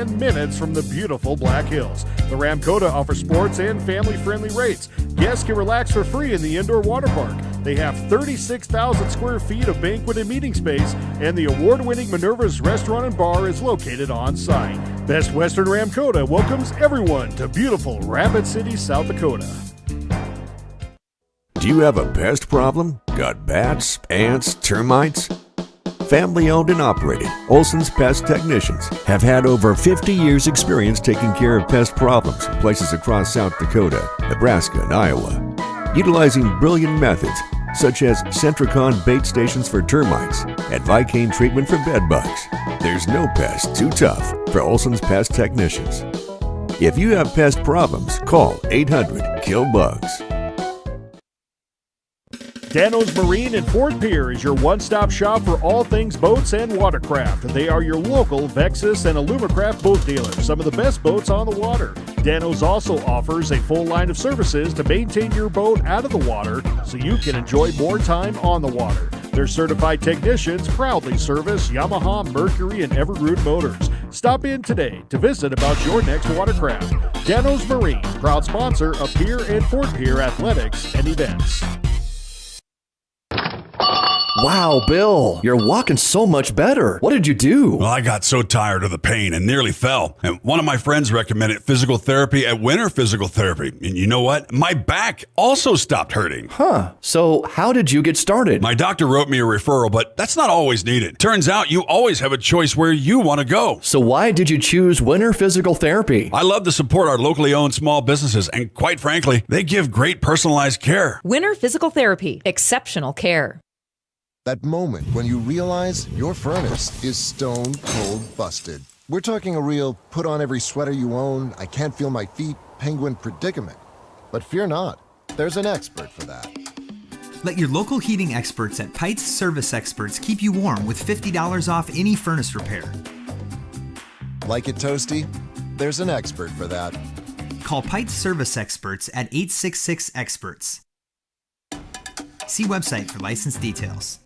and minutes from the beautiful Black Hills. The Ramkota offers sports and family-friendly rates. Guests can relax for free in the indoor water park. They have 36,000 square feet of banquet and meeting space, and the award-winning Minerva's Restaurant and Bar is located on site. Best Western Ramkota welcomes everyone to beautiful Rapid City, South Dakota. Do you have a pest problem? Got bats, ants, termites? Family owned and operated, Olson's Pest Technicians have had over 50 years experience taking care of pest problems in places across South Dakota, Nebraska, and Iowa. Utilizing brilliant methods such as Centricon bait stations for termites and Vicane treatment for bed bugs, there's no pest too tough for Olson's Pest Technicians. If you have pest problems, call 800-KILL-BUGS. Dano's Marine in Fort Pierre is your one-stop shop for all things boats and watercraft. They are your local Vexus and Alumacraft boat dealer, some of the best boats on the water. Dano's also offers a full line of services to maintain your boat out of the water so you can enjoy more time on the water. Their certified technicians proudly service Yamaha, Mercury, and Everroot motors. Stop in today to visit about your next watercraft. Dano's Marine, proud sponsor of Pierre and Fort Pierre athletics and events. Wow, Bill, you're walking so much better. What did you do? Well, I got so tired of the pain and nearly fell. And one of my friends recommended physical therapy at Winter Physical Therapy. And you know what? My back also stopped hurting. Huh. So how did you get started? My doctor wrote me a referral, but that's not always needed. Turns out you always have a choice where you want to go. So why did you choose Winter Physical Therapy? I love to support our locally owned small businesses, and quite frankly, they give great personalized care. Winter Physical Therapy. Exceptional care. That moment when you realize your furnace is stone cold busted. We're talking a real put on every sweater you own, I can't feel my feet, penguin predicament. But fear not, there's an expert for that. Let your local heating experts at Pites Service Experts keep you warm with $50 off any furnace repair. Like it toasty? There's an expert for that. Call Pites Service Experts at 866-EXPERTS. See website for license details.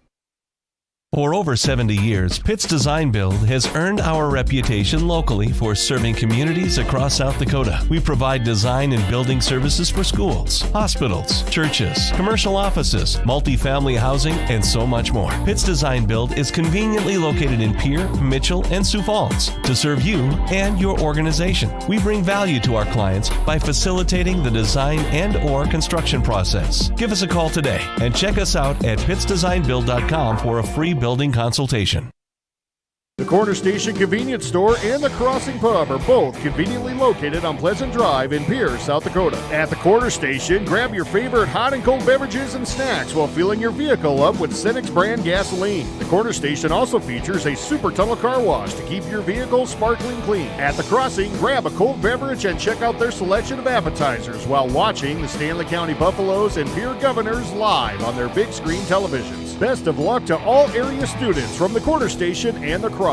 For over 70 years, Pitts Design Build has earned our reputation locally for serving communities across South Dakota. We provide design and building services for schools, hospitals, churches, commercial offices, multifamily housing, and so much more. Pitts Design Build is conveniently located in Pierre, Mitchell, and Sioux Falls to serve you and your organization. We bring value to our clients by facilitating the design and/or construction process. Give us a call today and check us out at pittsdesignbuild.com for a free building consultation. The Corner Station Convenience Store and the Crossing Pub are both conveniently located on Pleasant Drive in Pierre, South Dakota. At the Corner Station, grab your favorite hot and cold beverages and snacks while filling your vehicle up with Cenex brand gasoline. The Corner Station also features a super tunnel car wash to keep your vehicle sparkling clean. At the Crossing, grab a cold beverage and check out their selection of appetizers while watching the Stanley County Buffaloes and Pierre Governors live on their big screen televisions. Best of luck to all area students from the Corner Station and the Crossing.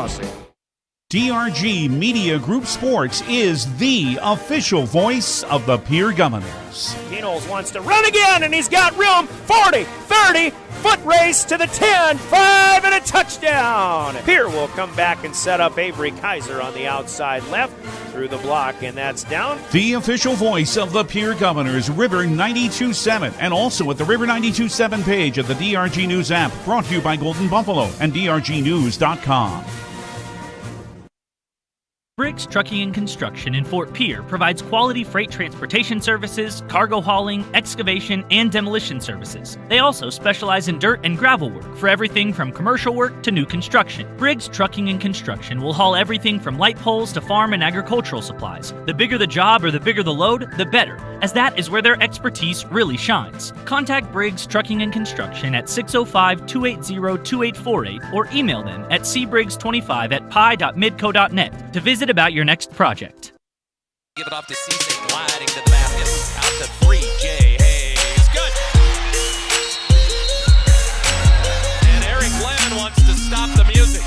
DRG Media Group Sports is the official voice of the Pierre Governors. Knowles wants to run again, and he's got room. 40, 30, foot race to the 10, 5, and a touchdown. Pierre will come back and set up Avery Kaiser on the outside left through the block, and that's down. The official voice of the Pierre Governors, River 92.7, and also at the River 92.7 page of the DRG News app, brought to you by Golden Buffalo and DRGnews.com. Briggs Trucking and Construction in Fort Pierre provides quality freight transportation services, cargo hauling, excavation, and demolition services. They also specialize in dirt and gravel work for everything from commercial work to new construction. Briggs Trucking and Construction will haul everything from light poles to farm and agricultural supplies. The bigger the job or the bigger the load, the better, as that is where their expertise really shines. Contact Briggs Trucking and Construction at 605-280-2848 or email them at cbriggs25@pi.midco.net to visit about your next project. Give it off to Cisse, gliding to the basket. Out to 3, Jay Hayes. Good. And Eric Glenn wants to stop the music.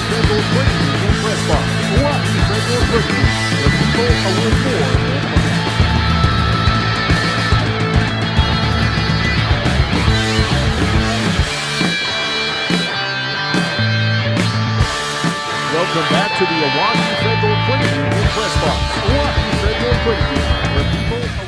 Federal Creighton in press box. Milwaukee Federal Creighton, the people a little more than money. Welcome back to the Milwaukee Federal Creighton in press box. Milwaukee Federal Creighton, the people a little.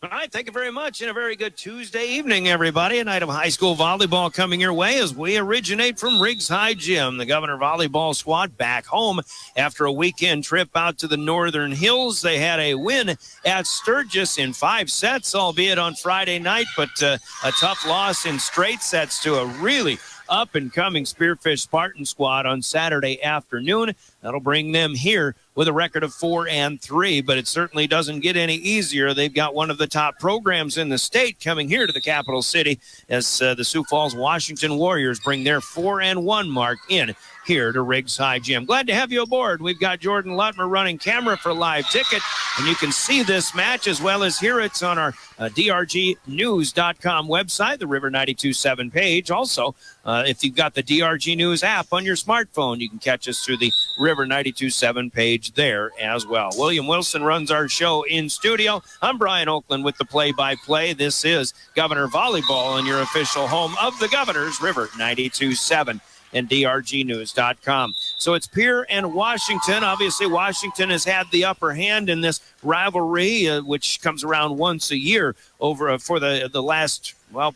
All right, thank you very much, and a very good Tuesday evening, everybody. A night of high school volleyball coming your way as we originate from Riggs High Gym. The Governor volleyball squad back home after a weekend trip out to the Northern Hills. They had a win at Sturgis in 5 sets, albeit on Friday night, but a tough loss in straight sets to a really up-and-coming Spearfish Spartan squad on Saturday afternoon. That'll bring them here with a record of 4-3, but it certainly doesn't get any easier. They've got one of the top programs in the state coming here to the capital city as the Sioux Falls Washington Warriors bring their 4-1 mark in here to Riggs High Gym. Glad to have you aboard. We've got Jordan Lutmer running camera for Live Ticket, and you can see this match as well as hear it on our drgnews.com website, the River 92.7 page. Also, if you've got the DRG News app on your smartphone, you can catch us through the River 92.7 page there as well. William Wilson runs our show in studio. I'm Brian Oakland with the play-by-play. This is Governor Volleyball and your official home of the Governors, River 92.7. and drgnews.com. So it's Pierre and Washington. Obviously, Washington has had the upper hand in this rivalry, which comes around once a year over for the last, well,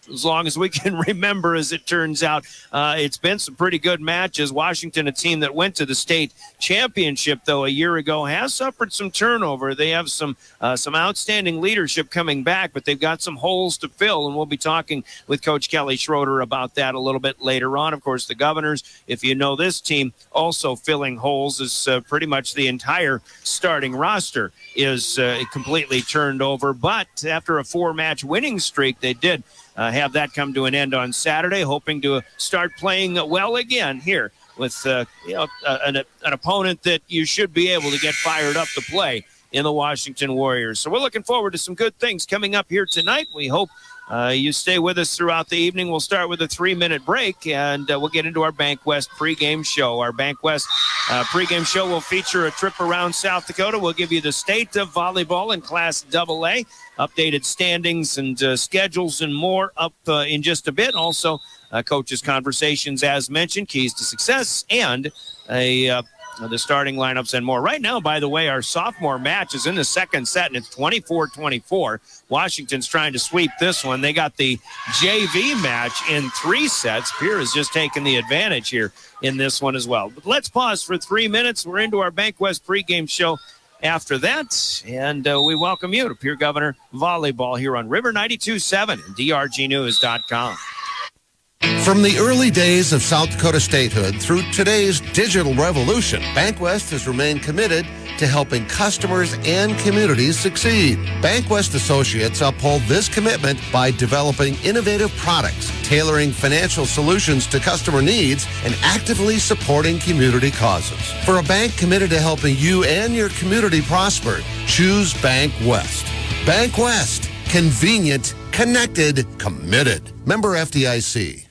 as long as we can remember, as it turns out. It's been some pretty good matches. Washington, a team that went to the state championship, though, a year ago, has suffered some turnover. They have some outstanding leadership coming back, but they've got some holes to fill, and we'll be talking with Coach Kelly Schroeder about that a little bit later on. Of course, the Governors, if you know this team, also filling holes, is pretty much the entire starting roster is completely turned over. But after a 4-match winning streak, they did have that come to an end on Saturday, hoping to start playing well again here with an opponent that you should be able to get fired up to play in the Washington Warriors. So we're looking forward to some good things coming up here tonight. We hope you stay with us throughout the evening. We'll start with a 3-minute break, and we'll get into our Bank West pregame show. Our Bank West pregame show will feature a trip around South Dakota. We'll give you the state of volleyball in Class AA, updated standings and schedules and more up in just a bit. Also, coaches' conversations, as mentioned, keys to success, and the starting lineups and more. Right now, by the way, our sophomore match is in the second set, and it's 24-24. Washington's trying to sweep this one. They got the JV match in 3 sets. Pierre has just taken the advantage here in this one as well. But let's pause for 3 minutes. We're into our Bank West pregame show after that, and we welcome you to Pierre Governor Volleyball here on River 92.7 and drgnews.com. From the early days of South Dakota statehood through today's digital revolution, Bank West has remained committed to helping customers and communities succeed. Bank West Associates uphold this commitment by developing innovative products, tailoring financial solutions to customer needs, and actively supporting community causes. For a bank committed to helping you and your community prosper, choose Bank West. Bank West. Convenient, connected, committed. Member FDIC.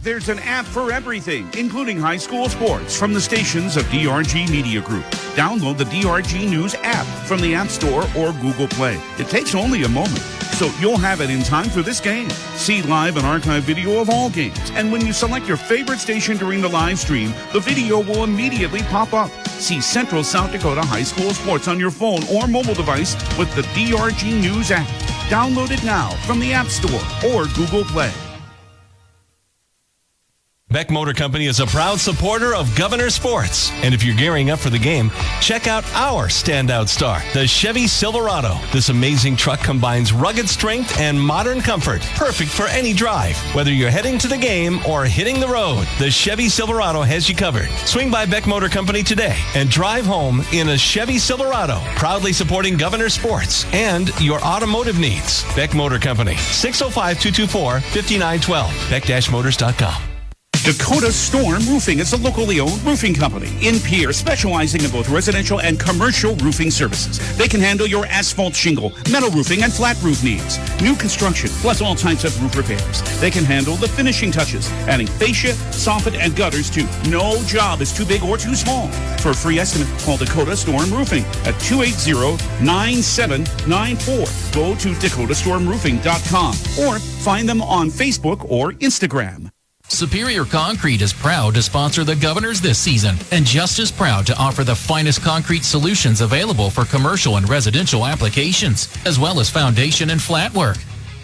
There's an app for everything, including high school sports, from the stations of DRG Media Group. Download the DRG News app from the App Store or Google Play. It takes only a moment, so you'll have it in time for this game. See live and archive video of all games. And when you select your favorite station during the live stream, the video will immediately pop up. See Central South Dakota High School Sports on your phone or mobile device with the DRG News app. Download it now from the App Store or Google Play. Beck Motor Company is a proud supporter of Governor Sports. And if you're gearing up for the game, check out our standout star, the Chevy Silverado. This amazing truck combines rugged strength and modern comfort, perfect for any drive. Whether you're heading to the game or hitting the road, the Chevy Silverado has you covered. Swing by Beck Motor Company today and drive home in a Chevy Silverado, proudly supporting Governor Sports and your automotive needs. Beck Motor Company, 605-224-5912, beck-motors.com. Dakota Storm Roofing is a locally owned roofing company in Pierre, specializing in both residential and commercial roofing services. They can handle your asphalt shingle, metal roofing, and flat roof needs. New construction, plus all types of roof repairs. They can handle the finishing touches, adding fascia, soffit, and gutters too. No job is too big or too small. For a free estimate, call Dakota Storm Roofing at 280-9794. Go to dakotastormroofing.com or find them on Facebook or Instagram. Superior Concrete is proud to sponsor the Governors this season and just as proud to offer the finest concrete solutions available for commercial and residential applications, as well as foundation and flat work.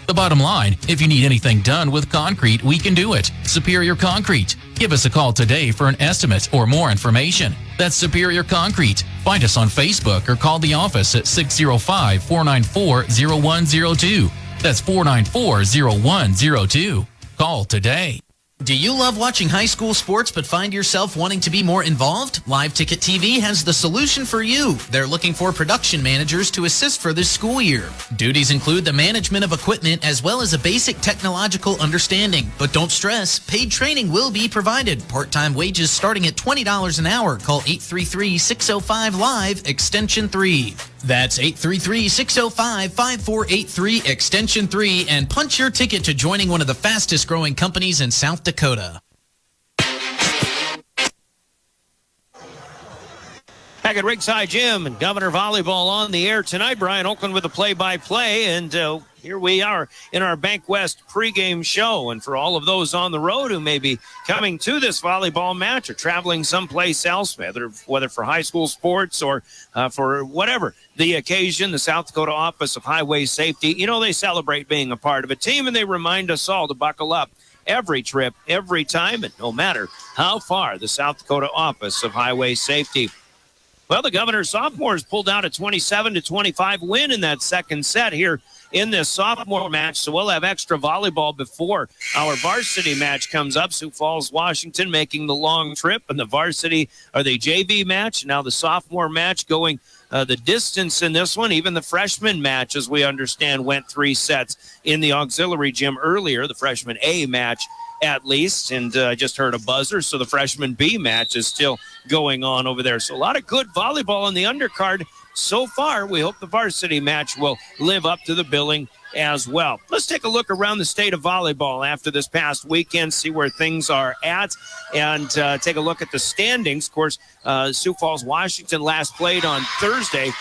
The bottom line, if you need anything done with concrete, we can do it. Superior Concrete. Give us a call today for an estimate or more information. That's Superior Concrete. Find us on Facebook or call the office at 605-494-0102. That's 494-0102. Call today. Do you love watching high school sports but find yourself wanting to be more involved? Live Ticket TV has the solution for you. They're looking for production managers to assist for this school year. Duties include the management of equipment as well as a basic technological understanding. But don't stress, paid training will be provided. Part-time wages starting at $20 an hour. Call 833-605-LIVE, extension 3. That's 833-605-5483, extension 3, and punch your ticket to joining one of the fastest growing companies in South Dakota. Back at Ringside Gym and Governor Volleyball on the air tonight. Brian Oakland with the play-by-play, and here we are in our Bank West pregame show. And for all of those on the road who may be coming to this volleyball match or traveling someplace else, whether for high school sports or for whatever the occasion, the South Dakota Office of Highway Safety, they celebrate being a part of a team, and they remind us all to buckle up every trip, every time, and no matter how far. The South Dakota Office of Highway Safety. Well, the Governors sophomores pulled out a 27-25 win in that second set here in this sophomore match. So we'll have extra volleyball before our varsity match comes up. Sioux Falls, Washington making the long trip, and the varsity or the JV match. Now the sophomore match going the distance in this one. Even the freshman match, as we understand, went 3 sets in the auxiliary gym earlier, the freshman A match at least, and I just heard a buzzer, so the freshman B match is still going on over there. So a lot of good volleyball on the undercard so far. We hope the varsity match will live up to the billing as well. Let's take a look around the state of volleyball after this past weekend, see where things are at, and take a look at the standings. Of course, Sioux Falls, Washington last played on Thursday.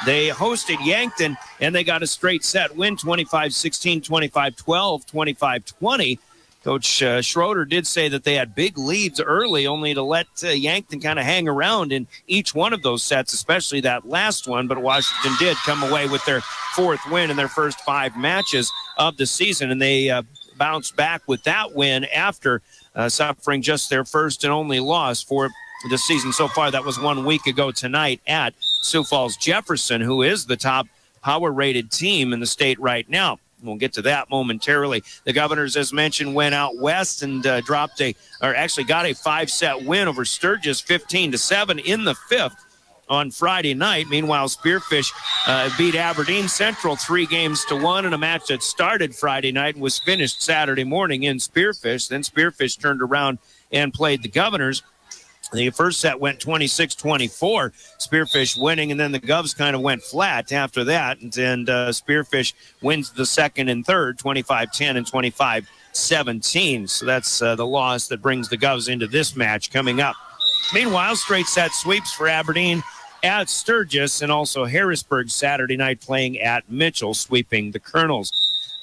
They hosted Yankton, and they got a straight set win, 25-16, 25-12, 25-20. Coach Schroeder did say that they had big leads early, only to let Yankton kind of hang around in each one of those sets, especially that last one. But Washington did come away with their 4th win in their first 5 matches of the season, and they bounced back with that win after suffering just their first and only loss for the season so far. That was 1 week ago tonight at Sioux Falls Jefferson, who is the top power-rated team in the state right now. We'll get to that momentarily. The Governors, as mentioned, went out west and got a 5-set win over Sturgis, 15-7 in the 5th on Friday night. Meanwhile, Spearfish beat Aberdeen Central 3-1 in a match that started Friday night and was finished Saturday morning in Spearfish. Then Spearfish turned around and played the Governors. The first set went 26-24, Spearfish winning, and then the Govs kind of went flat after that. And Spearfish wins the second and third, 25-10 and 25-17. So that's the loss that brings the Govs into this match coming up. Meanwhile, straight set sweeps for Aberdeen at Sturgis, and also Harrisburg Saturday night playing at Mitchell, sweeping the Colonels.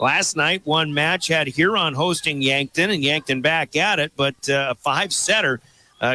Last night, one match had Huron hosting Yankton, and Yankton back at it, but a 5-setter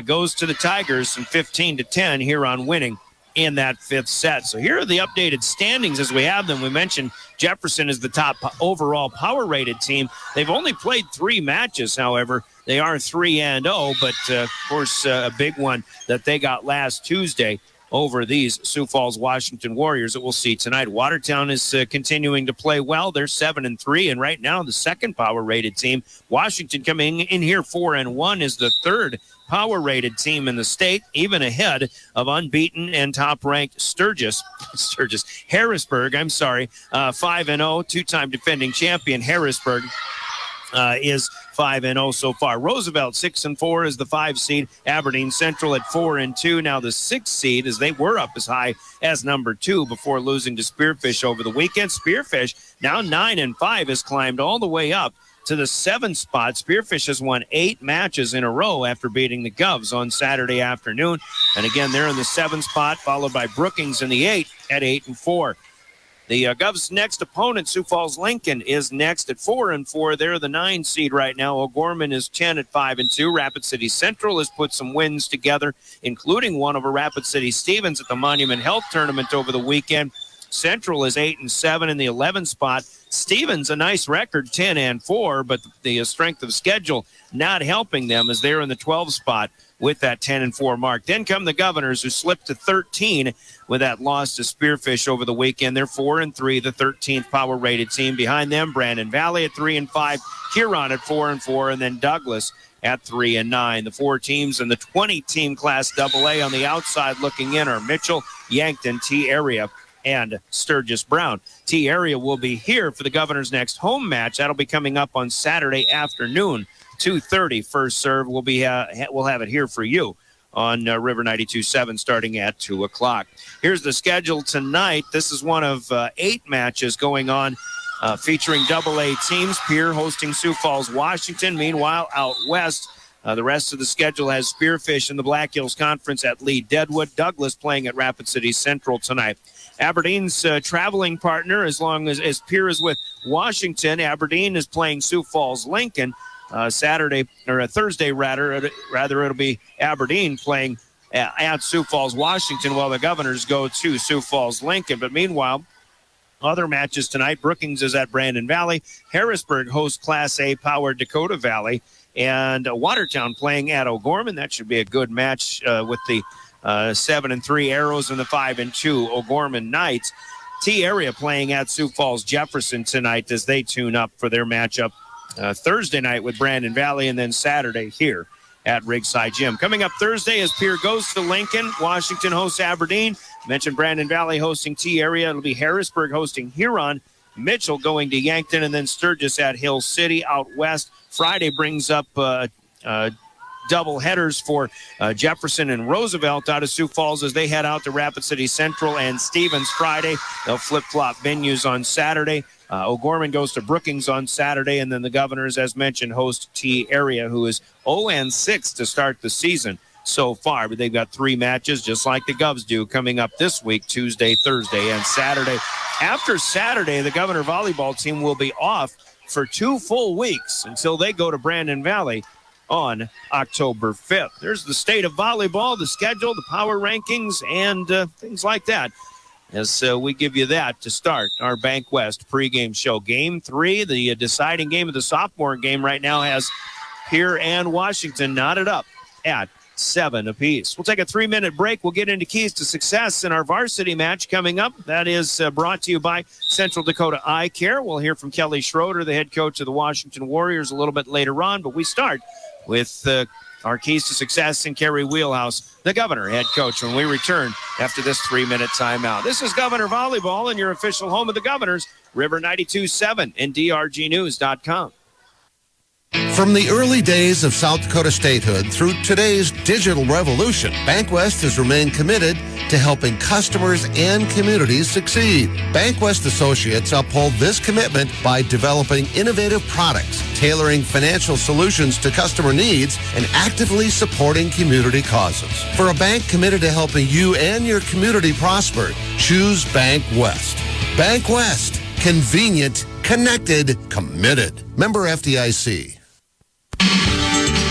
goes to the Tigers, and 15-10 Huron winning in that 5th set. So here are the updated standings as we have them. We mentioned Jefferson is the top overall power-rated team. They've only played 3 matches, however. They are 3-0, but of course a big one that they got last Tuesday over these Sioux Falls, Washington Warriors that we'll see tonight. Watertown is continuing to play well. They're 7-3, and right now the second power-rated team. Washington coming in here 4-1 is the 3rd power-rated team in the state, even ahead of unbeaten and top-ranked Harrisburg, 5-0, 2-time defending champion Harrisburg. is 5-0 so far. Roosevelt 6-4 is the 5 seed. Aberdeen Central at 4-2. Now the 6 seed, as they were up as high as number 2 before losing to Spearfish over the weekend. Spearfish now 9-5 has climbed all the way up to the 7th spot. Spearfish has won 8 matches in a row after beating the Govs on Saturday afternoon. And again, they're in the 7th spot, followed by Brookings in the 8 at 8-4. The Govs' next opponent, Sioux Falls Lincoln, is next at 4-4. They're the 9 seed right now. O'Gorman is 10 at 5-2. Rapid City Central has put some wins together, including one over Rapid City Stevens at the Monument Health Tournament over the weekend. Central is 8-7 in the 11th spot. Stevens, a nice record, 10-4, but the strength of schedule not helping them as they're in the 12th spot with that 10-4 mark. Then come the Governors, who slipped to 13 with that loss to Spearfish over the weekend. They're 4-3, the 13th power-rated team. Behind them, Brandon Valley at 3-5, Huron at 4-4, and then Douglas at 3-9. The 4 teams in the 20-team Class AA on the outside looking in are Mitchell, Yankton, T-Area, and Sturgis Brown. T-Area will be here for the Governors' next home match. That'll be coming up on Saturday afternoon, 2:30. First serve. We'll have it here for you on River 92.7 starting at 2 o'clock. Here's the schedule tonight. This is one of 8 matches going on featuring AA teams. Pierre hosting Sioux Falls, Washington. Meanwhile, out west, the rest of the schedule has Spearfish in the Black Hills Conference at Lee Deadwood. Douglas playing at Rapid City Central tonight. Aberdeen's traveling partner, as long as Pierre is with Washington, Aberdeen is playing Sioux Falls Lincoln. Thursday, it'll be Aberdeen playing at Sioux Falls, Washington, while the Governors go to Sioux Falls, Lincoln. But meanwhile, other matches tonight, Brookings is at Brandon Valley. Harrisburg hosts Class A powered Dakota Valley. And Watertown playing at O'Gorman. That should be a good match with the 7-3 Arrows and the 5-2 O'Gorman Knights. T-Area playing at Sioux Falls Jefferson tonight as they tune up for their matchup Thursday night with Brandon Valley, and then Saturday here at Rigside Gym. Coming up Thursday as Pierre goes to Lincoln, Washington hosts Aberdeen. Mentioned Brandon Valley hosting T-Area. It'll be Harrisburg hosting Huron, Mitchell going to Yankton, and then Sturgis at Hill City out west. Friday brings up double headers for Jefferson and Roosevelt out of Sioux Falls as they head out to Rapid City Central and Stevens Friday. They'll flip-flop venues on Saturday. O'Gorman goes to Brookings on Saturday, and then the Governors, as mentioned, host T-Area, who is 0-6 to start the season so far. But they've got 3 matches, just like the Govs do, coming up this week, Tuesday, Thursday, and Saturday. After Saturday, the Governor volleyball team will be off for 2 full weeks until they go to Brandon Valley on October 5th. There's the state of volleyball, the schedule, the power rankings, and things like that, as we give you that to start our Bank West pregame show. Game 3, the deciding game of the sophomore game right now, has Pierre and Washington knotted up at 7 apiece. We'll take a 3-minute break. We'll get into keys to success in our varsity match coming up. That is brought to you by Central Dakota Eye Care. We'll hear from Kelly Schroeder, the head coach of the Washington Warriors, a little bit later on, but we start with our keys to success in Kerry Wheelhouse, the Governor head coach, when we return after this 3-minute timeout. This is Governor Volleyball and your official home of the Governors, River 92.7 and DRGnews.com. From the early days of South Dakota statehood through today's digital revolution, Bank West has remained committed to helping customers and communities succeed. Bank West Associates uphold this commitment by developing innovative products, tailoring financial solutions to customer needs, and actively supporting community causes. For a bank committed to helping you and your community prosper, choose Bank West. Bank West. Convenient, connected, committed. Member FDIC.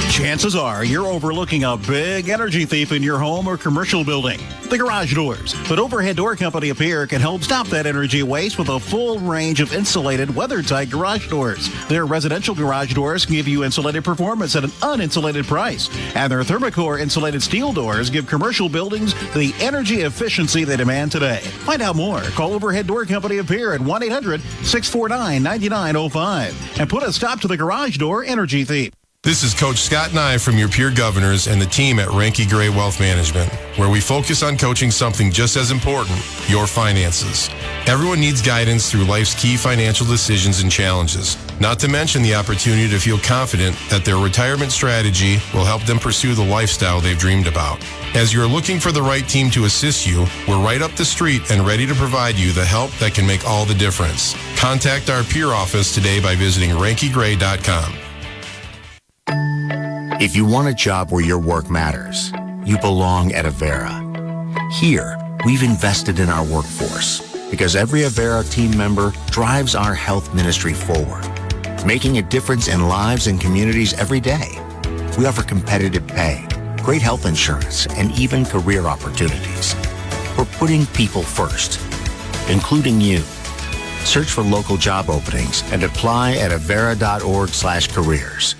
Chances are you're overlooking a big energy thief in your home or commercial building, the garage doors. But Overhead Door Company of Pierre can help stop that energy waste with a full range of insulated, weather-tight garage doors. Their residential garage doors give you insulated performance at an uninsulated price. And their Thermocore insulated steel doors give commercial buildings the energy efficiency they demand today. Find out more. Call Overhead Door Company of Pierre at 1-800-649-9905 and put a stop to the garage door energy thief. This is Coach Scott Nye from your Pierre Governors and the team at Ranky Gray Wealth Management, where we focus on coaching something just as important, your finances. Everyone needs guidance through life's key financial decisions and challenges, not to mention the opportunity to feel confident that their retirement strategy will help them pursue the lifestyle they've dreamed about. As you're looking for the right team to assist you, we're right up the street and ready to provide you the help that can make all the difference. Contact our Pierre office today by visiting rankygray.com. If you want a job where your work matters, you belong at Avera. Here, we've invested in our workforce because every Avera team member drives our health ministry forward, making a difference in lives and communities every day. We offer competitive pay, great health insurance, and even career opportunities. We're putting people first, including you. Search for local job openings and apply at avera.org/careers.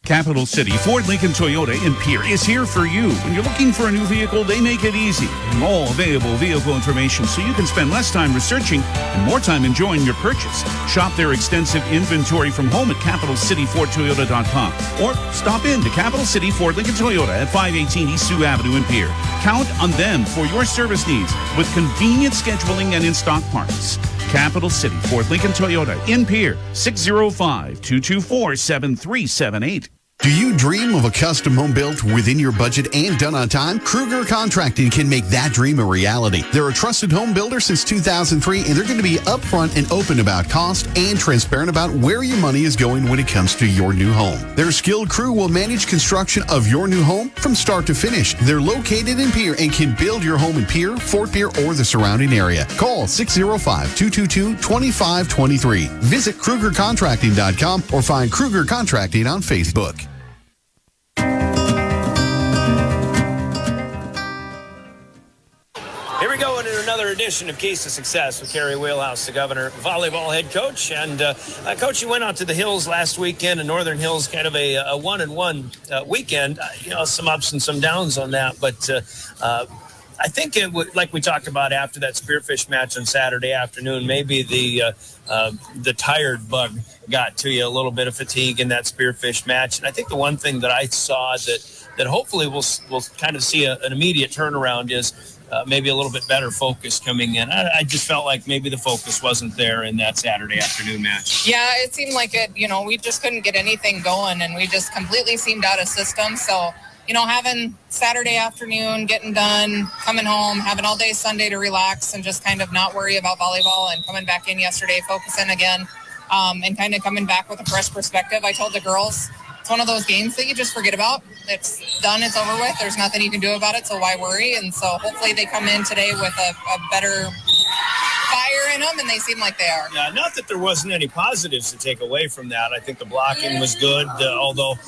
Capital City Ford Lincoln Toyota in Pierre is here for you. When you're looking for a new vehicle, they make it easy. All available vehicle information so you can spend less time researching and more time enjoying your purchase. Shop their extensive inventory from home at CapitalCityFordToyota.com or stop in to Capital City Ford Lincoln Toyota at 518 East Sioux Avenue in Pierre. Count on them for your service needs with convenient scheduling and in-stock parts. Capital City Ford Lincoln Toyota in Pierre, 605-224-7378. Do you dream of a custom home built within your budget and done on time? Kruger Contracting can make that dream a reality. They're a trusted home builder since 2003, and they're going to be upfront and open about cost and transparent about where your money is going when it comes to your new home. Their skilled crew will manage construction of your new home from start to finish. They're located in Pierre and can build your home in Pierre, Fort Pierre, or the surrounding area. Call 605-222-2523. Visit KrugerContracting.com or find Kruger Contracting on Facebook. Here we go into another edition of Keys to Success with Kerry Wheelhouse, the Governor volleyball head coach. And Coach, you went out to the Hills last weekend, in Northern Hills, kind of a 1-and-1 weekend. Some ups and some downs on that, but I think it would, like we talked about after that spearfish match on Saturday afternoon, maybe the tired bug got to you, a little bit of fatigue in that spearfish match. And I think the one thing that I saw that hopefully we'll kind of see an immediate turnaround is maybe a little bit better focus coming in. I just felt like maybe the focus wasn't there in that Saturday afternoon match. Yeah, it seemed like it, we just couldn't get anything going, and we just completely seemed out of system. So, having Saturday afternoon, getting done, coming home, having all day Sunday to relax and just kind of not worry about volleyball, and coming back in yesterday, focusing again, and kind of coming back with a fresh perspective. I told the girls, it's one of those games that you just forget about. It's done. It's over with. There's nothing you can do about it, so why worry? And so hopefully they come in today with a better fire in them, and they seem like they are. Yeah, not that there wasn't any positives to take away from that. I think the blocking was good, although,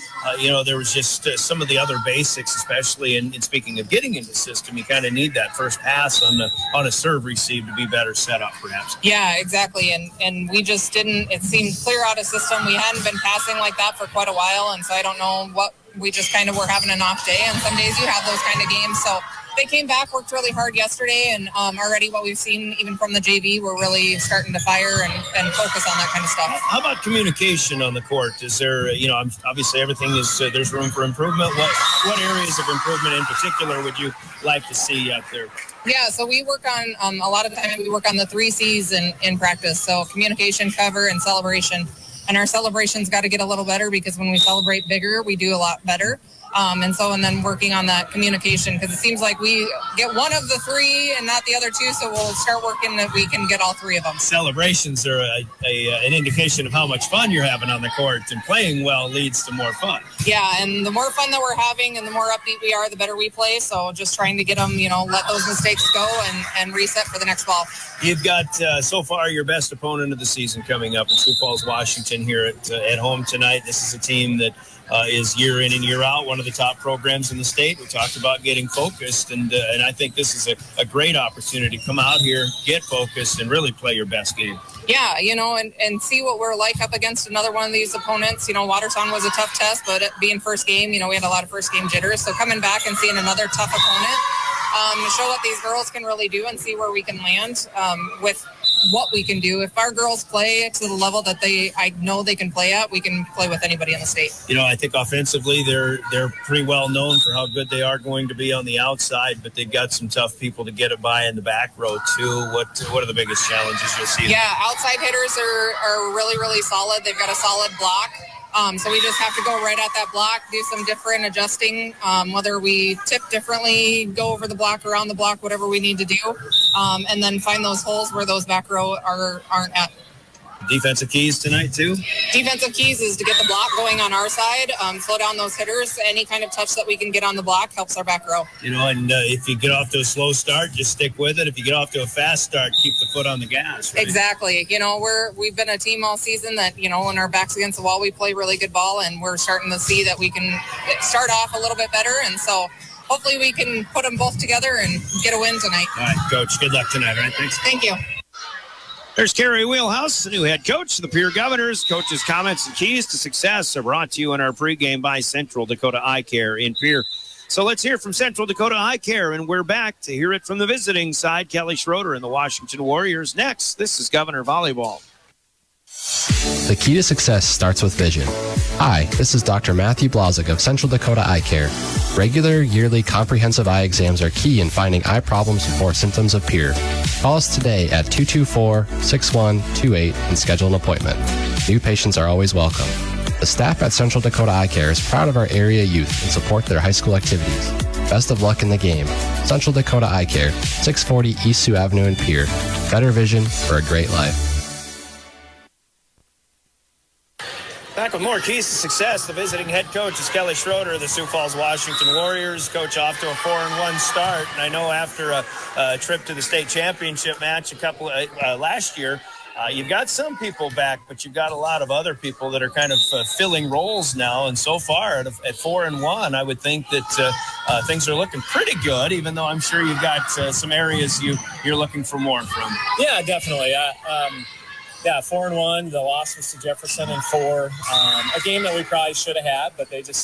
there was just some of the other basics, especially in speaking of getting into the system, you kind of need that first pass on a serve receive to be better set up, perhaps. Yeah, exactly. And we just didn't, it seemed clear out of system. We hadn't been passing like that for quite a while, and so I don't know what, we just kind of were having an off day, and some days you have those kind of games. So they came back, worked really hard yesterday, and already what we've seen even from the JV, we're really starting to fire and focus on that kind of stuff. How about communication on the court? Is there, obviously everything is, there's room for improvement. What areas of improvement in particular would you like to see out there? Yeah, so we work on, a lot of the time we work on the 3 C's in practice. So communication, cover, and celebration. And our celebration's got to get a little better because when we celebrate bigger, we do a lot better. And then working on that communication, because it seems like we get one of the 3 and not the other 2. So we'll start working that we can get all 3 of them. Celebrations are an indication of how much fun you're having on the court, and playing well leads to more fun. Yeah, and the more fun that we're having and the more upbeat we are, the better we play. So just trying to get them, let those mistakes go and reset for the next ball. You've got so far your best opponent of the season coming up in Sioux Falls, Washington here at home tonight. This is a team that is year in and year out one of the top programs in the state. We talked about getting focused, and I think this is a great opportunity to come out here, get focused, and really play your best game. Yeah, and see what we're like up against another one of these opponents. Watertown was a tough test, but it being first game, we had a lot of first game jitters. So coming back and seeing another tough opponent, to show what these girls can really do and see where we can land with what we can do. If our girls play to the level that I know they can play at, we can play with anybody in the state. I think offensively they're pretty well known for how good they are going to be on the outside, but they've got some tough people to get it by in the back row too. What are the biggest challenges you'll see? Yeah, outside hitters are really, really solid. They've got a solid block. So we just have to go right at that block, do some different adjusting, whether we tip differently, go over the block, around the block, whatever we need to do, and then find those holes where those back row aren't at. Defensive keys tonight too? Defensive keys is to get the block going on our side, slow down those hitters. Any kind of touch that we can get on the block helps our back row. And if you get off to a slow start, just stick with it. If you get off to a fast start, keep the foot on the gas. Right? Exactly. We've been a team all season that, when our back's against the wall, we play really good ball, and we're starting to see that we can start off a little bit better. And so hopefully we can put them both together and get a win tonight. All right, Coach. Good luck tonight. All right, thanks. Thank you. There's Carrie Wheelhouse, the new head coach of the Pierre Governors. Coach's comments and keys to success are brought to you in our pregame by Central Dakota Eye Care in Pierre. So let's hear from Central Dakota Eye Care, and we're back to hear it from the visiting side. Kelly Schroeder and the Washington Warriors next. This is Governor Volleyball. The key to success starts with vision. Hi, this is Dr. Matthew Blazek of Central Dakota Eye Care. Regular, yearly, comprehensive eye exams are key in finding eye problems or symptoms of Pierre. Call us today at 224-6128 and schedule an appointment. New patients are always welcome. The staff at Central Dakota Eye Care is proud of our area youth and support their high school activities. Best of luck in the game. Central Dakota Eye Care, 640 East Sioux Avenue in Pierre. Better vision for a great life. Back with more keys to success. The visiting head coach is Kelly Schroeder of the Sioux Falls Washington Warriors. Coach off to a 4-1 start. And I know after a trip to the state championship match last year, you've got some people back, but you've got a lot of other people that are kind of filling roles now. And so far at 4-1, I would think that things are looking pretty good, even though I'm sure you've got some areas you're looking for more from. Yeah, definitely. 4-1. The loss was to Jefferson in 4. A game that we probably should have had, but they did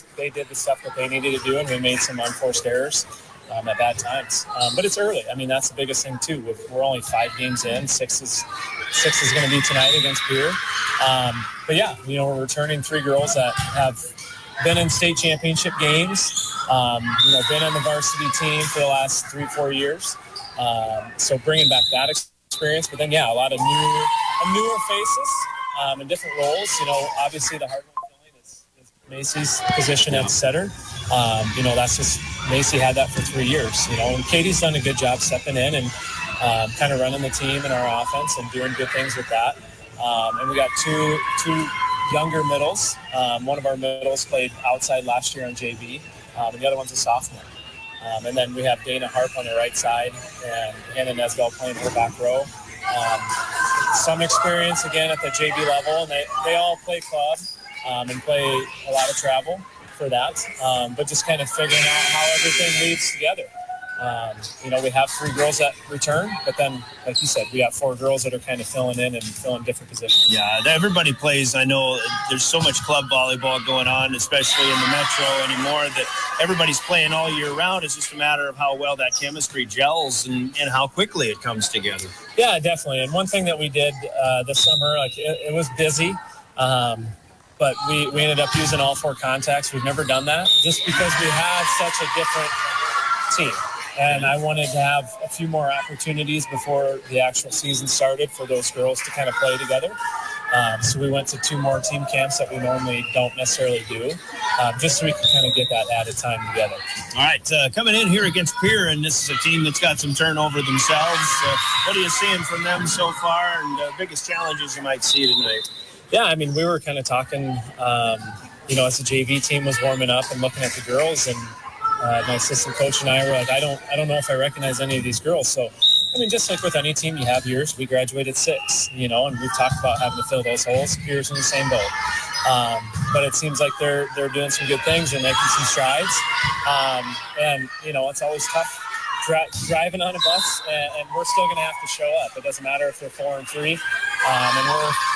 the stuff that they needed to do, and we made some unforced errors at bad times. But it's early. I mean, that's the biggest thing too. We're only 5 games in. Six is going to be tonight against Pierre. But yeah, we're returning 3 girls that have been in state championship games. Been on the varsity team for the last 3-4 years. So bringing back that experience, but then a lot of newer faces in different roles. Obviously the hard one filling is Macy's position at center. That's just Macy had that for 3 years. And Katie's done a good job stepping in and kind of running the team and our offense and doing good things with that. And we got two younger middles. One of our middles played outside last year on JV, and the other one's a sophomore. And then we have Dana Harp on the right side and Hannah Nesbell playing her back row. Some experience again at the JV level, and they all play club and play a lot of travel for that, but just kind of figuring out how everything leads together. We have 3 girls that return, but then, like you said, we have 4 girls that are kind of filling in and filling different positions. Yeah, everybody plays. I know there's so much club volleyball going on, especially in the Metro anymore, that everybody's playing all year round. It's just a matter of how well that chemistry gels and how quickly it comes together. Yeah, definitely. And one thing that we did this summer, it was busy, but we ended up using all 4 contacts. We've never done that just because we have such a different team. And I wanted to have a few more opportunities before the actual season started for those girls to kind of play together. So we went to 2 more team camps that we normally don't necessarily do, just so we can kind of get that added time together. All right, coming in here against Pierre, and this is a team that's got some turnover themselves. What are you seeing from them so far, and biggest challenges you might see tonight? Yeah, I mean, we were kind of talking, as the JV team was warming up and looking at the girls, and my assistant coach and I were like, I don't know if I recognize any of these girls. So, I mean, just like with any team, you have years. We graduated 6, and we've talked about having to fill those holes. Pierre's in the same boat. But it seems like they're doing some good things and making some strides. And it's always tough driving on a bus, and we're still going to have to show up. It doesn't matter if they're 4-3, and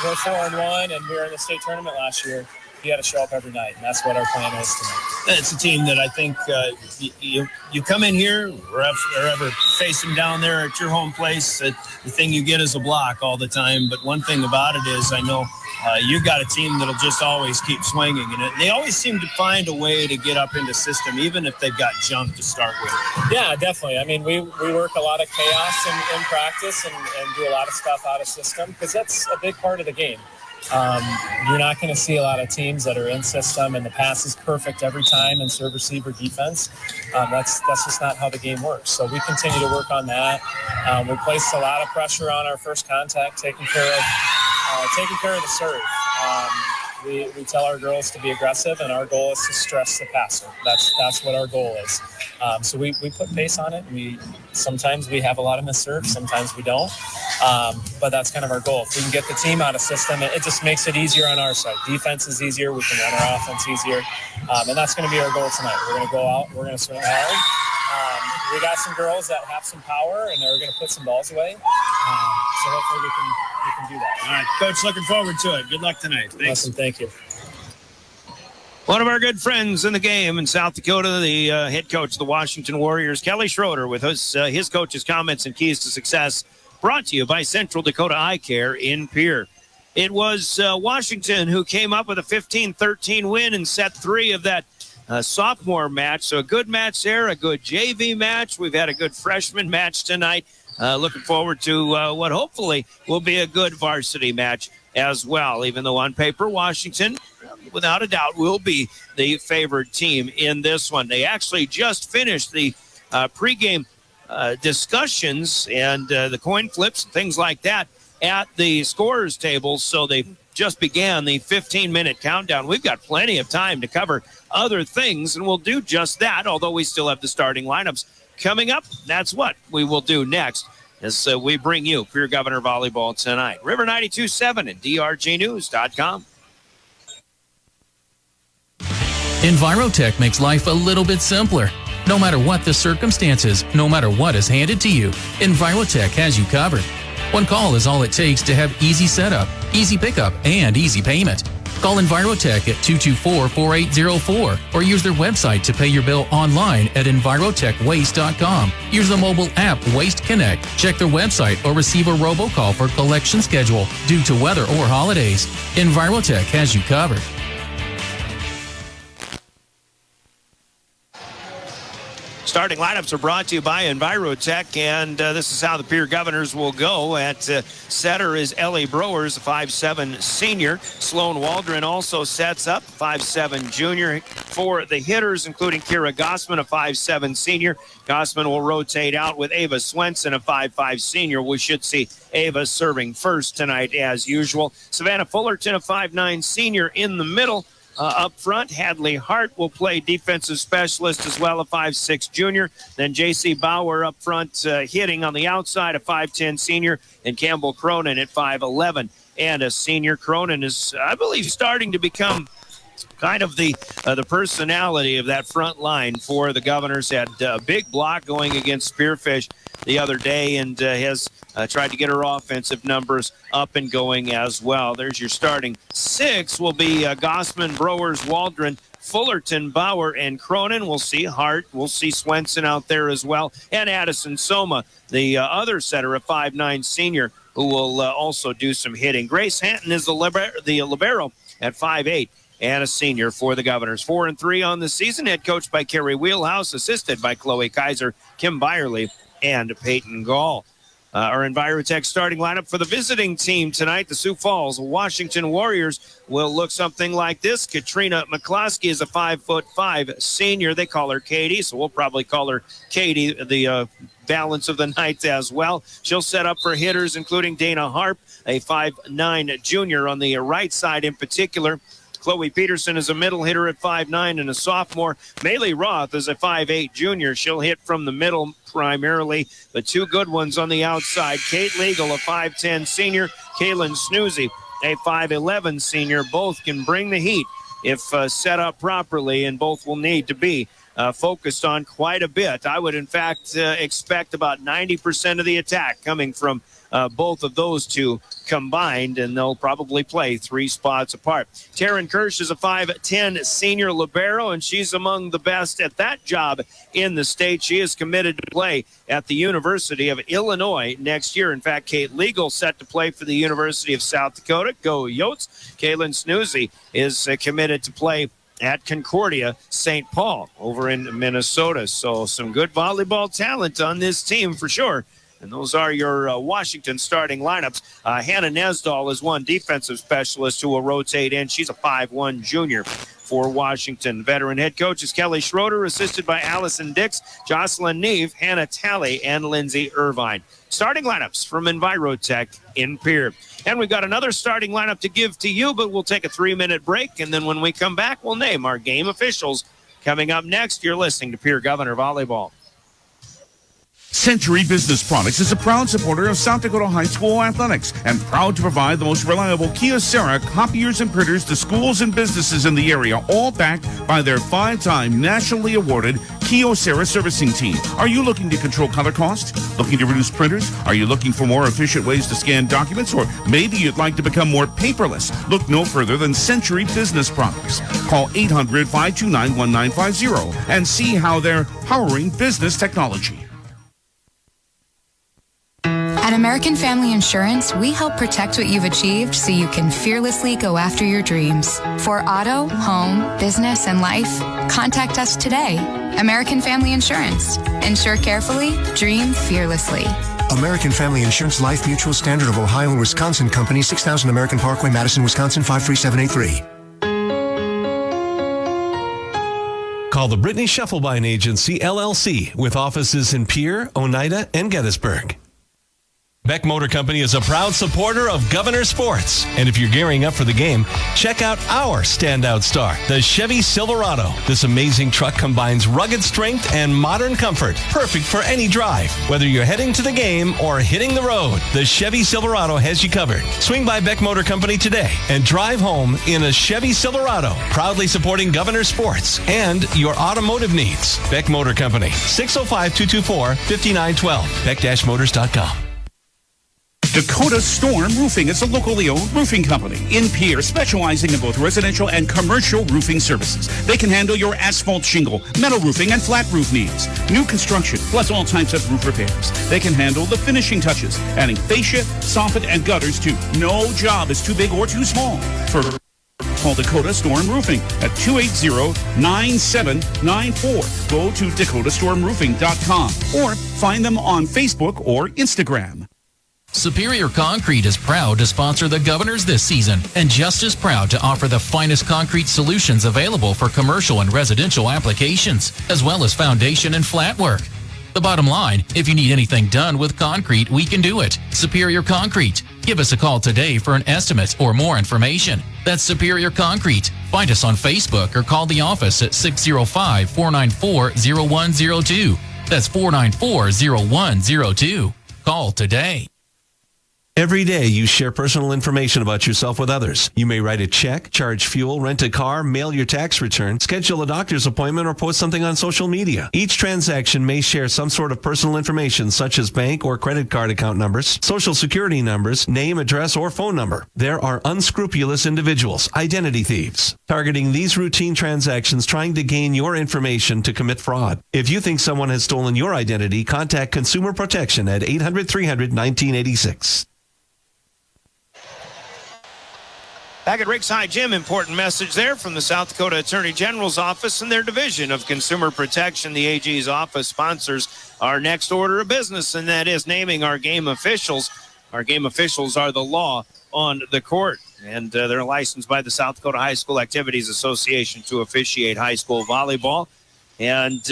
we're 4-1, and we were in the state tournament last year. You got to show up every night, and that's what our plan is tonight. It's a team that I think you come in here, wherever face them down there at your home place, the thing you get is a block all the time. But one thing about it is I know you've got a team that'll just always keep swinging, and they always seem to find a way to get up into system, even if they've got junk to start with. Yeah, definitely. I mean, we work a lot of chaos in practice and do a lot of stuff out of system because that's a big part of the game. You're not going to see a lot of teams that are in system and the pass is perfect every time and serve receiver defense. That's just not how the game works. So we continue to work on that. We place a lot of pressure on our first contact, taking care of the serve. We tell our girls to be aggressive, and our goal is to stress the passer. That's what our goal is. So we put pace on it. Sometimes we have a lot of missed serves, sometimes we don't. But that's kind of our goal. If we can get the team out of system, it just makes it easier on our side. Defense is easier. We can run our offense easier. And that's going to be our goal tonight. We're going to go out. We're going to swing hard. We got some girls that have some power, and they're going to put some balls away. So hopefully we can do that. All right, Coach, looking forward to it. Good luck tonight. Thanks. Awesome. Thank you. One of our good friends in the game in South Dakota, the head coach of the Washington Warriors, Kelly Schroeder, with us, his coach's comments and keys to success, brought to you by Central Dakota Eye Care in Pierre. It was Washington who came up with a 15-13 win in set 3 of that sophomore match. So a good match there, a good JV match. We've had a good freshman match tonight. Looking forward to what hopefully will be a good varsity match as well, even though on paper Washington, without a doubt, will be the favored team in this one. They actually just finished the pregame discussions and the coin flips and things like that at the scorers table, so they just began the 15-minute countdown. We've got plenty of time to cover other things, and we'll do just that, although we still have the starting lineups coming up. That's what we will do next as we bring you Pierre Governor Volleyball tonight. River 92.7 and drgnews.com. Envirotech makes life a little bit simpler. No matter what the circumstances, no matter what is handed to you, Envirotech has you covered. One call is all it takes to have easy setup, easy pickup, and easy payment. Call Envirotech at 224-4804 or use their website to pay your bill online at envirotechwaste.com. Use the mobile app Waste Connect. Check their website or receive a robocall for collection schedule due to weather or holidays. Envirotech has you covered. Starting lineups are brought to you by Envirotech, and this is how the Pierre Governors will go. At setter is Ellie Browers, a 5'7 senior. Sloan Waldron also sets up, 5'7 junior. For the hitters, including Kira Gossman, a 5'7 senior. Gossman will rotate out with Ava Swenson, a 5'5 senior. We should see Ava serving first tonight as usual. Savannah Fullerton, a 5'9 senior in the middle. Up front, Hadley Hart will play defensive specialist as well, a 5'6 junior. Then J.C. Bauer up front hitting on the outside, a 5'10 senior. And Campbell Cronin at 5'11 and a senior. Cronin is, I believe, starting to become kind of the personality of that front line for the Governors. Had a big block going against Spearfish the other day and has tried to get her offensive numbers up and going as well. There's your starting 6 will be Gossman, Browers, Waldron, Fullerton, Bauer, and Cronin. We'll see Hart. We'll see Swenson out there as well. And Addison Soma, the other setter, a 5'9 senior, who will also do some hitting. Grace Hanton is the libero at 5'8. And a senior for the Governors. 4-3 on the season, head coached by Kerry Wheelhouse, assisted by Chloe Kaiser, Kim Byerly, and Peyton Gall. Our Envirotech starting lineup for the visiting team tonight, the Sioux Falls Washington Warriors, will look something like this. Katrina McCloskey is a 5'5" senior. They call her Katie, so we'll probably call her Katie the balance of the night as well. She'll set up for hitters, including Dana Harp, a 5'9 junior on the right side in particular. Chloe Peterson is a middle hitter at 5'9 and a sophomore. Maylee Roth is a 5'8 junior. She'll hit from the middle primarily. The two good ones on the outside. Kate Legal, a 5'10 senior. Kaylin Snoozy, a 5'11 senior. Both can bring the heat if set up properly, and both will need to be focused on quite a bit. I would, in fact, expect about 90% of the attack coming from both of those two combined, and they'll probably play 3 spots apart. Taryn Kirsch is a 5'10" senior libero, and she's among the best at that job in the state. She is committed to play at the University of Illinois next year. In fact, Kate Legal set to play for the University of South Dakota. Go Yotes. Kaylin Snoozy is committed to play at Concordia St. Paul over in Minnesota. So some good volleyball talent on this team for sure. And those are your Washington starting lineups. Hannah Nesdal is one defensive specialist who will rotate in. She's a 5'1" junior for Washington. Veteran head coach is Kelly Schroeder, assisted by Allison Dix, Jocelyn Neve, Hannah Talley, and Lindsay Irvine. Starting lineups from Envirotech in Pierre. And we've got another starting lineup to give to you, but we'll take a 3-minute break. And then when we come back, we'll name our game officials. Coming up next, you're listening to Pierre Governor Volleyball. Century Business Products is a proud supporter of South Dakota High School athletics and proud to provide the most reliable Kyocera copiers and printers to schools and businesses in the area, all backed by their 5-time nationally awarded Kyocera servicing team. Are you looking to control color cost? Looking to reduce printers? Are you looking for more efficient ways to scan documents? Or maybe you'd like to become more paperless? Look no further than Century Business Products. Call 800-529-1950 and see how they're powering business technology. At American Family Insurance, we help protect what you've achieved so you can fearlessly go after your dreams. For auto, home, business, and life, contact us today. American Family Insurance. Insure carefully, dream fearlessly. American Family Insurance Life Mutual Standard of Ohio and Wisconsin Company, 6000 American Parkway, Madison, Wisconsin, 53783. Call the Brittany Scheffelbein Agency, LLC, with offices in Pierre, Oneida, and Gettysburg. Beck Motor Company is a proud supporter of Governor Sports. And if you're gearing up for the game, check out our standout star, the Chevy Silverado. This amazing truck combines rugged strength and modern comfort, perfect for any drive. Whether you're heading to the game or hitting the road, the Chevy Silverado has you covered. Swing by Beck Motor Company today and drive home in a Chevy Silverado, proudly supporting Governor Sports and your automotive needs. Beck Motor Company, 605-224-5912, beck-motors.com. Dakota Storm Roofing is a locally owned roofing company in Pierre, specializing in both residential and commercial roofing services. They can handle your asphalt shingle, metal roofing, and flat roof needs. New construction, plus all types of roof repairs. They can handle the finishing touches, adding fascia, soffit, and gutters too. No job is too big or too small. Call Dakota Storm Roofing at 280-9794. Go to dakotastормroofing.com or find them on Facebook or Instagram. Superior Concrete is proud to sponsor the Governors this season and just as proud to offer the finest concrete solutions available for commercial and residential applications, as well as foundation and flat work. The bottom line, if you need anything done with concrete, we can do it. Superior Concrete. Give us a call today for an estimate or more information. That's Superior Concrete. Find us on Facebook or call the office at 605-494-0102. That's 494-0102. Call today. Every day, you share personal information about yourself with others. You may write a check, charge fuel, rent a car, mail your tax return, schedule a doctor's appointment, or post something on social media. Each transaction may share some sort of personal information, such as bank or credit card account numbers, social security numbers, name, address, or phone number. There are unscrupulous individuals, identity thieves, targeting these routine transactions, trying to gain your information to commit fraud. If you think someone has stolen your identity, contact Consumer Protection at 800-300-1986. Back at Rick's High Gym, important message there from the South Dakota Attorney General's office and their Division of Consumer Protection. The AG's office sponsors our next order of business, and that is naming our game officials. Our game officials are the law on the court, and they're licensed by the South Dakota High School Activities Association to officiate high school volleyball, and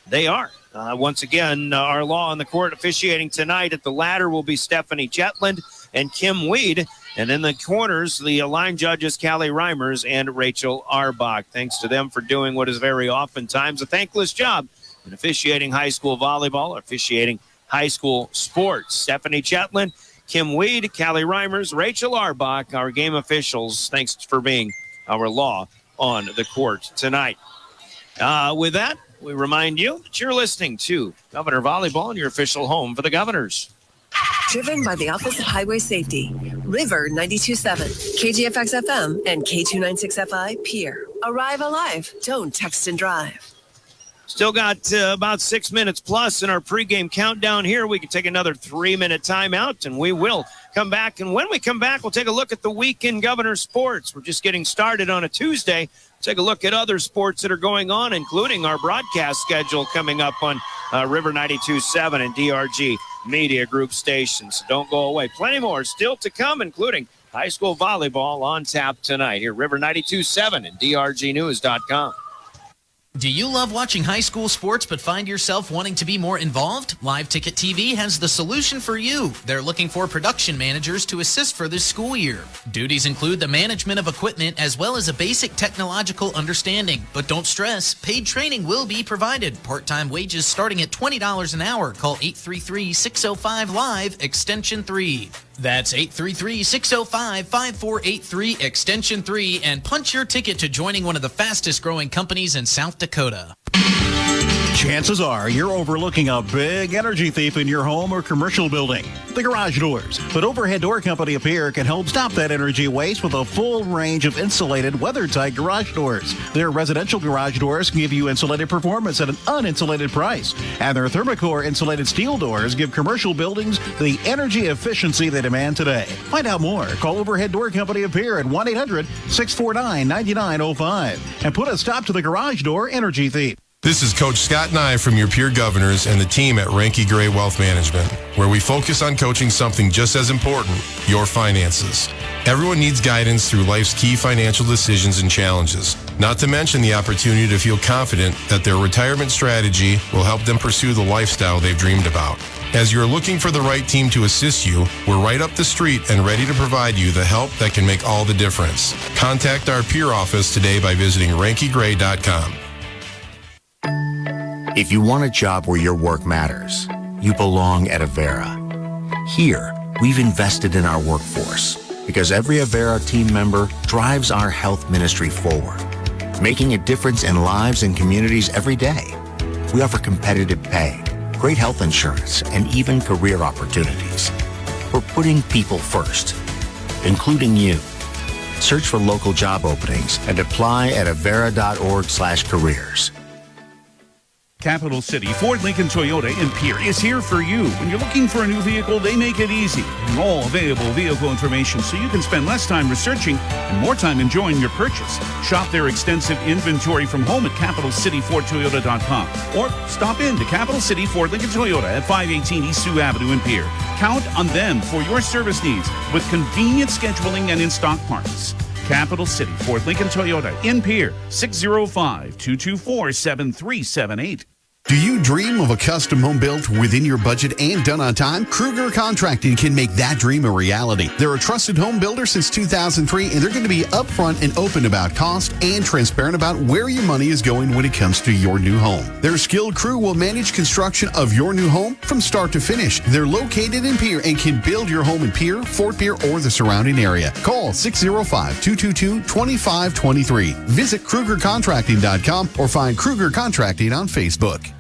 they are. Once again, our law on the court officiating tonight at the ladder will be Stephanie Chetland and Kim Weed. And in the corners, the line judges, Callie Reimers and Rachel Arbach. Thanks to them for doing what is very oftentimes a thankless job in officiating high school volleyball, officiating high school sports. Stephanie Chetland, Kim Weed, Callie Reimers, Rachel Arbach, our game officials. Thanks for being our law on the court tonight. With that, we remind you that you're listening to Governor Volleyball and your official home for the Governors. driven by the Office of Highway Safety. River 92.7, KGFX FM, and K296FI Pierre. Arrive alive. Don't text and drive. Still got about 6 minutes plus in our pregame countdown here. We can take another 3-minute timeout, and we will come back. And when we come back, we'll take a look at the weekend Governor sports. We're just getting started on a Tuesday. Take a look at other sports that are going on, including our broadcast schedule coming up on River 92.7 and DRG Media Group stations. So don't go away. Plenty more still to come, including high school volleyball on tap tonight here. River 92.7 and DRGnews.com. Do you love watching high school sports but find yourself wanting to be more involved? Live Ticket TV has the solution for you. They're looking for production managers to assist for this school year. Duties include the management of equipment as well as a basic technological understanding. But don't stress, paid training will be provided. Part-time wages starting at $20 an hour. Call 833-605-LIVE, extension 3. That's 833-605-5483, extension 3, and punch your ticket to joining one of the fastest growing companies in South Dakota. Chances are you're overlooking a big energy thief in your home or commercial building. The garage doors. But Overhead Door Company of Pierre can help stop that energy waste with a full range of insulated, weather-tight garage doors. Their residential garage doors give you insulated performance at an uninsulated price. And their Thermocore insulated steel doors give commercial buildings the energy efficiency they demand today. Find out more. Call Overhead Door Company of Pierre at 1-800-649-9905 and put a stop to the garage door energy thief. This is Coach Scott Nye from your Pierre Governors and the team at Ranky Gray Wealth Management, where we focus on coaching something just as important, your finances. Everyone needs guidance through life's key financial decisions and challenges, not to mention the opportunity to feel confident that their retirement strategy will help them pursue the lifestyle they've dreamed about. As you're looking for the right team to assist you, we're right up the street and ready to provide you the help that can make all the difference. Contact our Pierre office today by visiting rankygray.com. If you want a job where your work matters, you belong at Avera. Here, we've invested in our workforce because every Avera team member drives our health ministry forward, making a difference in lives and communities every day. We offer competitive pay, great health insurance, and even career opportunities. We're putting people first, including you. Search for local job openings and apply at avera.org/careers. Capital City Ford Lincoln Toyota in Pierre is here for you. When you're looking for a new vehicle, they make it easy. All available vehicle information so you can spend less time researching and more time enjoying your purchase. Shop their extensive inventory from home at CapitalCityFordToyota.com or stop in to Capital City Ford Lincoln Toyota at 518 East Sioux Avenue in Pierre. Count on them for your service needs with convenient scheduling and in-stock parts. Capital City Ford Lincoln Toyota in Pierre, 605-224-7378. Do you dream of a custom home built within your budget and done on time? Kruger Contracting can make that dream a reality. They're a trusted home builder since 2003, and they're going to be upfront and open about cost and transparent about where your money is going when it comes to your new home. Their skilled crew will manage construction of your new home from start to finish. They're located in Pierre and can build your home in Pierre, Fort Pierre, or the surrounding area. Call 605-222-2523. Visit KrugerContracting.com or find Kruger Contracting on Facebook.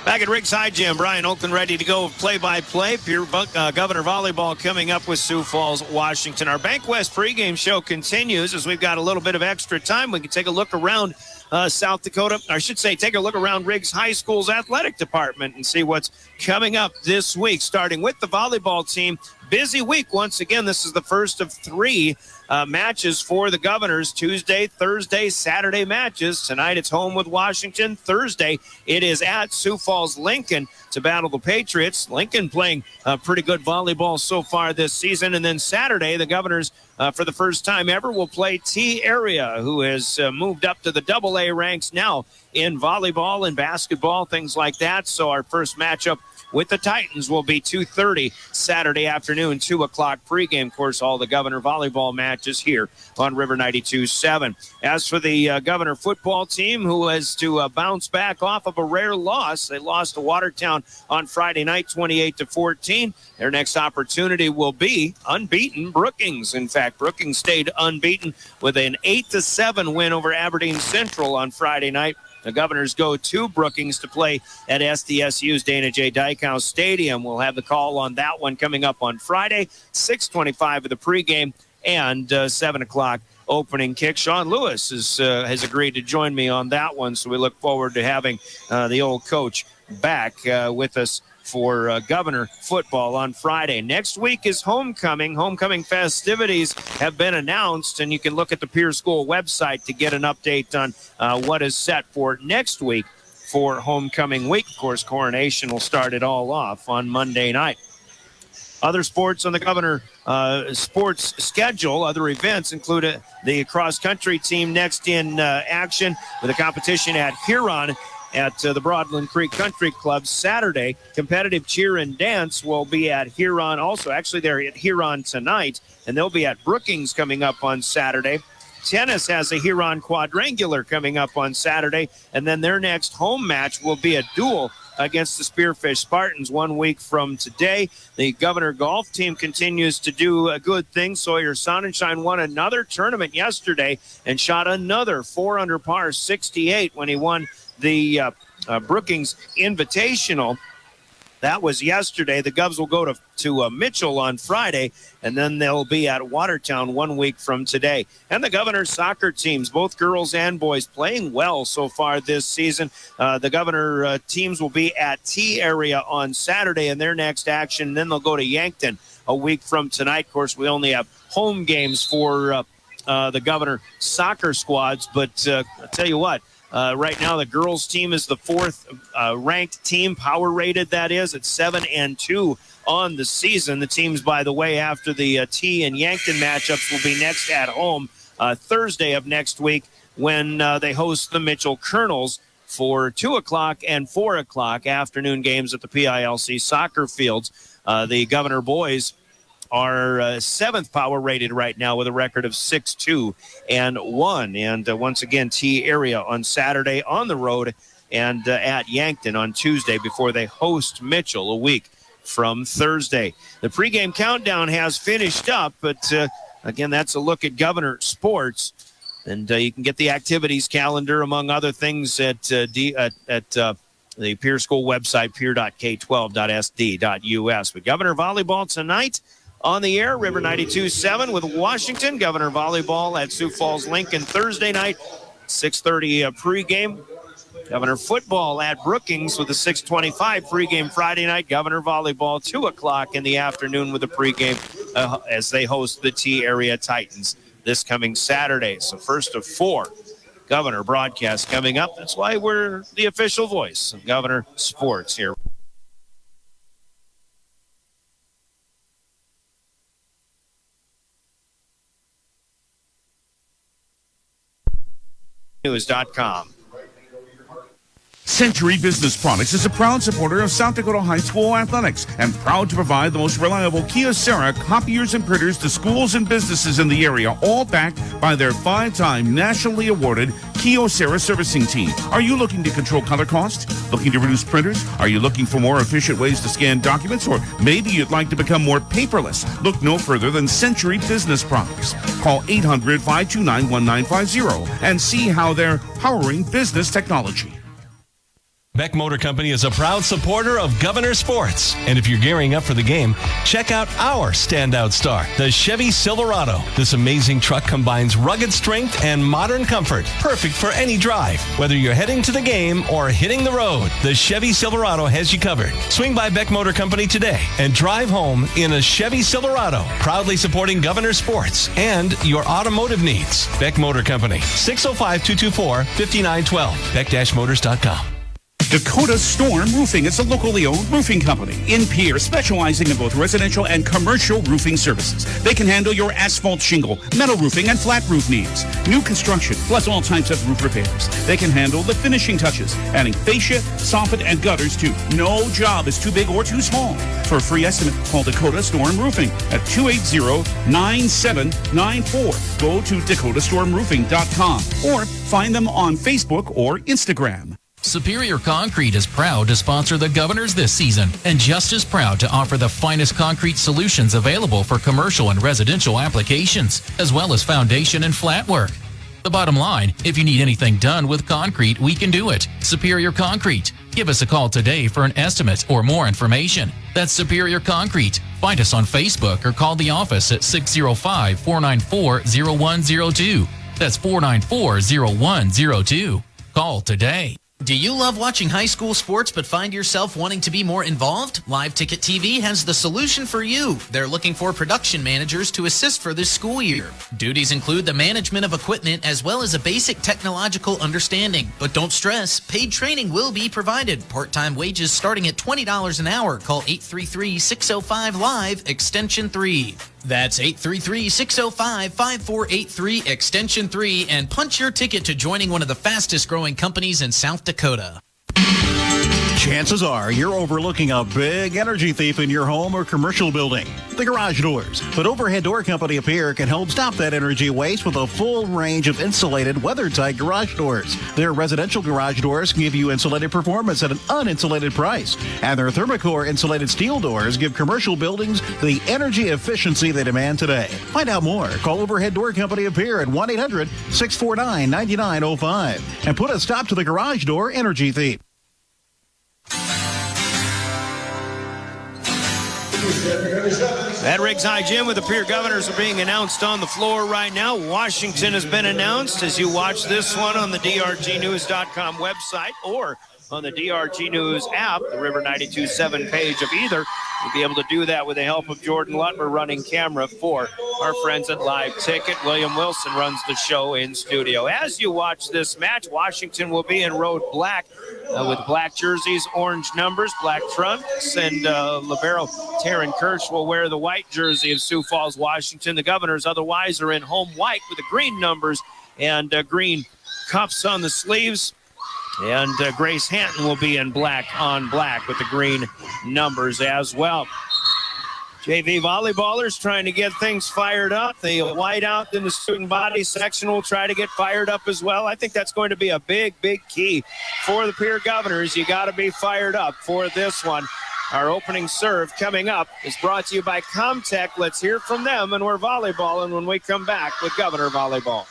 Back at Riggs High Gym, Brian Oakland ready to go play-by-play. Pierre Governor Volleyball coming up with Sioux Falls, Washington. Our Bank West pregame show continues as we've got a little bit of extra time. We can take a look around South Dakota. I should say take a look around Riggs High School's athletic department and see what's coming up this week, starting with the volleyball team. Busy week once again. This is the first of 3 matches for the Governors. Tuesday, Thursday, Saturday matches. Tonight it's home with Washington. Thursday it is at Sioux Falls Lincoln to battle the Patriots. Lincoln playing pretty good volleyball so far this season. And then Saturday the Governors for the first time ever will play T-Area, who has moved up to the AA ranks now in volleyball and basketball, things like that. So our first matchup with the Titans will be 2:30 Saturday afternoon, 2 o'clock pregame. Of course, all the Governor volleyball matches here on River 92.7. As for the Governor football team, who has to bounce back off of a rare loss, they lost to Watertown on Friday night, 28-14. Their next opportunity will be unbeaten Brookings. In fact, Brookings stayed unbeaten with an 8-7 win over Aberdeen Central on Friday night. The Governors go to Brookings to play at SDSU's Dana J. Dykehouse Stadium. We'll have the call on that one coming up on Friday, 6:25 of the pregame and 7 o'clock opening kick. Sean Lewis has agreed to join me on that one, so we look forward to having the old coach back with us for Governor football on Friday. Next week is homecoming. Homecoming festivities have been announced, and you can look at the Pierre School website to get an update on what is set for next week for homecoming week. Of course, coronation will start it all off on Monday night. Other sports on the Governor sports schedule, other events include the cross-country team next in action with a competition at Huron at the Broadland Creek Country Club Saturday. Competitive cheer and dance will be at Huron also. Actually, they're at Huron tonight, and they'll be at Brookings coming up on Saturday. Tennis has a Huron quadrangular coming up on Saturday, and then their next home match will be a duel against the Spearfish Spartans 1 week from today. The Governor golf team continues to do a good thing. Sawyer Sonnenschein won another tournament yesterday and shot another 4 under par 68 when he won the Brookings Invitational. That was yesterday. The Govs will go to Mitchell on Friday, and then they'll be at Watertown 1 week from today. And the Governor's soccer teams, both girls and boys, playing well so far this season. The Governor teams will be at T area on Saturday in their next action. Then they'll go to Yankton a week from tonight. Of course, we only have home games for the Governor soccer squads, but I'll tell you what, right now, the girls' team is the 4th ranked team, power rated, that is, at 7-2 on the season. The teams, by the way, after the T and Yankton matchups will be next at home Thursday of next week when they host the Mitchell Colonels for 2 o'clock and 4 o'clock afternoon games at the PILC soccer fields. The Governor boys are 7th power rated right now with a record of 6-2-1. And once again, T area on Saturday on the road and at Yankton on Tuesday before they host Mitchell a week from Thursday. The pregame countdown has finished up, but again, that's a look at Governor sports. And you can get the activities calendar, among other things, at the Pierre School website, pierre.k12.sd.us. But Governor volleyball tonight on the air, River 92.7 with Washington. Governor volleyball at Sioux Falls Lincoln Thursday night, 6:30 pregame. Governor football at Brookings with a 6:25 pregame Friday night. Governor volleyball 2 o'clock in the afternoon with a pregame as they host the T area Titans this coming Saturday. So first of 4 Governor broadcasts coming up. That's why we're the official voice of Governor sports here. News.com. Century Business Products is a proud supporter of South Dakota High School athletics and proud to provide the most reliable Kyocera copiers and printers to schools and businesses in the area, all backed by their 5-time nationally awarded Kyocera servicing team. Are you looking to control color cost? Looking to reduce printers? Are you looking for more efficient ways to scan documents? Or maybe you'd like to become more paperless? Look no further than Century Business Products. Call 800-529-1950 and see how they're powering business technology. Beck Motor Company is a proud supporter of Governor Sports. And if you're gearing up for the game, check out our standout star, the Chevy Silverado. This amazing truck combines rugged strength and modern comfort, perfect for any drive. Whether you're heading to the game or hitting the road, the Chevy Silverado has you covered. Swing by Beck Motor Company today and drive home in a Chevy Silverado, proudly supporting Governor Sports and your automotive needs. Beck Motor Company, 605-224-5912, beck-motors.com. Dakota Storm Roofing is a locally owned roofing company in Pierre, specializing in both residential and commercial roofing services. They can handle your asphalt shingle, metal roofing, and flat roof needs. New construction, plus all types of roof repairs. They can handle the finishing touches, adding fascia, soffit, and gutters too. No job is too big or too small. For a free estimate, call Dakota Storm Roofing at 280-9794. Go to dakotastormroofing.com or find them on Facebook or Instagram. Superior Concrete is proud to sponsor the Governors this season and just as proud to offer the finest concrete solutions available for commercial and residential applications, as well as foundation and flat work. The bottom line, if you need anything done with concrete, we can do it. Superior Concrete. Give us a call today for an estimate or more information. That's Superior Concrete. Find us on Facebook or call the office at 605-494-0102. That's 494-0102. Call today. Do you love watching high school sports but find yourself wanting to be more involved? Live Ticket TV has the solution for you. They're looking for production managers to assist for this school year. Duties include the management of equipment as well as a basic technological understanding. But don't stress, paid training will be provided. Part-time wages starting at $20 an hour. Call 833-605-LIVE, extension 3. That's 833-605-5483, extension 3, and punch your ticket to joining one of the fastest growing companies in South Dakota. Chances are you're overlooking a big energy thief in your home or commercial building. The Garage Doors. But Overhead Door Company of Pierre can help stop that energy waste with a full range of insulated, weather-tight garage doors. Their residential garage doors can give you insulated performance at an uninsulated price. And their Thermocore insulated steel doors give commercial buildings the energy efficiency they demand today. Find out more. Call Overhead Door Company of Pierre at 1-800-649-9905 and put a stop to the garage door energy thief. That Riggs High Gym with the Pierre Governors are being announced on the floor right now. Washington has been announced as you watch this one on the drgnews.com website or on the DRG News app, the River 92.7 page of either. You'll be able to do that with the help of Jordan Lutmer running camera for our friends at Live Ticket. William Wilson runs the show in studio. As you watch this match, Washington will be in road black with black jerseys, orange numbers, black trunks, and libero Taryn Kirsch will wear the white jersey of Sioux Falls, Washington. The Governors otherwise are in home white with the green numbers and green cuffs on the sleeves. And Grace Hanton will be in black on black with the green numbers as well. JV volleyballers trying to get things fired up. The whiteout in the student body section will try to get fired up as well. I think that's going to be a big, big key for the Pierre Governors. You got to be fired up for this one. Our opening serve coming up is brought to you by Comtech. Let's hear from them, and we're volleyballing when we come back with Governor Volleyball.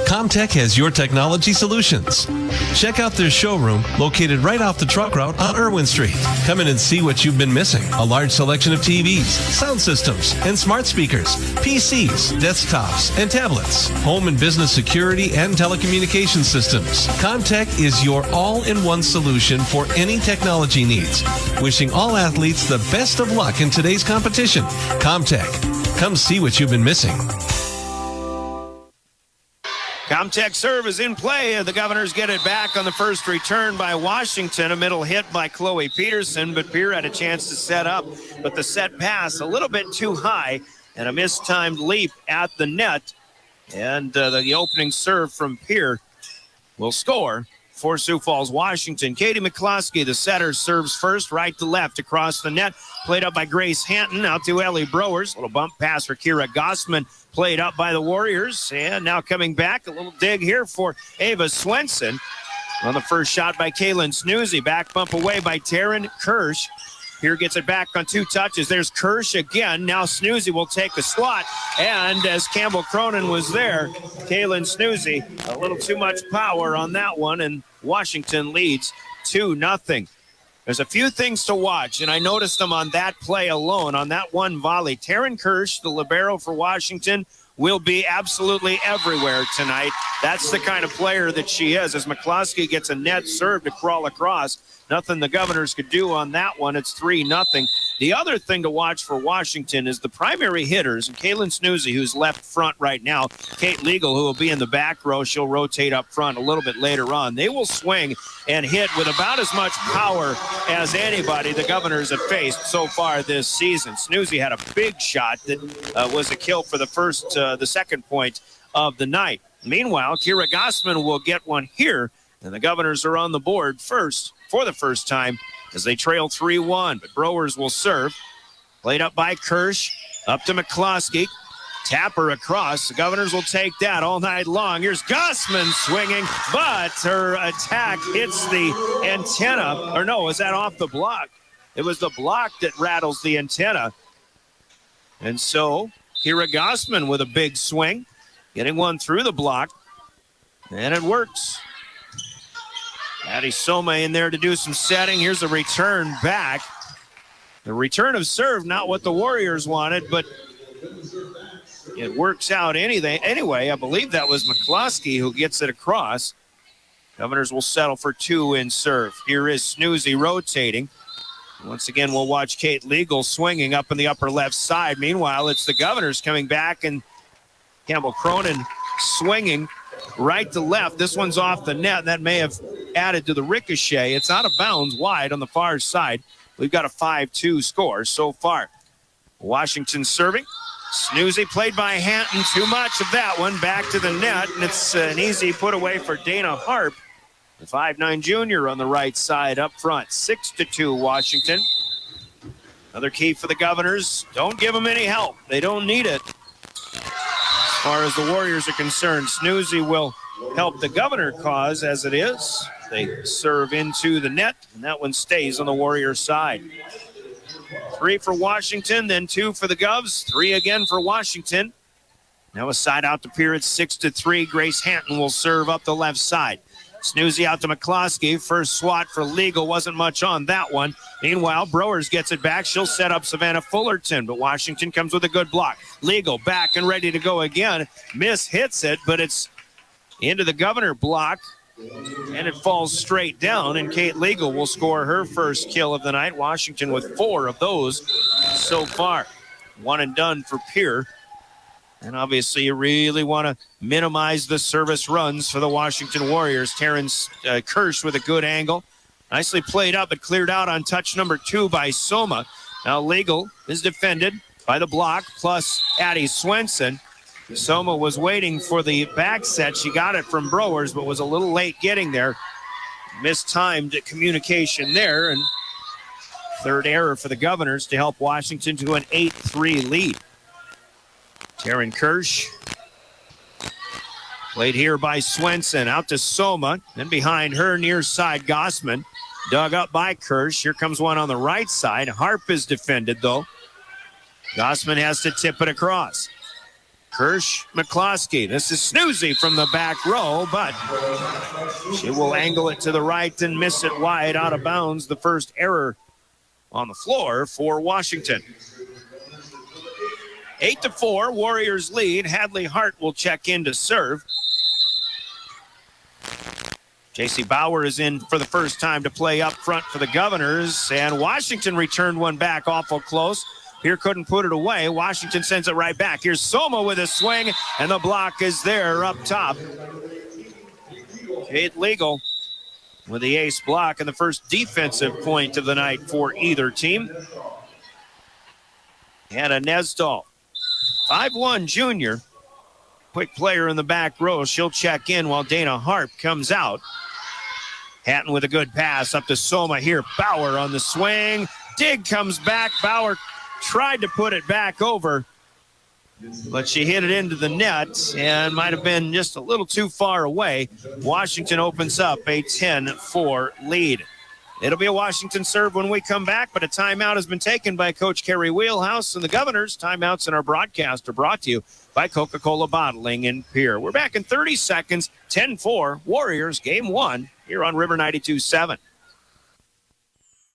Comtech has your technology solutions. Check out their showroom located right off the truck route on Irwin Street. Come in and see what you've been missing. A large selection of TVs, sound systems, and smart speakers, PCs, desktops, and tablets, home and business security and telecommunication systems. Comtech is your all-in-one solution for any technology needs. Wishing all athletes the best of luck in today's competition. Comtech. Come see what you've been missing. Comtech serve is in play. The Governors get it back on the first return by Washington. A middle hit by Chloe Peterson, but Pierre had a chance to set up. But the set pass a little bit too high and a mistimed leap at the net. And the opening serve from Pierre will score for Sioux Falls, Washington. Katie McCloskey, the setter, serves first, right to left across the net. Played up by Grace Hanton, out to Ellie Browers. Little bump pass for Kira Gossman, played up by the Warriors. And now coming back, a little dig here for Ava Swenson. On the first shot by Kaylin Snoozy. Back bump away by Taryn Kirsch. Here gets it back on two touches. There's Kirsch again. Now Snoozy will take the swat. And as Campbell Cronin was there, Kaylin Snoozy, a little too much power on that one. And Washington leads 2-0. There's a few things to watch, and I noticed them on that play alone, on that one volley. Taryn Kirsch, the libero for Washington, will be absolutely everywhere tonight. That's the kind of player that she is. As McCloskey gets a net serve to crawl across, nothing the Governors could do on that one. It's 3-0. The other thing to watch for Washington is the primary hitters, and Kaylin Snoozy, who's left front right now, Kate Legal, who will be in the back row. She'll rotate up front a little bit later on. They will swing and hit with about as much power as anybody the Governors have faced so far this season. Snoozy had a big shot that was a kill for the second point of the night. Meanwhile, Kira Gossman will get one here, and the Governors are on the board first for the first time as they trail 3-1. But Browers will serve. Played up by Kirsch, up to McCloskey. Tapper across. The Governors will take that all night long. Here's Gossman swinging, but her attack hits the antenna. Or no, was that off the block? It was the block that rattles the antenna. And so Kira Gossman with a big swing. Getting one through the block. And it works. Addie Soma in there to do some setting. Here's a return back. The return of serve, not what the Warriors wanted, but it works out anyway. I believe that was McCloskey who gets it across. Governors will settle for 2 in serve. Here is Snoozy rotating. Once again, we'll watch Kate Legal swinging up in the upper left side. Meanwhile, it's the Governors coming back, and Campbell Cronin swinging right to left. This one's off the net. That may have added to the ricochet. It's out of bounds wide on the far side. We've got a 5-2 score so far. Washington serving. Snoozy played by Hanton. Too much of that one. Back to the net, and it's an easy put away for Dana Harp. The 5'9" junior on the right side up front. 6-2 Washington. Another key for the Governors. Don't give them any help. They don't need it. As far as the Warriors are concerned, Snoozy will help the Governor cause as it is. They serve into the net, and that one stays on the Warrior side. 3 for Washington, then 2 for the Govs. 3 again for Washington. Now a side out to Pierre. It's 6-3. Grace Hanton will serve up the left side. Snoozy out to McCloskey. First swat for Legal. Wasn't much on that one. Meanwhile, Browers gets it back. She'll set up Savannah Fullerton, but Washington comes with a good block. Legal back and ready to go again. Miss hits it, but it's into the Governor block, and it falls straight down, and Kate Legal will score her first kill of the night. Washington with 4 of those so far. 1 and done for Pierre. And obviously you really want to minimize the service runs for the Washington Warriors. Terrence Kirsch with a good angle. Nicely played up, but cleared out on touch number 2 by Soma. Now Legal is defended by the block, plus Addie Swenson. Soma was waiting for the back set. She got it from Browers, but was a little late getting there. Mistimed communication there, and third error for the Governors to help Washington to an 8-3 lead. Taryn Kirsch played here by Swenson, out to Soma. Then behind her, near side, Gossman. Dug up by Kirsch. Here comes one on the right side. Harp is defended, though. Gossman has to tip it across. Kirsch, McCloskey. This is Snoozy from the back row, but she will angle it to the right and miss it wide, out of bounds. The first error on the floor for Washington. 8-4, Warriors lead. Hadley Hart will check in to serve. J.C. Bauer is in for the first time to play up front for the Governors, and Washington returned one back awful close. Pierre couldn't put it away. Washington sends it right back. Here's Soma with a swing, and the block is there up top. Kate Legal with the ace block and the first defensive point of the night for either team. Hannah Nesdahl, 5'1" junior. Quick player in the back row. She'll check in while Dana Harp comes out. Hatton with a good pass up to Soma here. Bauer on the swing. Dig comes back. Bauer tried to put it back over, but she hit it into the net and might have been just a little too far away. Washington opens up a 10-4 lead. It'll be a Washington serve when we come back, but a timeout has been taken by Coach Kerry Wheelhouse and the Governors. Timeouts in our broadcast are brought to you by Coca-Cola Bottling in Pierre. We're back in 30 seconds. 10-4, Warriors, game 1, here on River 92.7.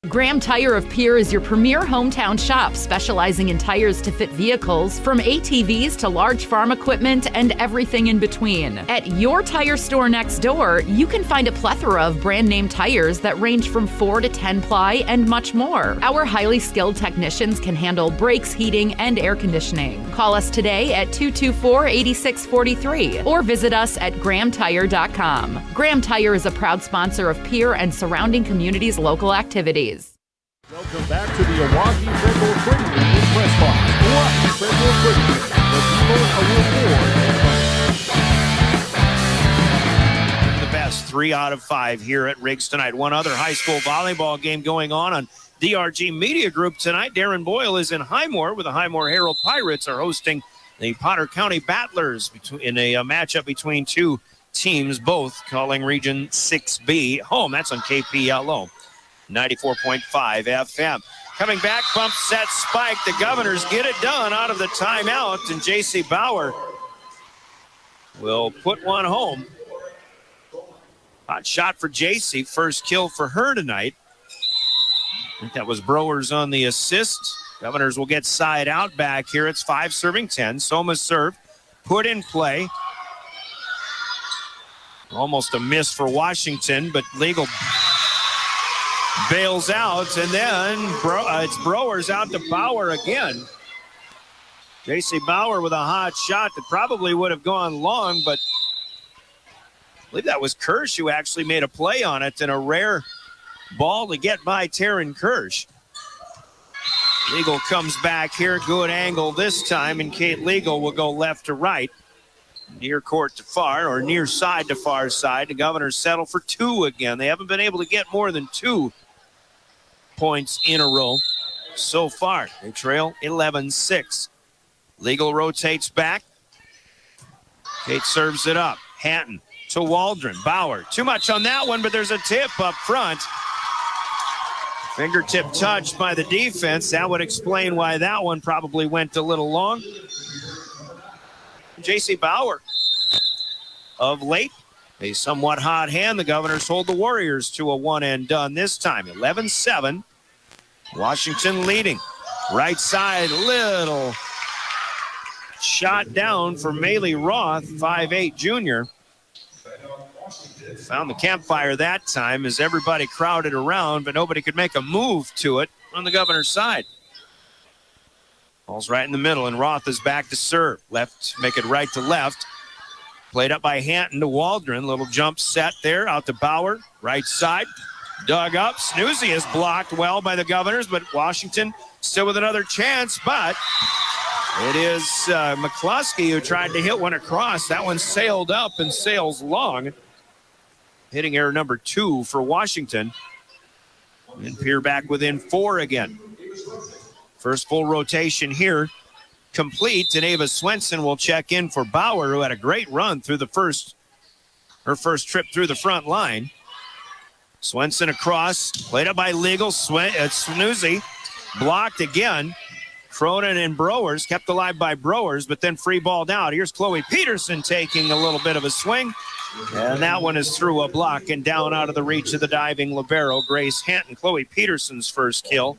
Graham Tire of Pierre is your premier hometown shop, specializing in tires to fit vehicles, from ATVs to large farm equipment and everything in between. At your tire store next door, you can find a plethora of brand name tires that range from 4 to 10 ply and much more. Our highly skilled technicians can handle brakes, heating, and air conditioning. Call us today at 224-8643 or visit us at grahamtire.com. Graham Tire is a proud sponsor of Pierre and surrounding communities' local activities. Welcome back to the Milwaukee Federal Credit Union Press Box. Milwaukee Federal Credit Union, the dealer of reward. The best 3 out of 5 here at Riggs tonight. One other high school volleyball game going on DRG Media Group tonight. Darren Boyle is in Highmore, with the Highmore Herald Pirates are hosting the Potter County Battlers in a matchup between two teams, both calling Region 6B home. That's on KPLO 94.5 FM. Coming back, bump, set, spike. The Governors get it done out of the timeout, and J.C. Bauer will put one home. Hot shot for JC. First kill for her tonight. I think that was Browers on the assist. Governors will get side out back here. It's 5 serving 10. Soma's serve. Put in play. Almost a miss for Washington, but Legal bails out. And then it's Browers out to Bauer again. J.C. Bauer with a hot shot that probably would have gone long, but I believe that was Kirsch who actually made a play on it, and a rare ball to get by Taryn Kirsch. Legal comes back here, good angle this time, and Kate Legal will go left to right. Near court to far, or near side to far side. The Governors settle for 2 again. They haven't been able to get more than 2 points in a row so far. They trail 11-6. Legal rotates back. Kate serves it up. Hatton to Waldron. Bauer. Too much on that one, but there's a tip up front. Fingertip touched by the defense. That would explain why that one probably went a little long. J.C. Bauer, of late, a somewhat hot hand. The Governors hold the Warriors to a one-and-done this time. 11-7. Washington leading. Right side, little shot down for Maylee Roth, 5'8" junior. Found the campfire that time as everybody crowded around, but nobody could make a move to it on the Governor's side. Ball's right in the middle, and Roth is back to serve. Left, make it right to left. Played up by Hanton to Waldron. Little jump set there, out to Bauer. Right side, dug up. Snoozy is blocked well by the Governors, but Washington still with another chance, but it is McCluskey who tried to hit one across. That one sailed up and sails long. Hitting error number 2 for Washington. And Pierre back within 4 again. First full rotation here complete, and Ava Swenson will check in for Bauer, who had a great run through her first trip through the front line. Swenson across, played up by Legal. Snoozy blocked again. Cronin and Browers kept alive by Browers, but then free ball down. Here's Chloe Peterson taking a little bit of a swing, and that one is through a block and down out of the reach of the diving libero, Grace Hanton. Chloe Peterson's first kill.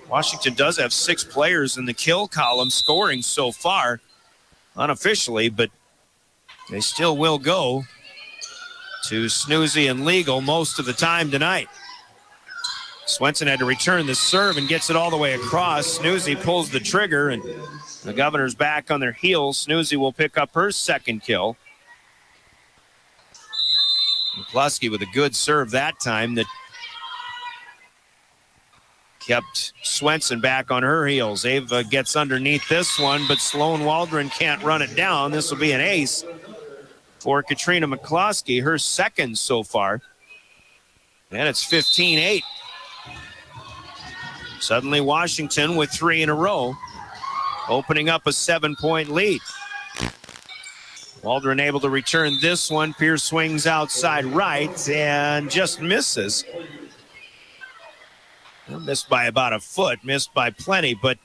Washington does have 6 players in the kill column scoring so far, unofficially, but they still will go to Snoozy and Legal most of the time tonight. Swenson had to return the serve and gets it all the way across. Snoozy pulls the trigger, and the Governors back on their heels. Snoozy will pick up her second kill. McCluskey with a good serve that time that kept Swenson back on her heels. Ava gets underneath this one, but Sloan Waldron can't run it down. This will be an ace for Katrina McCluskey, her second so far. And it's 15-8. Suddenly Washington with 3 in a row, opening up a 7-point lead. Waldron able to return this one. Pierce swings outside right and just misses. Missed by about a foot, missed by plenty, but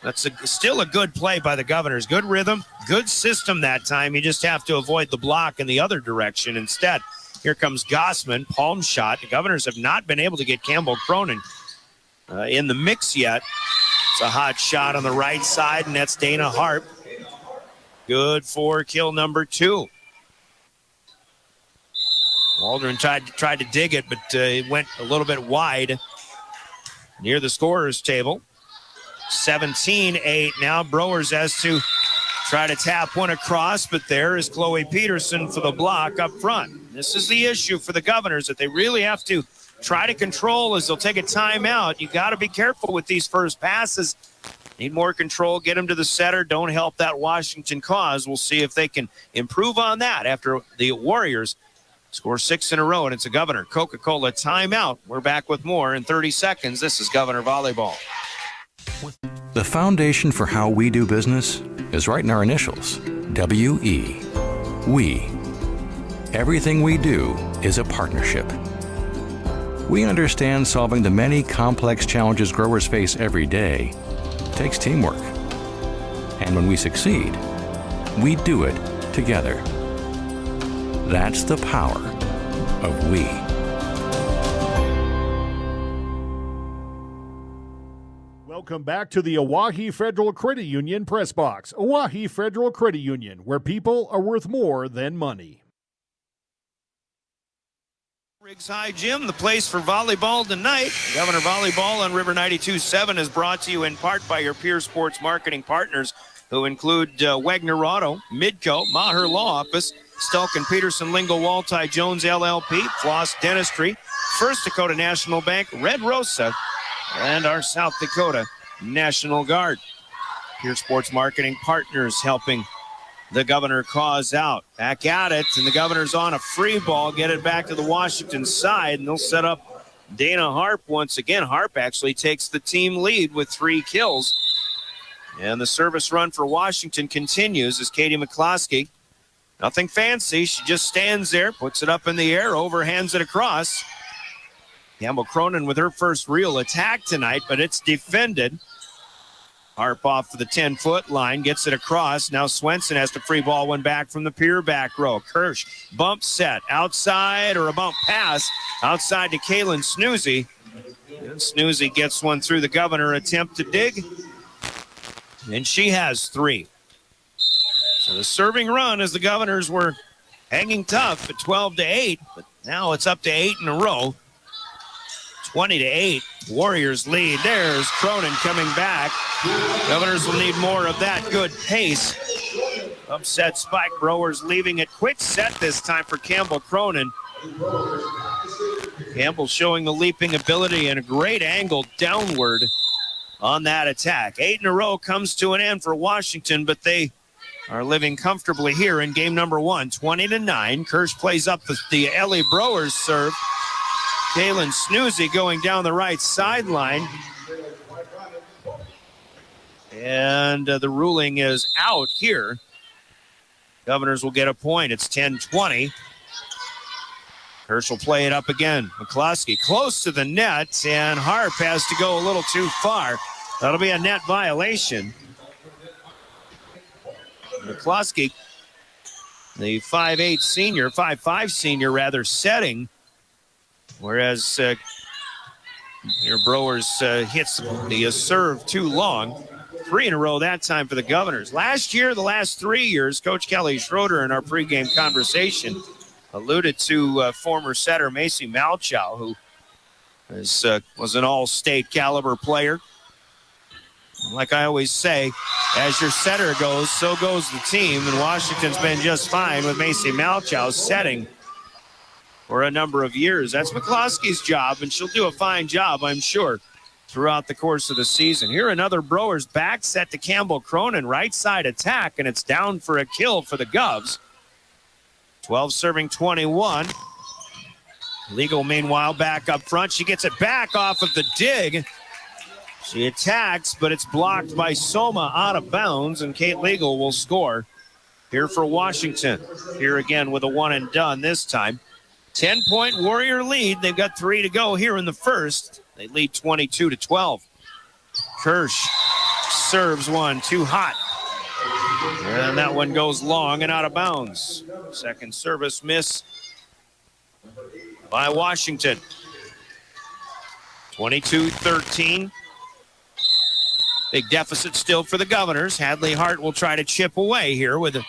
that's still a good play by the Governors. Good rhythm, good system that time. You just have to avoid the block in the other direction instead. Here comes Gossman, palm shot. The Governors have not been able to get Campbell Cronin in the mix yet. It's a hot shot on the right side, and that's Dana Harp. Good for kill number 2. Waldron tried to dig it, but it went a little bit wide near the scorer's table. 17-8 now. Browers has to try to tap one across, but there is Chloe Peterson for the block up front. This is the issue for the Governors that they really have to try to control as they'll take a timeout. You got to be careful with these first passes. Need more control, get them to the setter. Don't help that Washington cause. We'll see if they can improve on that after the Warriors score 6 in a row, and it's a Governor Coca-Cola timeout. We're back with more in 30 seconds. This is Governor Volleyball. The foundation for how we do business is right in our initials, W-E. We. Everything we do is a partnership. We understand solving the many complex challenges growers face every day takes teamwork. And when we succeed, we do it together. That's the power of we. Welcome back to the Oahe Federal Credit Union Press Box. Oahe Federal Credit Union, where people are worth more than money. Riggs High Gym, the place for volleyball tonight. Governor Volleyball on River 92.7 is brought to you in part by your Pierre Sports marketing partners, who include Wagner Auto, Midco, Maher Law Office, Stelkin Peterson, Lingo, Walti, Jones LLP, Floss Dentistry, First Dakota National Bank, Red Rosa, and our South Dakota National Guard. Pierre Sports marketing partners helping the Governor cause out. Back at it, and the Governor's on a free ball, get it back to the Washington side, and they'll set up Dana Harp once again. Harp actually takes the team lead with 3 kills. And the service run for Washington continues as Katie McCloskey, nothing fancy, she just stands there, puts it up in the air, overhands it across. Campbell Cronin with her first real attack tonight, but it's defended. Harp off the 10-foot line, gets it across. Now Swenson has to free ball one back from the Pierre back row. Kirsch, bump set, outside, or a bump pass, outside to Kaylin Snoozy. And Snoozy gets one through the Governor, attempt to dig, and she has 3. So the serving run as the Governors were hanging tough at 12-8, but now it's up to 8 in a row. 20-8, Warriors lead. There's Cronin coming back. Governors will need more of that good pace. Upset spike, Browers leaving it. Quick set this time for Campbell Cronin. Campbell showing the leaping ability and a great angle downward on that attack. 8 in a row comes to an end for Washington, but they are living comfortably here in game number 1, 20-9. Kirsch plays up the Ellie Browers serve. Kaylin Snoozy going down the right sideline. And the ruling is out here. Governors will get a point. It's 10-20. Kirsch will play it up again. McCloskey close to the net, and Harp has to go a little too far. That'll be a net violation. McCloskey, the 5'8 senior, 5'5 senior rather, setting. Whereas your Browers hits the serve too long. 3 in a row that time for the Governors. Last year, the last 3 years, Coach Kelly Schroeder in our pregame conversation alluded to former setter Macy Malchow, who was an all-state caliber player. Like I always say, as your setter goes, so goes the team, and Washington's been just fine with Macy Malchow setting for a number of years. That's McCloskey's job, and she'll do a fine job, I'm sure, throughout the course of the season. Here another Browers back set to Campbell Cronin, right side attack, and it's down for a kill for the Govs. 12 serving 21. Legal, meanwhile, back up front. She gets it back off of the dig. She attacks, but it's blocked by Soma out of bounds, and Kate Legal will score here for Washington. Here again with a one and done this time. 10-point Warrior lead. They've got 3 to go here in the first. They lead 22-12. Kirsch serves one too hot. And that one goes long and out of bounds. Second service miss by Washington. 22-13. Big deficit still for the Governors. Hadley Hart will try to chip away here with a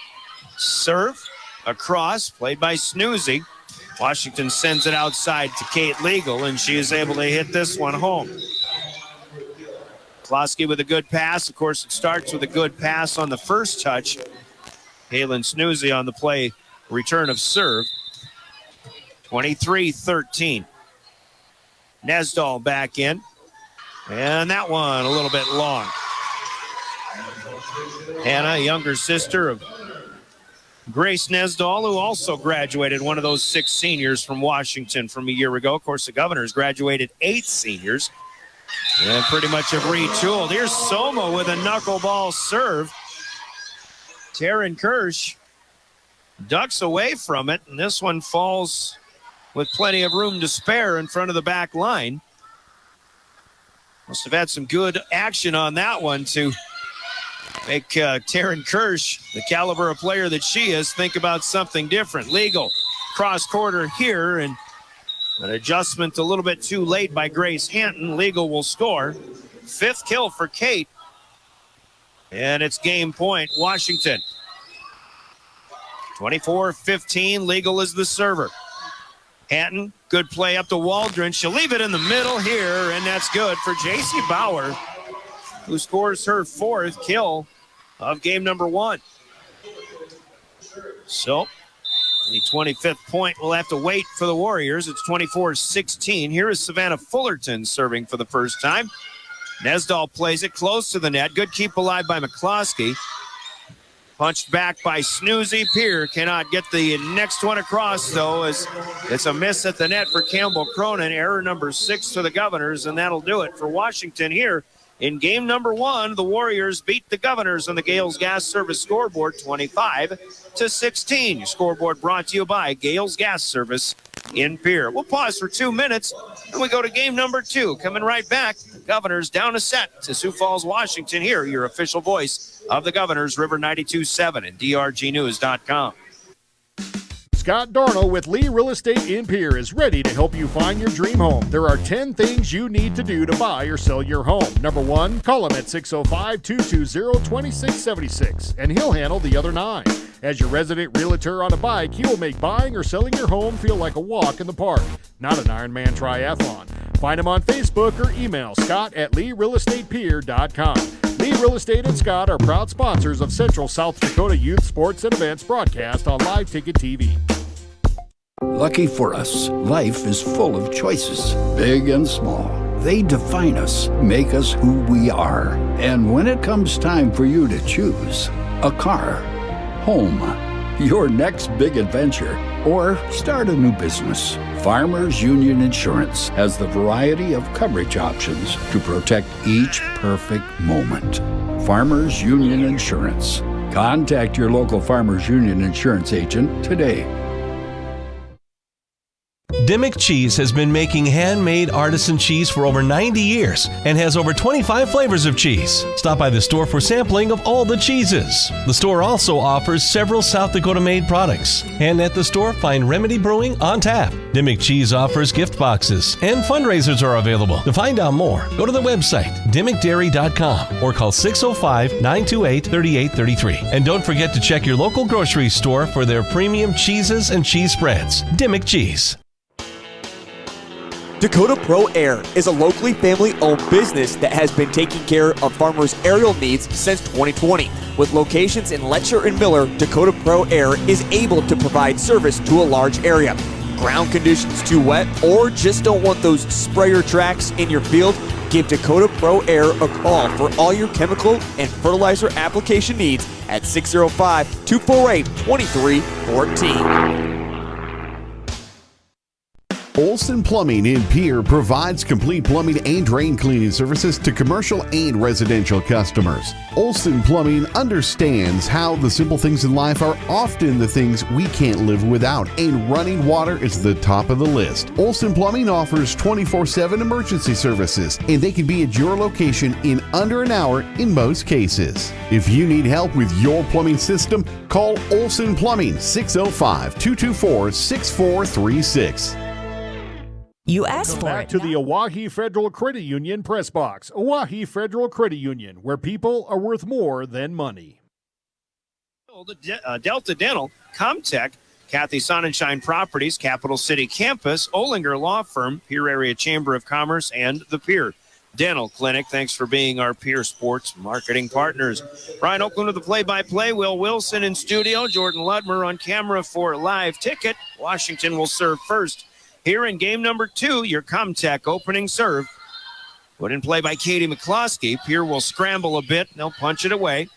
serve across, played by Snoozy. Washington sends it outside to Kate Legal, and she is able to hit this one home. Klosky with a good pass. Of course, it starts with a good pass on the first touch. Kaylin Snoozy on the play, return of serve. 23-13. Nesdahl back in. And that one a little bit long. Hannah, younger sister of Grace Nesdahl, who also graduated, one of those 6 seniors from Washington from a year ago. Of course, the Governors graduated 8 seniors. And pretty much have retooled. Here's Soma with a knuckleball serve. Taryn Kirsch ducks away from it, and this one falls with plenty of room to spare in front of the back line. Must have had some good action on that one to make Taryn Kirsch, the caliber of player that she is, think about something different. Legal cross quarter here, and an adjustment a little bit too late by Grace Hanton. Legal will score. 5th kill for Kate. And it's game point, Washington. 24-15, Legal is the server. Hanton, good play up to Waldron. She'll leave it in the middle here, and that's good for J.C. Bauer, who scores her 4th kill of game number 1. So the 25th point will have to wait for the Warriors. It's 24-16. Here is Savannah Fullerton serving for the first time. Nesdahl plays it close to the net. Good keep alive by McCloskey. Punched back by Snoozy. Pierre cannot get the next one across, though, as it's a miss at the net for Campbell Cronin. Error number 6 for the Governors, and that'll do it for Washington here. In game number 1, the Warriors beat the Governors on the Gales Gas Service scoreboard 25-16. Your scoreboard brought to you by Gales Gas Service in Pierre. We'll pause for 2 minutes, and we go to game number 2. Coming right back, the Governors down a set to Sioux Falls, Washington. Here, your official voice of the Governors, River 92.7 and drgnews.com. Scott Darno with Lee Real Estate in Pierre is ready to help you find your dream home. There are 10 things you need to do to buy or sell your home. Number 1, call him at 605-220-2676, and he'll handle the other 9. As your resident realtor on a bike, he will make buying or selling your home feel like a walk in the park, not an Ironman triathlon. Find him on Facebook or email scott@LeeRealEstatePierre.com. Lee Real Estate and Scott are proud sponsors of Central South Dakota Youth Sports and Events broadcast on Live Ticket TV. Lucky for us, life is full of choices, big and small. They define us, make us who we are. And when it comes time for you to choose, a car, home, your next big adventure, or start a new business, Farmers Union Insurance has the variety of coverage options to protect each perfect moment. Farmers Union Insurance. Contact your local Farmers Union Insurance agent today. Dimmick Cheese has been making handmade artisan cheese for over 90 years and has over 25 flavors of cheese. Stop by the store for sampling of all the cheeses. The store also offers several South Dakota-made products. And at the store, find Remedy Brewing on tap. Dimmick Cheese offers gift boxes, and fundraisers are available. To find out more, go to the website, dimmickdairy.com, or call 605-928-3833. And don't forget to check your local grocery store for their premium cheeses and cheese spreads. Dimmick Cheese. Dakota Pro Air is a locally family-owned business that has been taking care of farmers' aerial needs since 2020. With locations in Letcher and Miller, Dakota Pro Air is able to provide service to a large area. Ground conditions too wet, or just don't want those sprayer tracks in your field? Give Dakota Pro Air a call for all your chemical and fertilizer application needs at 605-248-2314. Olson Plumbing in Pierre provides complete plumbing and drain cleaning services to commercial and residential customers. Olson Plumbing understands how the simple things in life are often the things we can't live without, and running water is the top of the list. Olson Plumbing offers 24/7 emergency services, and they can be at your location in under an hour in most cases. If you need help with your plumbing system, call Olson Plumbing 605-224-6436. You asked for it. To the Oahe Federal Credit Union Press Box. Oahe Federal Credit Union, where people are worth more than money. Delta Dental, Comtech, Kathy Sonnenschein Properties, Capital City Campus, Olinger Law Firm, Pierre Area Chamber of Commerce, and the Pierre Dental Clinic. Thanks for being our Pierre Sports marketing partners. Brian Oakland with the play-by-play. Will Wilson in studio. Jordan Ludmer on camera for Live Ticket. Washington will serve first. Here in game number 2, your Comtech opening serve. Put in play by Katie McCloskey. Pierre will scramble a bit. They'll punch it away.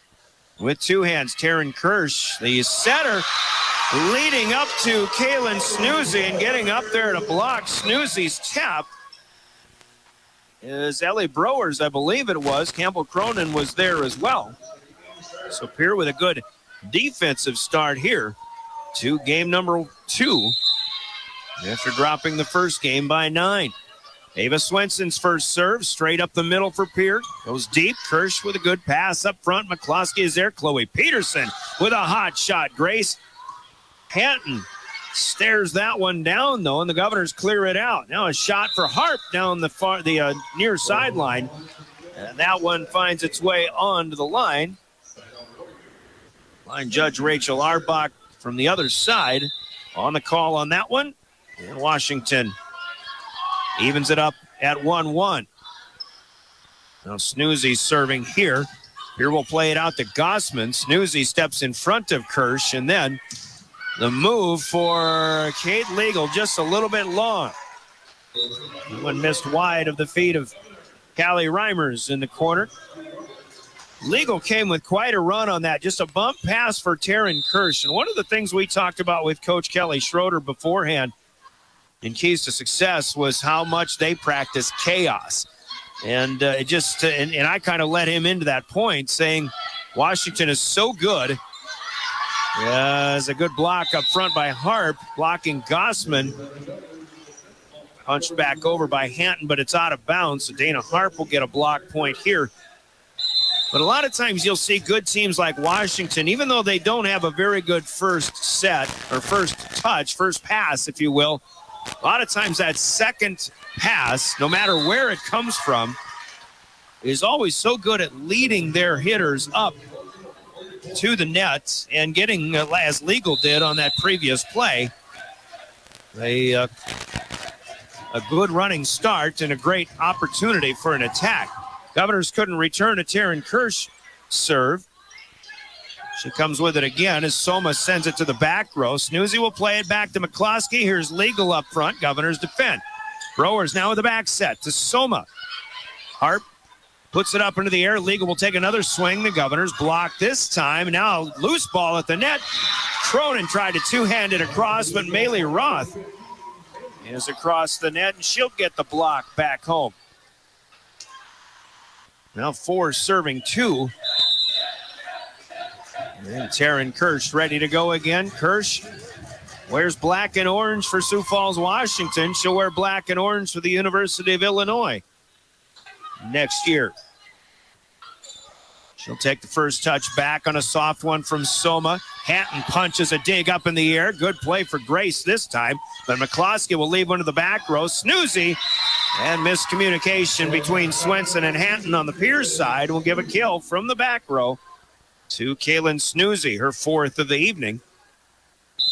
With 2 hands, Taryn Kirsch, the setter, leading up to Kaylin Snoozy and getting up there to block Snoozy's tap. Is Ellie Browers, I believe it was. Campbell Cronin was there as well. So Pierre with a good defensive start here to game number 2. After dropping the first game by 9. Ava Swenson's first serve, straight up the middle for Pierre. Goes deep. Kirsch with a good pass up front. McCloskey is there. Chloe Peterson with a hot shot. Grace Hanton stares that one down, though, and the Governors clear it out. Now a shot for Harp down the near sideline. And that one finds its way onto the line. Line judge Rachel Arbach from the other side on the call on that one. And Washington evens it up at 1-1. Now Snoozy serving here. Here we'll play it out to Gossman. Snoozy steps in front of Kirsch, and then the move for Kate Legal just a little bit long. One missed wide of the feet of Callie Reimers in the corner. Legal came with quite a run on that. Just a bump pass for Taryn Kirsch. And one of the things we talked about with Coach Kelly Schroeder beforehand in Keys to Success was how much they practice chaos. And and I kind of let him into that point, saying Washington is so good. There's a good block up front by Harp, blocking Gossman. Punched back over by Hanton, but it's out of bounds. So Dana Harp will get a block point here. But a lot of times you'll see good teams like Washington, even though they don't have a very good first set or first touch, first pass, if you will, a lot of times that second pass, no matter where it comes from, is always so good at leading their hitters up to the net and getting, as Legal did on that previous play, a good running start and a great opportunity for an attack. Governors couldn't return a Taryn Kirsch serve. She comes with it again as Soma sends it to the back row. Snoozy will play it back to McCloskey. Here's Legal up front. Governors defend. Growers now with the back set to Soma. Harp puts it up into the air. Legal will take another swing. The Governors block this time. Now loose ball at the net. Cronin tried to two-hand it across, but Maylee Roth is across the net, and she'll get the block back home. Now 4 serving 2. And Taryn Kirsch ready to go again. Kirsch wears black and orange for Sioux Falls, Washington. She'll wear black and orange for the University of Illinois next year. She'll take the first touch back on a soft one from Soma. Hanton punches a dig up in the air. Good play for Grace this time. But McCloskey will leave one to the back row. Snoozy and miscommunication between Swenson and Hanton on the Pierce side will give a kill from the back row to Kaylin Snoozy, her 4th of the evening.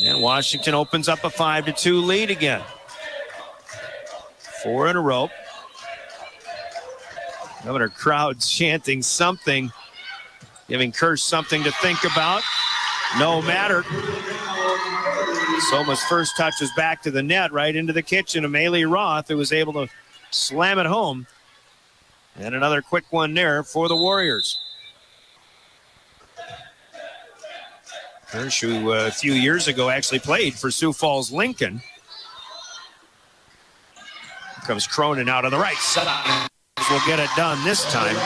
And Washington opens up a 5-2 lead again. 4 in a row. Governor crowd's chanting something, giving Kirsch something to think about. No matter. Soma's first touch is back to the net, right into the kitchen of Maylee Roth, who was able to slam it home. And another quick one there for the Warriors. Kirsch, who a few years ago actually played for Sioux Falls Lincoln. Here comes Cronin out on the right side. Will get it done this time.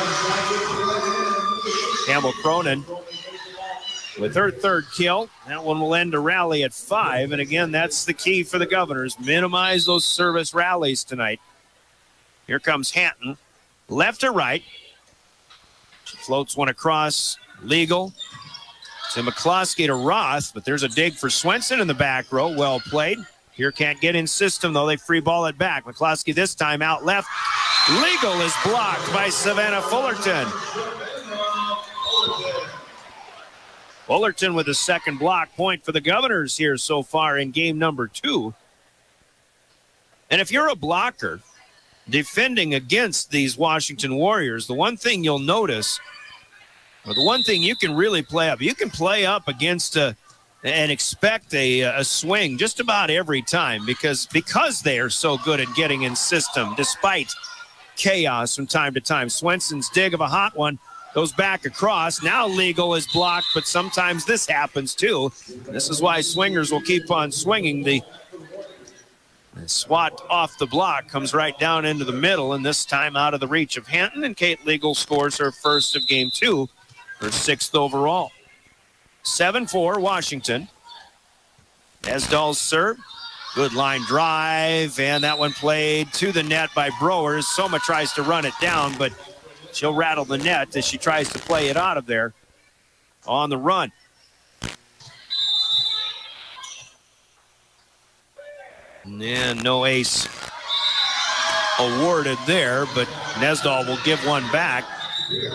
Campbell Cronin with her 3rd kill. That one will end a rally at 5. And again, that's the key for the Governors. Minimize those service rallies tonight. Here comes Hanton. Left to right. She floats one across. Legal to McCloskey to Roth. But there's a dig for Swenson in the back row. Well played. Here can't get in system, though. They free ball it back. McCloskey this time out left. Legal is blocked by Savannah Fullerton. Fullerton with a second block point for the Governors here so far in game number 2. And if you're a blocker defending against these Washington Warriors, the one thing you'll notice, or the one thing you can really play up, you can play up against and expect a swing just about every time because they are so good at getting in system despite chaos from time to time. Swenson's dig of a hot one goes back across. Now Legal is blocked, but sometimes this happens too. This is why swingers will keep on swinging. The swat off the block comes right down into the middle, and this time out of the reach of Hanton, and Kate Legal scores her first of game 2, her 6th overall. 7-4 Washington. As Dahl's serve. Good line drive, and that one played to the net by Browers. Soma tries to run it down, but she'll rattle the net as she tries to play it out of there on the run. And no ace awarded there, but Nesdahl will give one back.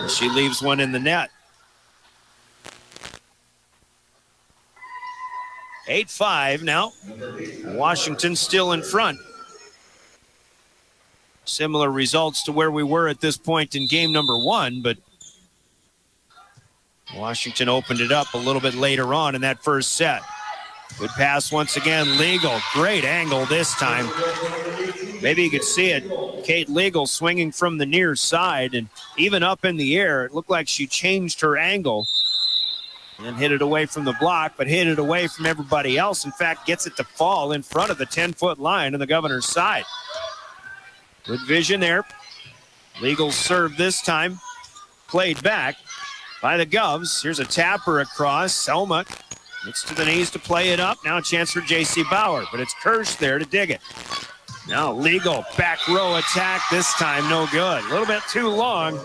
She leaves one in the net. 8-5 now. Washington still in front. Similar results to where we were at this point in game number 1, but Washington opened it up a little bit later on in that first set. Good pass once again, Legal. Great angle this time. Maybe you could see it. Kate Legal swinging from the near side, and even up in the air, it looked like she changed her angle and hit it away from the block, but hit it away from everybody else. In fact, gets it to fall in front of the 10-foot line on the Governor's side. Good vision there. Legal serve this time. Played back by the Govs. Here's a tapper across. Selma gets to the knees to play it up. Now a chance for J.C. Bauer, but it's Kirsch there to dig it. Now Legal back row attack. This time no good. A little bit too long.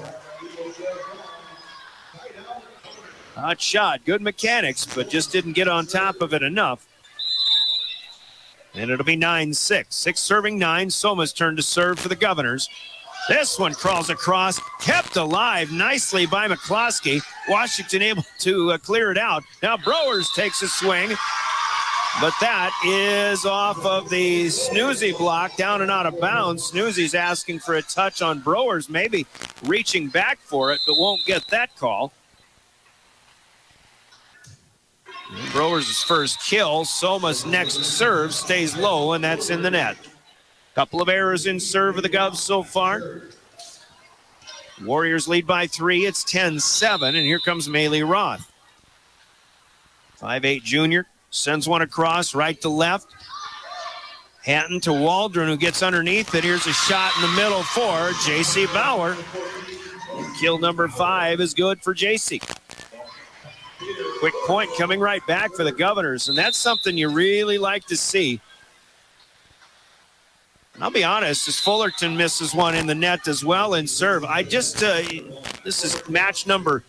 Hot shot. Good mechanics, but just didn't get on top of it enough. And it'll be 9-6. 6 serving 9. Soma's turn to serve for the Governors. This one crawls across, kept alive nicely by McCloskey. Washington able to clear it out. Now Browers takes a swing, but that is off of the Snoozy block, down and out of bounds. Snoozy's asking for a touch on Browers, maybe reaching back for it, but won't get that call. Browers' first kill. Soma's next serve stays low, and that's in the net. Couple of errors in serve of the Govs so far. Warriors lead by 3. It's 10-7, and here comes Maylee Roth. 5'8" junior. Sends one across, right to left. Hatton to Waldron, who gets underneath it. Here's a shot in the middle for J.C. Bauer. Kill number 5 is good for J.C. Quick point coming right back for the Governors, and that's something you really like to see. And I'll be honest, as Fullerton misses one in the net as well in serve, this is match number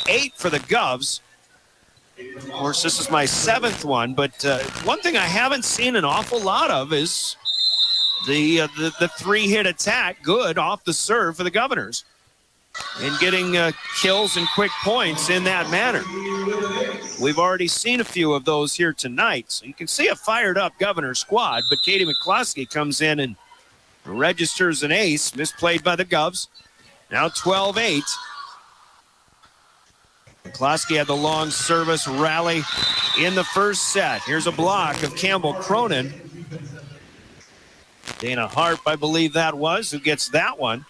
8 for the Govs. Of course, this is my 7th one, but one thing I haven't seen an awful lot of is the 3-hit attack good off the serve for the Governors and getting kills and quick points in that manner. We've already seen a few of those here tonight, so you can see a fired-up Governor squad, but Katie McCloskey comes in and registers an ace, misplayed by the Govs. Now 12-8. McCloskey had the long service rally in the first set. Here's a block of Campbell Cronin. Dana Harp, I believe that was, who gets that one.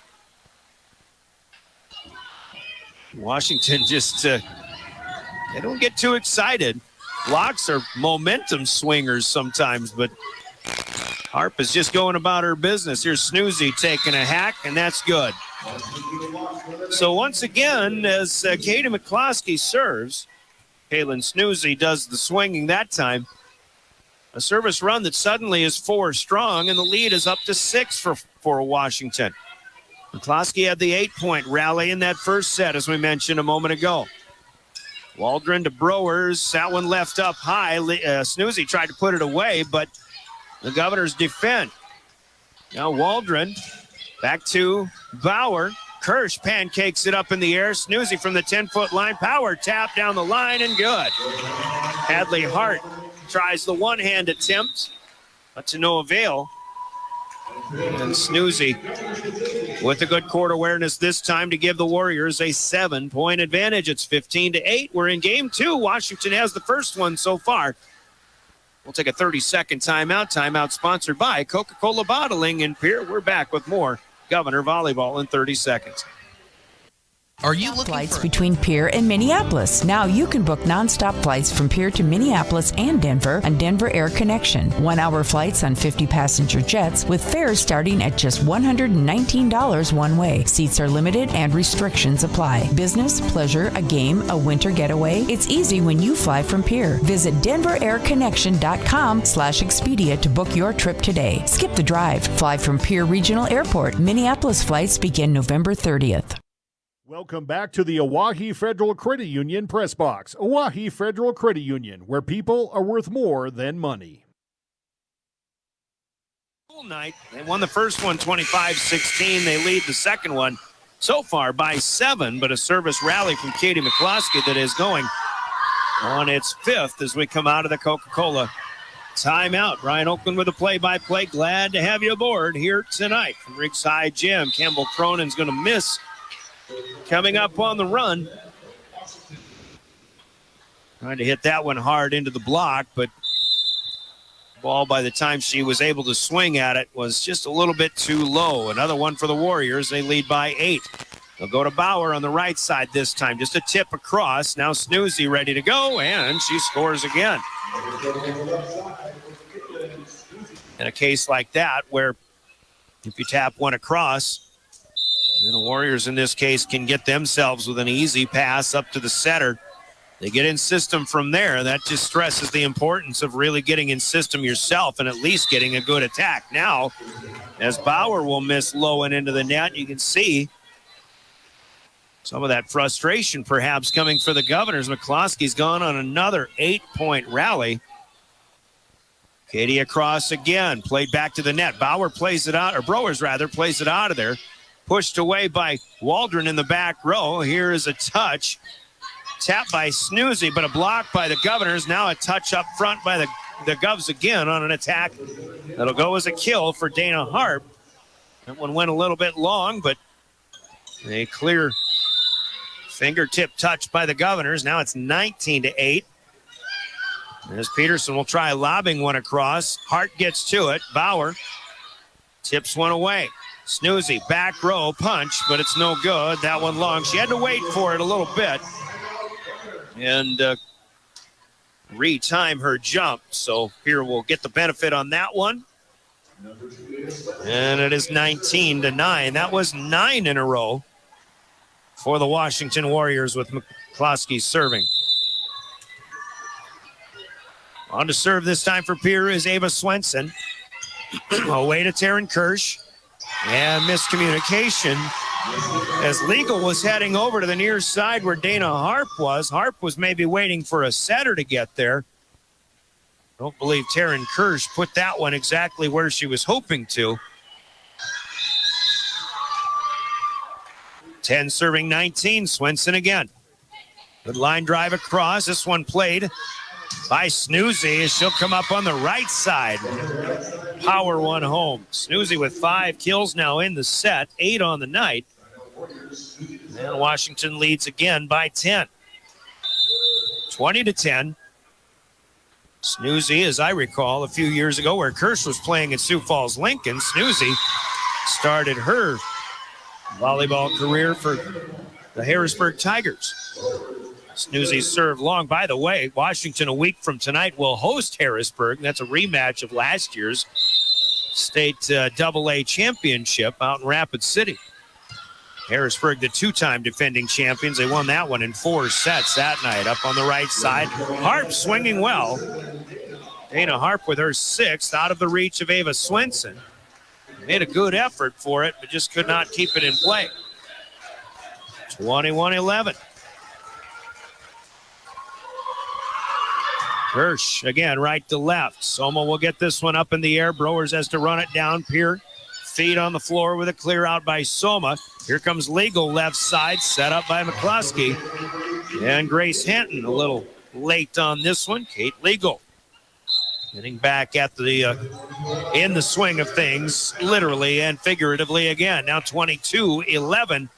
Washington just, they don't get too excited. Blocks are momentum swingers sometimes, but Harp is just going about her business. Here's Snoozy taking a hack, and that's good. So once again, as Katie McCloskey serves, Kaylin Snoozy does the swinging that time. A service run that suddenly is 4 strong, and the lead is up to 6 for Washington. McCloskey had the 8-point rally in that first set, as we mentioned a moment ago. Waldron to Browers. That one left up high. Snoozy tried to put it away, but the Governors defend. Now Waldron back to Bauer. Kirsch pancakes it up in the air. Snoozy from the 10-foot line. Power tap down the line and good. Hadley Hart tries the one-hand attempt, but to no avail. And Snoozy with a good court awareness this time to give the Warriors a 7-point advantage. It's 15-8. We're in game 2. Washington has the first one so far. We'll take a 30-second timeout. Timeout sponsored by Coca-Cola Bottling in Pierre. We're back with more Governor Volleyball in 30 seconds. Are you looking flights for between Pierre and Minneapolis? Now you can book nonstop flights from Pierre to Minneapolis and Denver on Denver Air Connection. 1-hour flights on 50-passenger jets with fares starting at just $119 one way. Seats are limited and restrictions apply. Business, pleasure, a game, a winter getaway. It's easy when you fly from Pierre. Visit DenverAirConnection.com/Expedia to book your trip today. Skip the drive. Fly from Pierre Regional Airport. Minneapolis flights begin November 30th. Welcome back to the Oahe Federal Credit Union Press Box. Oahe Federal Credit Union, where people are worth more than money. Night. They won the first one 25-16. They lead the second one so far by 7, but a service rally from Katie McCloskey that is going on its 5th as we come out of the Coca-Cola timeout. Brian Oakland with the play-by-play. Glad to have you aboard here tonight from Rigside Gym. Campbell Cronin's going to miss coming up on the run. Trying to hit that one hard into the block, but ball, by the time she was able to swing at it, was just a little bit too low. Another one for the Warriors. They lead by 8. They'll go to Bauer on the right side this time. Just a tip across. Now Snoozy ready to go, and she scores again. In a case like that, where if you tap one across, and the Warriors in this case can get themselves with an easy pass up to the setter. They get in system from there. That just stresses the importance of really getting in system yourself and at least getting a good attack. Now, as Bauer will miss low and into the net, you can see some of that frustration perhaps coming for the Governors. McCloskey's gone on another 8-point rally. Katie across again, played back to the net. Bauer plays it out, or Browers rather, plays it out of there. Pushed away by Waldron in the back row. Here is a touch. Tap by Snoozy, but a block by the Governors. Now a touch up front by the Govs again on an attack. That'll go as a kill for Dana Harp. That one went a little bit long, but a clear fingertip touch by the Governors. Now it's 19-8. As Peterson will try lobbing one across. Hart gets to it. Bauer tips one away. Snoozy, back row, punch, but it's no good. That one long. She had to wait for it a little bit and retime her jump. So here we'll get the benefit on that one. And it is 19-9. That was 9 in a row for the Washington Warriors with McCloskey serving. On to serve this time for Pierre is Ava Swenson. Away to Taryn Kirsch. And miscommunication as Legal was heading over to the near side where Dana Harp was. Harp was maybe waiting for a setter to get there. Don't believe Taryn Kirsch put that one exactly where she was hoping to. 10 serving 19. Swenson again. Good line drive across. This one played by Snoozy as she'll come up on the right side. Power one home. Snoozy with 5 kills now in the set, 8 on the night. And Washington leads again by 10. 20-10. Snoozy, as I recall, a few years ago where Kirsch was playing at Sioux Falls Lincoln, Snoozy started her volleyball career for the Harrisburg Tigers. Snoozy served long. By the way, Washington a week from tonight will host Harrisburg. That's a rematch of last year's state AA championship out in Rapid City. Harrisburg, the 2-time defending champions. They won that one in 4 sets that night. Up on the right side. Harp swinging well. Dana Harp with her 6th out of the reach of Ava Swenson. Made a good effort for it, but just could not keep it in play. 21-11. Kirsch, again, right to left. Soma will get this one up in the air. Browers has to run it down. Pierre, feet on the floor with a clear out by Soma. Here comes Legal left side, set up by McCloskey. And Grace Hinton a little late on this one. Kate Legal getting back at the in the swing of things, literally and figuratively again. Now 22-11.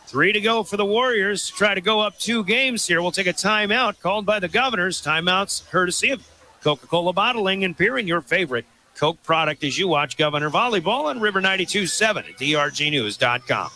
3 to go for the Warriors. Try to go up 2 games here. We'll take a timeout called by the Governors. Timeouts courtesy of Coca-Cola Bottling and Peering, your favorite Coke product as you watch Governor Volleyball on River 92.7 at drgnews.com.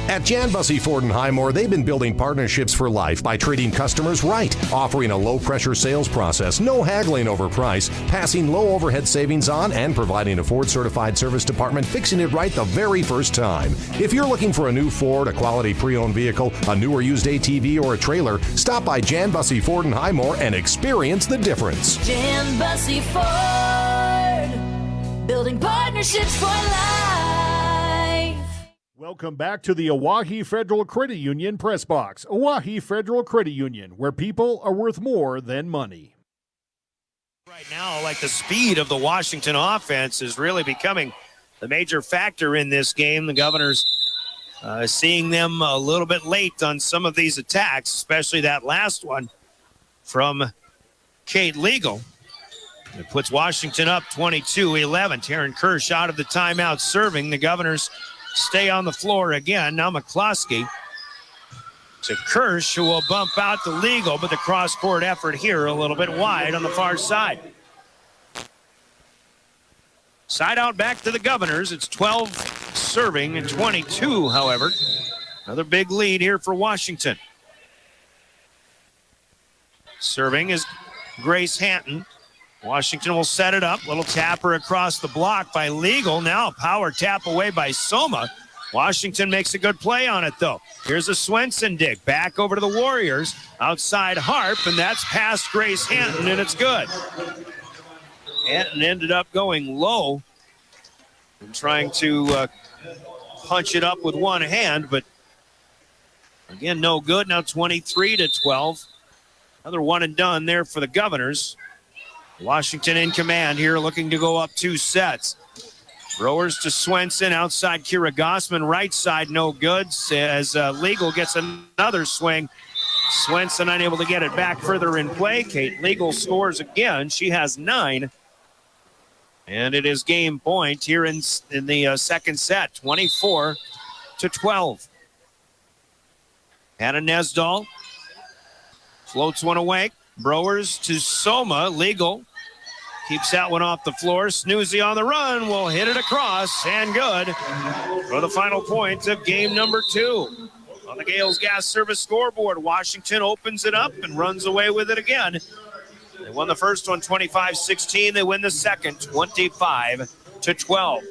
At Jan Bussey Ford and Highmore, they've been building partnerships for life by treating customers right, offering a low-pressure sales process, no haggling over price, passing low overhead savings on, and providing a Ford-certified service department fixing it right the very first time. If you're looking for a new Ford, a quality pre-owned vehicle, a new or used ATV, or a trailer, stop by Jan Bussey Ford and Highmore and experience the difference. Jan Bussey Ford, building partnerships for life. Welcome back to the Oahe Federal Credit Union Press Box. Oahe Federal Credit Union, where people are worth more than money. Right now, like the speed of the Washington offense is really becoming the major factor in this game. The Governors seeing them a little bit late on some of these attacks, especially that last one from Kate Legal. It puts Washington up 22-11. Taryn Kirsch out of the timeout serving. The Governors stay on the floor again. Now McCloskey to Kirsch, who will bump out to Legal, but the cross-court effort here a little bit wide on the far side. Side out back to the Governors. It's 12 serving and 22, however. Another big lead here for Washington. Serving is Grace Hanton. Washington will set it up. Little tapper across the block by Legal. Now a power tap away by Soma. Washington makes a good play on it, though. Here's a Swenson dig. Back over to the Warriors. Outside Harp, and that's past Grace Hanton, and it's good. Hanton ended up going low and trying to punch it up with one hand, but again, no good. Now 23-12. Another one and done there for the Governors. Washington in command here, looking to go up 2 sets. Rowers to Swenson, outside Kira Gossman, right side, no good, as Legal gets another swing. Swenson unable to get it back further in play. Kate Legal scores again. She has 9. And it is game point here in the second set, 24-12. Hannah Nesdal floats one away. Browers to Soma. Legal keeps that one off the floor. Snoozy on the run will hit it across, and good for the final point of game number 2. On the Gales Gas Service scoreboard, Washington opens it up and runs away with it again. They won the first one 25-16. They win the second 25-12.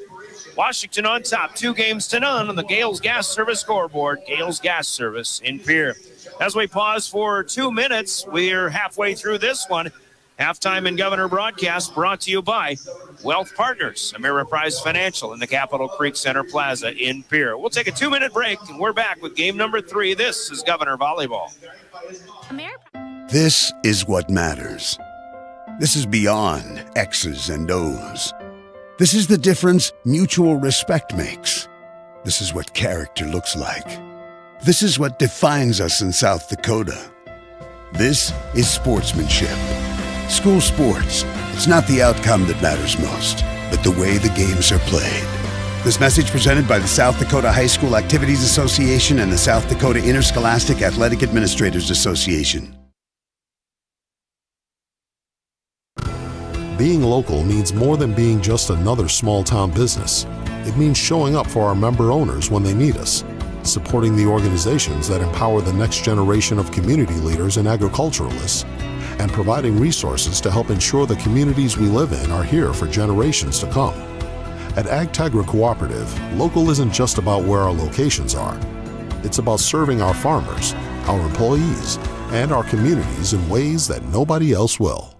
Washington on top, 2-0 on the Gales Gas Service scoreboard. Gales Gas Service in Pierre. As we pause for 2 minutes, we're halfway through this one. Halftime and Governor broadcast brought to you by Wealth Partners, Ameriprise Financial in the Capitol Creek Center Plaza in Pierre. We'll take a 2-minute break, and we're back with game number 3. This is Governor Volleyball. This is what matters. This is beyond X's and O's. This is the difference mutual respect makes. This is what character looks like. This is what defines us in South Dakota. This is sportsmanship. School sports, it's not the outcome that matters most, but the way the games are played. This message presented by the South Dakota High School Activities Association and the South Dakota Interscholastic Athletic Administrators Association. Being local means more than being just another small-town business. It means showing up for our member owners when they need us, supporting the organizations that empower the next generation of community leaders and agriculturalists, and providing resources to help ensure the communities we live in are here for generations to come. At AgTegra Cooperative, local isn't just about where our locations are. It's about serving our farmers, our employees, and our communities in ways that nobody else will.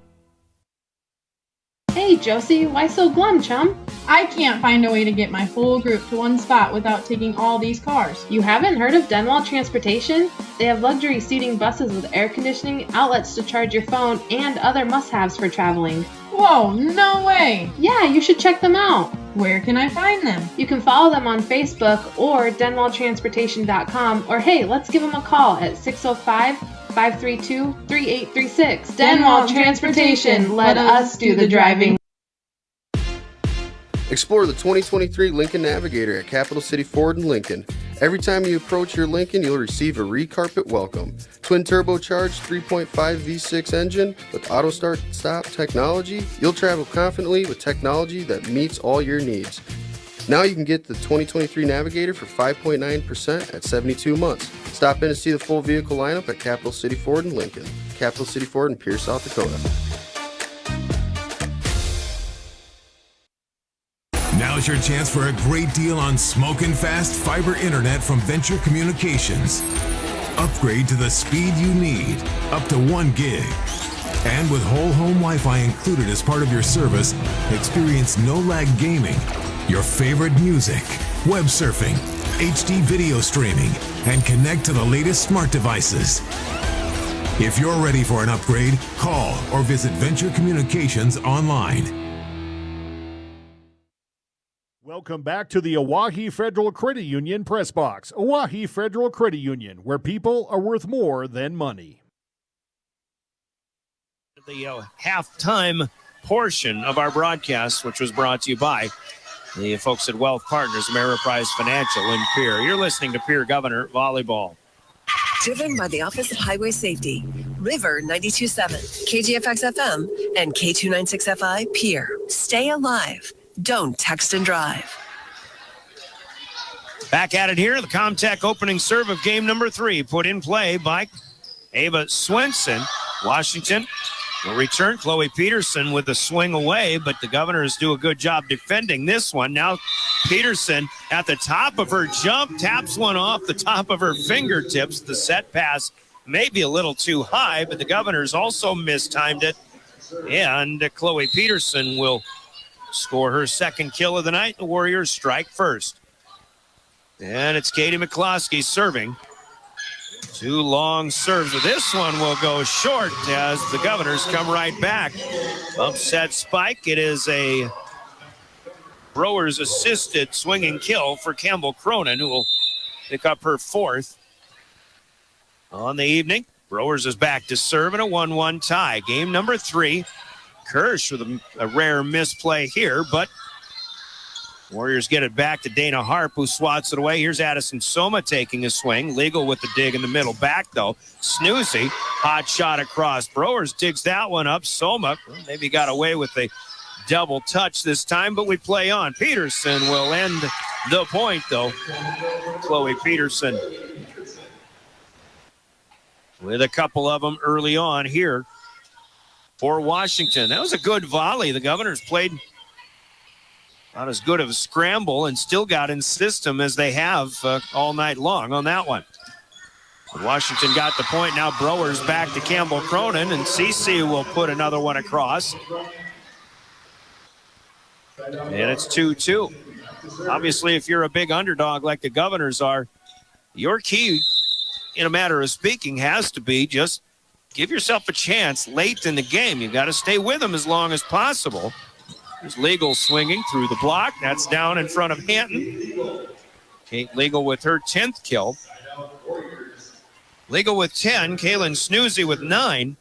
Hey Josie, why so glum, chum? I can't find a way to get my whole group to one spot without taking all these cars. You haven't heard of Denwall Transportation? They have luxury seating buses with air conditioning, outlets to charge your phone, and other must-haves for traveling. Whoa, no way! Yeah, you should check them out. Where can I find them? You can follow them on Facebook or denwalltransportation.com, or hey, let's give them a call at 605-532-3836. Denwall Transportation, let us do the driving. Explore the 2023 Lincoln Navigator at Capital City Ford in Lincoln. Every time you approach your Lincoln, you'll receive a re-carpet welcome. Twin turbocharged 3.5 V6 engine with auto start-stop technology. You'll travel confidently with technology that meets all your needs. Now you can get the 2023 Navigator for 5.9% at 72 months. Stop in to see the full vehicle lineup at Capital City Ford in Lincoln. Capital City Ford in Pierce, South Dakota. Now's your chance for a great deal on smoking fast fiber internet from Venture Communications. Upgrade to the speed you need, up to 1 gig. And with whole home Wi-Fi included as part of your service, experience no-lag gaming, your favorite music, web surfing, HD video streaming, and connect to the latest smart devices. If you're ready for an upgrade, call or visit Venture Communications online. Welcome back to the Oahe Federal Credit Union Press Box. Oahe Federal Credit Union, where people are worth more than money. The halftime portion of our broadcast, which was brought to you by the folks at Wealth Partners, Ameriprise Financial in Pierre. You're listening to Pierre Governor Volleyball. Driven by the Office of Highway Safety, River 92.7, KGFX FM, and K296FI Pierre. Stay alive. Don't text and drive. Back at it here, the Comtech opening serve of game number 3, put in play by Ava Swenson. Washington will return. Chloe Peterson with a swing away, but the Governors do a good job defending this one. Now Peterson at the top of her jump, taps one off the top of her fingertips. The set pass may be a little too high, but the Governors also mistimed it. And Chloe Peterson will score her second kill of the night. The Warriors strike first. And it's Katie McCloskey serving. 2 long serves. This one will go short as the Governors come right back. Upset spike. It is a Brewers assisted swinging kill for Campbell Cronin, who will pick up her 4th on the evening. Brewers is back to serve in a 1-1 tie. Game number 3. Kirsch with a rare misplay here, but Warriors get it back to Dana Harp, who swats it away. Here's Addison Soma taking a swing. Legal with the dig in the middle. Back, though. Snoozy, hot shot across. Brewers digs that one up. Soma maybe got away with a double touch this time, but we play on. Peterson will end the point, though. Chloe Peterson with a couple of them early on here for Washington. That was a good volley. The Governors played not as good of a scramble and still got in system as they have all night long on that one. But Washington got the point. Now Brewers back to Campbell Cronin, and Cece will put another one across. And it's 2-2. Obviously, if you're a big underdog like the Governors are, your key, in a matter of speaking, has to be just give yourself a chance late in the game. You've got to stay with them as long as possible. There's Legal swinging through the block. That's down in front of Hanton. Kate Legal with her 10th kill. Legal with 10. Kaylin Snoozy with 9.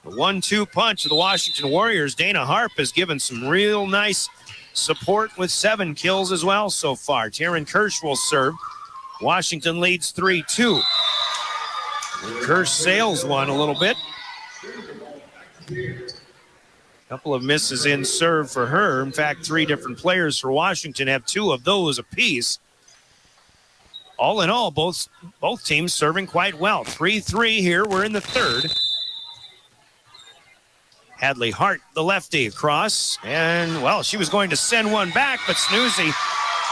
The 1-2 punch of the Washington Warriors. Dana Harp has given some real nice support with 7 kills as well so far. Taryn Kirsch will serve. Washington leads 3-2. Kirsch sails one a little bit. Couple of misses in serve for her. In fact, 3 different players for Washington have 2 of those apiece. All in all, both teams serving quite well. 3-3 here. We're in the 3rd. Hadley Hart, the lefty, across. And, well, she was going to send one back, but Snoozy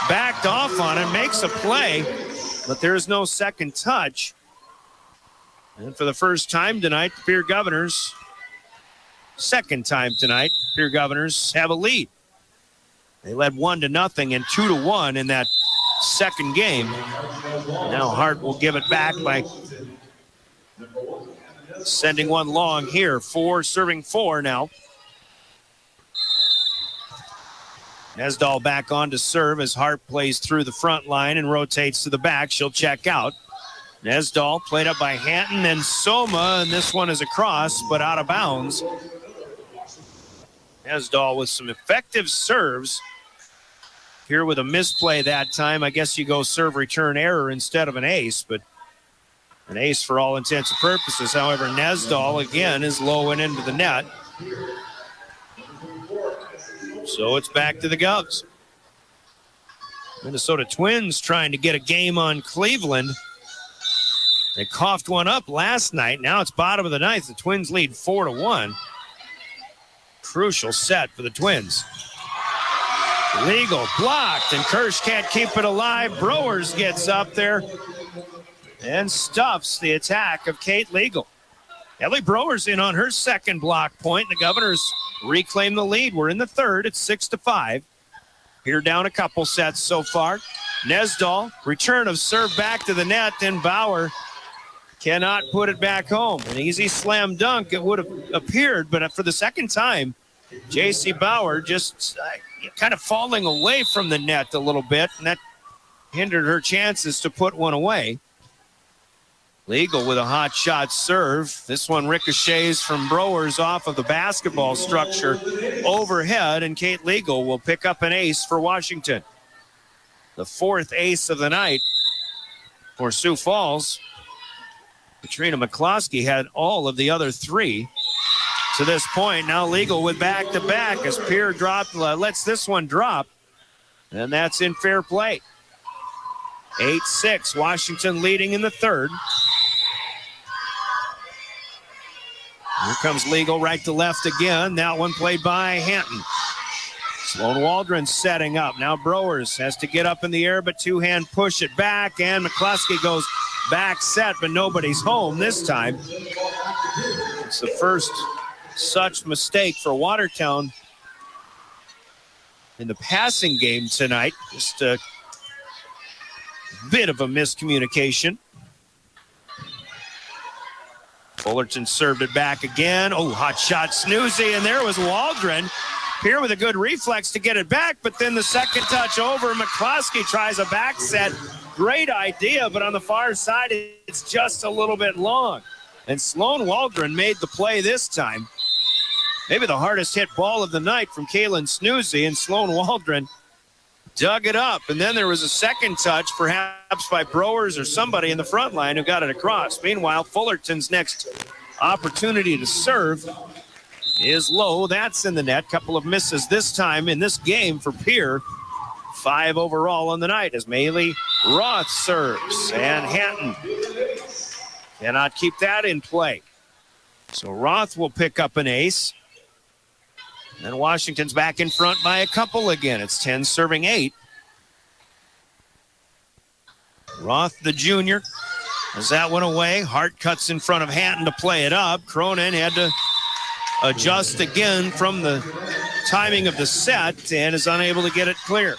backed off on it, makes a play. But there's no second touch. And for the first time tonight, the Pierre Governors, second time tonight, Pierre Governors have a lead. They led 1-0 and 2-1 in that second game. Now Hart will give it back by sending one long here. 4 serving 4 now. Nesdahl back on to serve as Hart plays through the front line and rotates to the back. She'll check out. Nesdahl played up by Hanton and Soma, and this one is across, but out of bounds. Nesdahl with some effective serves. Here with a misplay that time. I guess you go serve return error instead of an ace, but an ace for all intents and purposes. However, Nesdahl again is low and into the net. So it's back to the Govs. Minnesota Twins trying to get a game on Cleveland. They coughed one up last night. Now it's bottom of the ninth. The Twins lead 4-1. Crucial set for the Twins. Legal blocked, and Kirsch can't keep it alive. Browers gets up there and stuffs the attack of Kate Legal. Ellie Browers in on her second block point. The Governors reclaim the lead. We're in the third. It's 6-5. Here down a couple sets so far. Nesdahl, return of serve back to the net, and Bauer cannot put it back home. An easy slam dunk, it would have appeared, but for the second time, J.C. Bauer just kind of falling away from the net a little bit, and that hindered her chances to put one away. Legal with a hot shot serve. This one ricochets from Browers off of the basketball structure overhead, and Kate Legal will pick up an ace for Washington. The fourth ace of the night for Sioux Falls. Katrina McCloskey had all of the other three to this point. Now Legal with back-to-back as Pierre lets this one drop, and that's in fair play. 8-6, Washington leading in the third. Here comes Legal right to left again. That one played by Hanton. Sloan Waldron setting up. Now Browers has to get up in the air, but two-hand push it back, and McCloskey goes back set, but nobody's home this time. It's the first such mistake for Watertown in the passing game tonight. Just a bit of a miscommunication. Fullerton served it back again. Oh, hot shot Snoozy, and there was Waldron. Pierre with a good reflex to get it back, but then the second touch over. McCloskey tries a back set. Great idea, but on the far side, it's just a little bit long. And Sloan Waldron made the play this time. Maybe the hardest hit ball of the night from Kaylin Snoozy, and Sloan Waldron dug it up. And then there was a second touch, perhaps by Browers or somebody in the front line who got it across. Meanwhile, Fullerton's next opportunity to serve is low. That's in the net. Couple of misses this time in this game for Pierre. 5 overall on the night as Maylee Roth serves, and Hanton cannot keep that in play. So Roth will pick up an ace. And Washington's back in front by a couple again. It's 10 serving 8. Roth, the junior, has that one away. Hart cuts in front of Hanton to play it up. Cronin had to adjust again from the timing of the set and is unable to get it clear.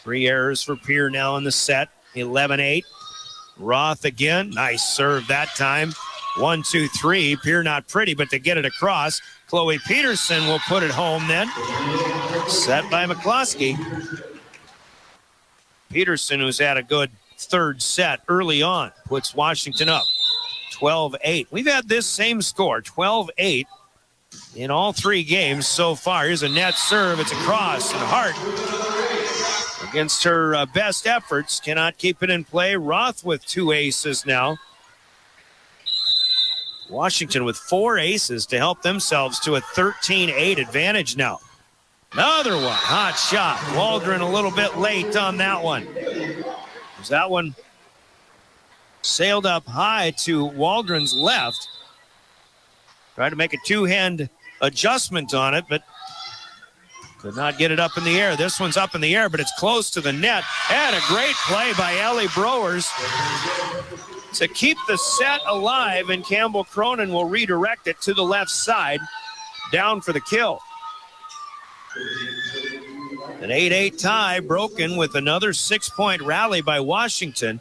3 errors for Pierre now in the set. 11-8. Roth again. Nice serve that time. 1-2-3. Pierre not pretty, but to get it across. Chloe Peterson will put it home then. Set by McCloskey. Peterson, who's had a good third set early on, puts Washington up 12-8. We've had this same score, 12-8, in all 3 games so far. Here's a net serve. It's across, and Hart, against her best efforts, cannot keep it in play. Roth with 2 aces now. Washington with 4 aces to help themselves to a 13-8 advantage now. Another one, hot shot. Waldron a little bit late on that one. That one sailed up high to Waldron's left. Tried to make a 2-hand adjustment on it, but could not get it up in the air. This one's up in the air, but it's close to the net. And a great play by Ellie Browers to keep the set alive, and Campbell Cronin will redirect it to the left side, down for the kill. An 8-8 tie broken with another 6-point rally by Washington.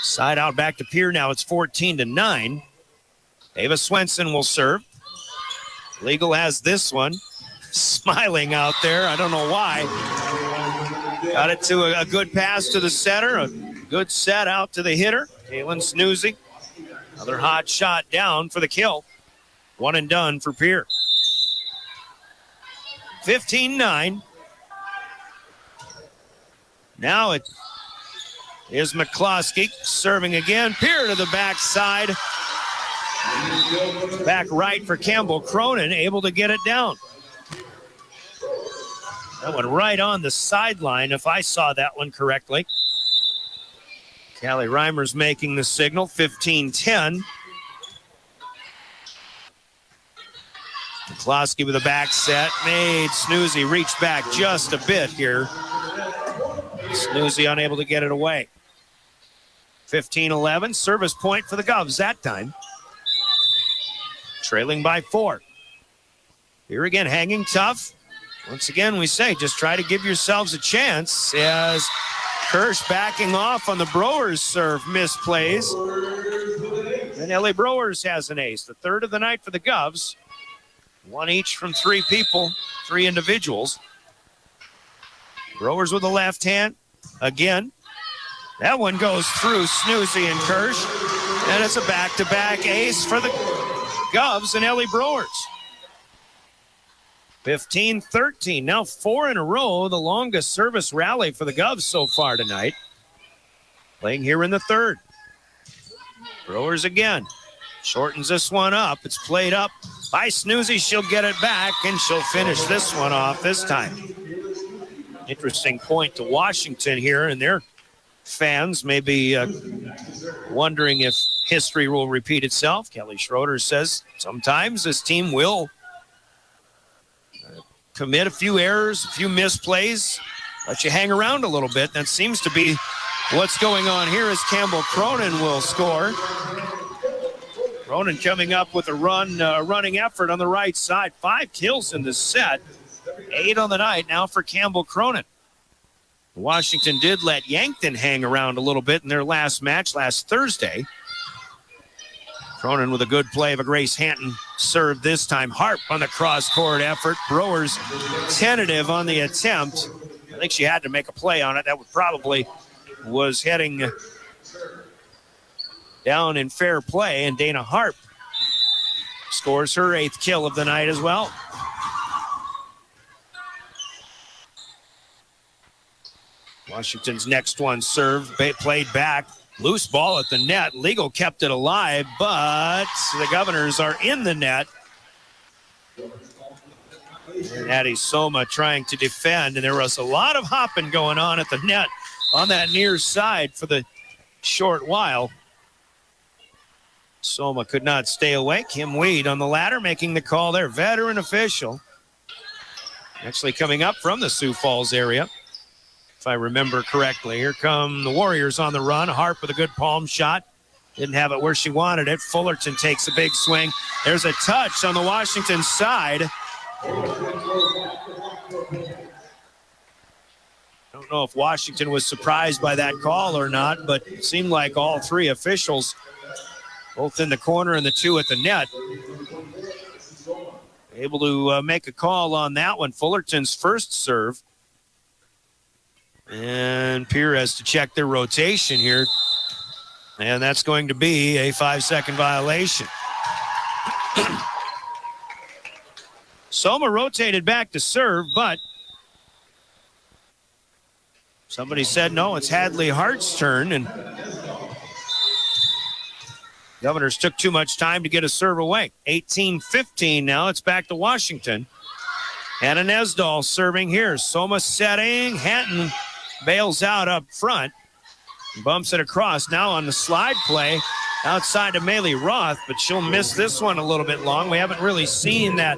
Side out back to Pierre now. It's 14-9. Ava Swenson will serve. Legal has this one. Smiling out there. I don't know why. Got it to a good pass to the setter. A good set out to the hitter. Kaylin Snoozy. Another hot shot down for the kill. One and done for Pierre. 15-9. Now it is McCloskey serving again. Pierre to the backside. Back right for Campbell Cronin, able to get it down. That one right on the sideline, if I saw that one correctly. Callie Reimer's making the signal, 15-10. McCloskey with a back set, made Snoozy reach back just a bit here. Snoozy unable to get it away. 15-11, service point for the Govs that time. Trailing by 4. Here again, hanging tough. Once again, we say, just try to give yourselves a chance as Kirsch backing off on the Brewers serve misplays. And Ellie Brewers has an ace, the third of the night for the Govs. One each from 3 people, 3 individuals. Brewers with the left hand. Again, that one goes through Snoozy and Kirsch. And it's a back-to-back ace for the Govs and Ellie Brewers. 15-13, now 4 in a row, the longest service rally for the Govs so far tonight. Playing here in the third. Brewers again. Shortens this one up. It's played up by Snoozy. She'll get it back, and she'll finish this one off this time. Interesting point to Washington here, and their fans may be wondering if history will repeat itself. Kelly Schroeder says sometimes this team will commit a few errors, a few misplays, let you hang around a little bit. That seems to be what's going on here as Campbell Cronin will score. Cronin coming up with a running effort on the right side. 5 kills in the set, 8 on the night now for Campbell Cronin. Washington did let Yankton hang around a little bit in their last match last Thursday. Cronin with a good play of a Grace Hanton serve this time. Harp on the cross-court effort. Brewers tentative on the attempt. I think she had to make a play on it. That probably was heading down in fair play, and Dana Harp scores her 8th kill of the night as well. Washington's next one served, played back. Loose ball at the net. Legal kept it alive, but the Governors are in the net. And Addie Soma trying to defend, and there was a lot of hopping going on at the net on that near side for the short while. Soma could not stay away. Kim Weed on the ladder making the call there. Veteran official. Actually coming up from the Sioux Falls area, if I remember correctly. Here come the Warriors on the run. Harp with a good palm shot. Didn't have it where she wanted it. Fullerton takes a big swing. There's a touch on the Washington side. I don't know if Washington was surprised by that call or not, but it seemed like all 3 officials, both in the corner and the 2 at the net, able to make a call on that one. Fullerton's first serve. And Pierre has to check their rotation here. And that's going to be a 5-second violation. Soma rotated back to serve, but somebody said, no, it's Hadley Hart's turn. And Governors took too much time to get a serve away. 18-15 now. It's back to Washington. Hannah Nesdahl serving here. Soma setting. Hanton bails out up front. Bumps it across. Now on the slide play outside of Maylee Roth, but she'll miss this one a little bit long. We haven't really seen that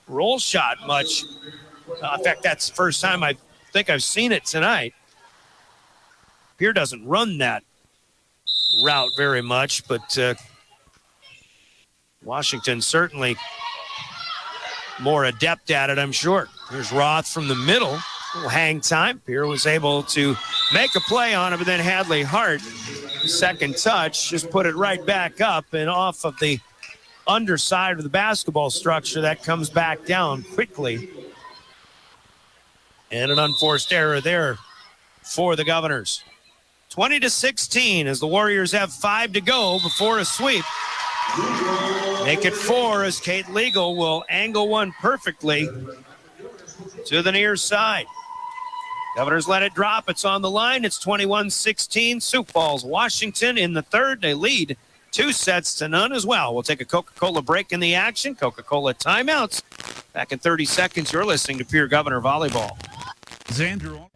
roll shot much. In fact, that's the first time I think I've seen it tonight. Pierre doesn't run that route very much, but Washington certainly more adept at it, I'm sure. Here's Roth from the middle. Little hang time. Pierre was able to make a play on it, but then Hadley Hart, second touch, just put it right back up and off of the underside of the basketball structure. That comes back down quickly. And an unforced error there for the Governors. 20-16 as the Warriors have 5 to go before a sweep. Make it 4 as Kate Legal will angle one perfectly to the near side. Governors let it drop. It's on the line. It's 21-16. Sioux Falls, Washington in the third. They lead 2-0 as well. We'll take a Coca-Cola break in the action. Coca-Cola timeouts. Back in 30 seconds, you're listening to Pierre Governor Volleyball. Xander.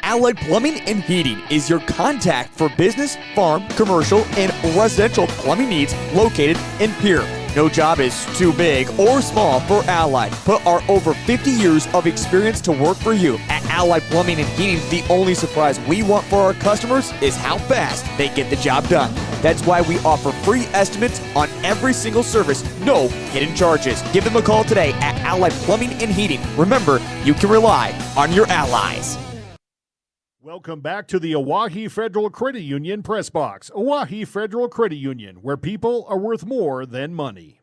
Allied Plumbing and Heating is your contact for business, farm, commercial, and residential plumbing needs located in Pierre. No job is too big or small for Allied. Put our over 50 years of experience to work for you. At Allied Plumbing and Heating, the only surprise we want for our customers is how fast they get the job done. That's why we offer free estimates on every single service, no hidden charges. Give them a call today at Allied Plumbing and Heating. Remember, you can rely on your allies. Welcome back to the Oahe Federal Credit Union Press Box. Oahe Federal Credit Union, where people are worth more than money.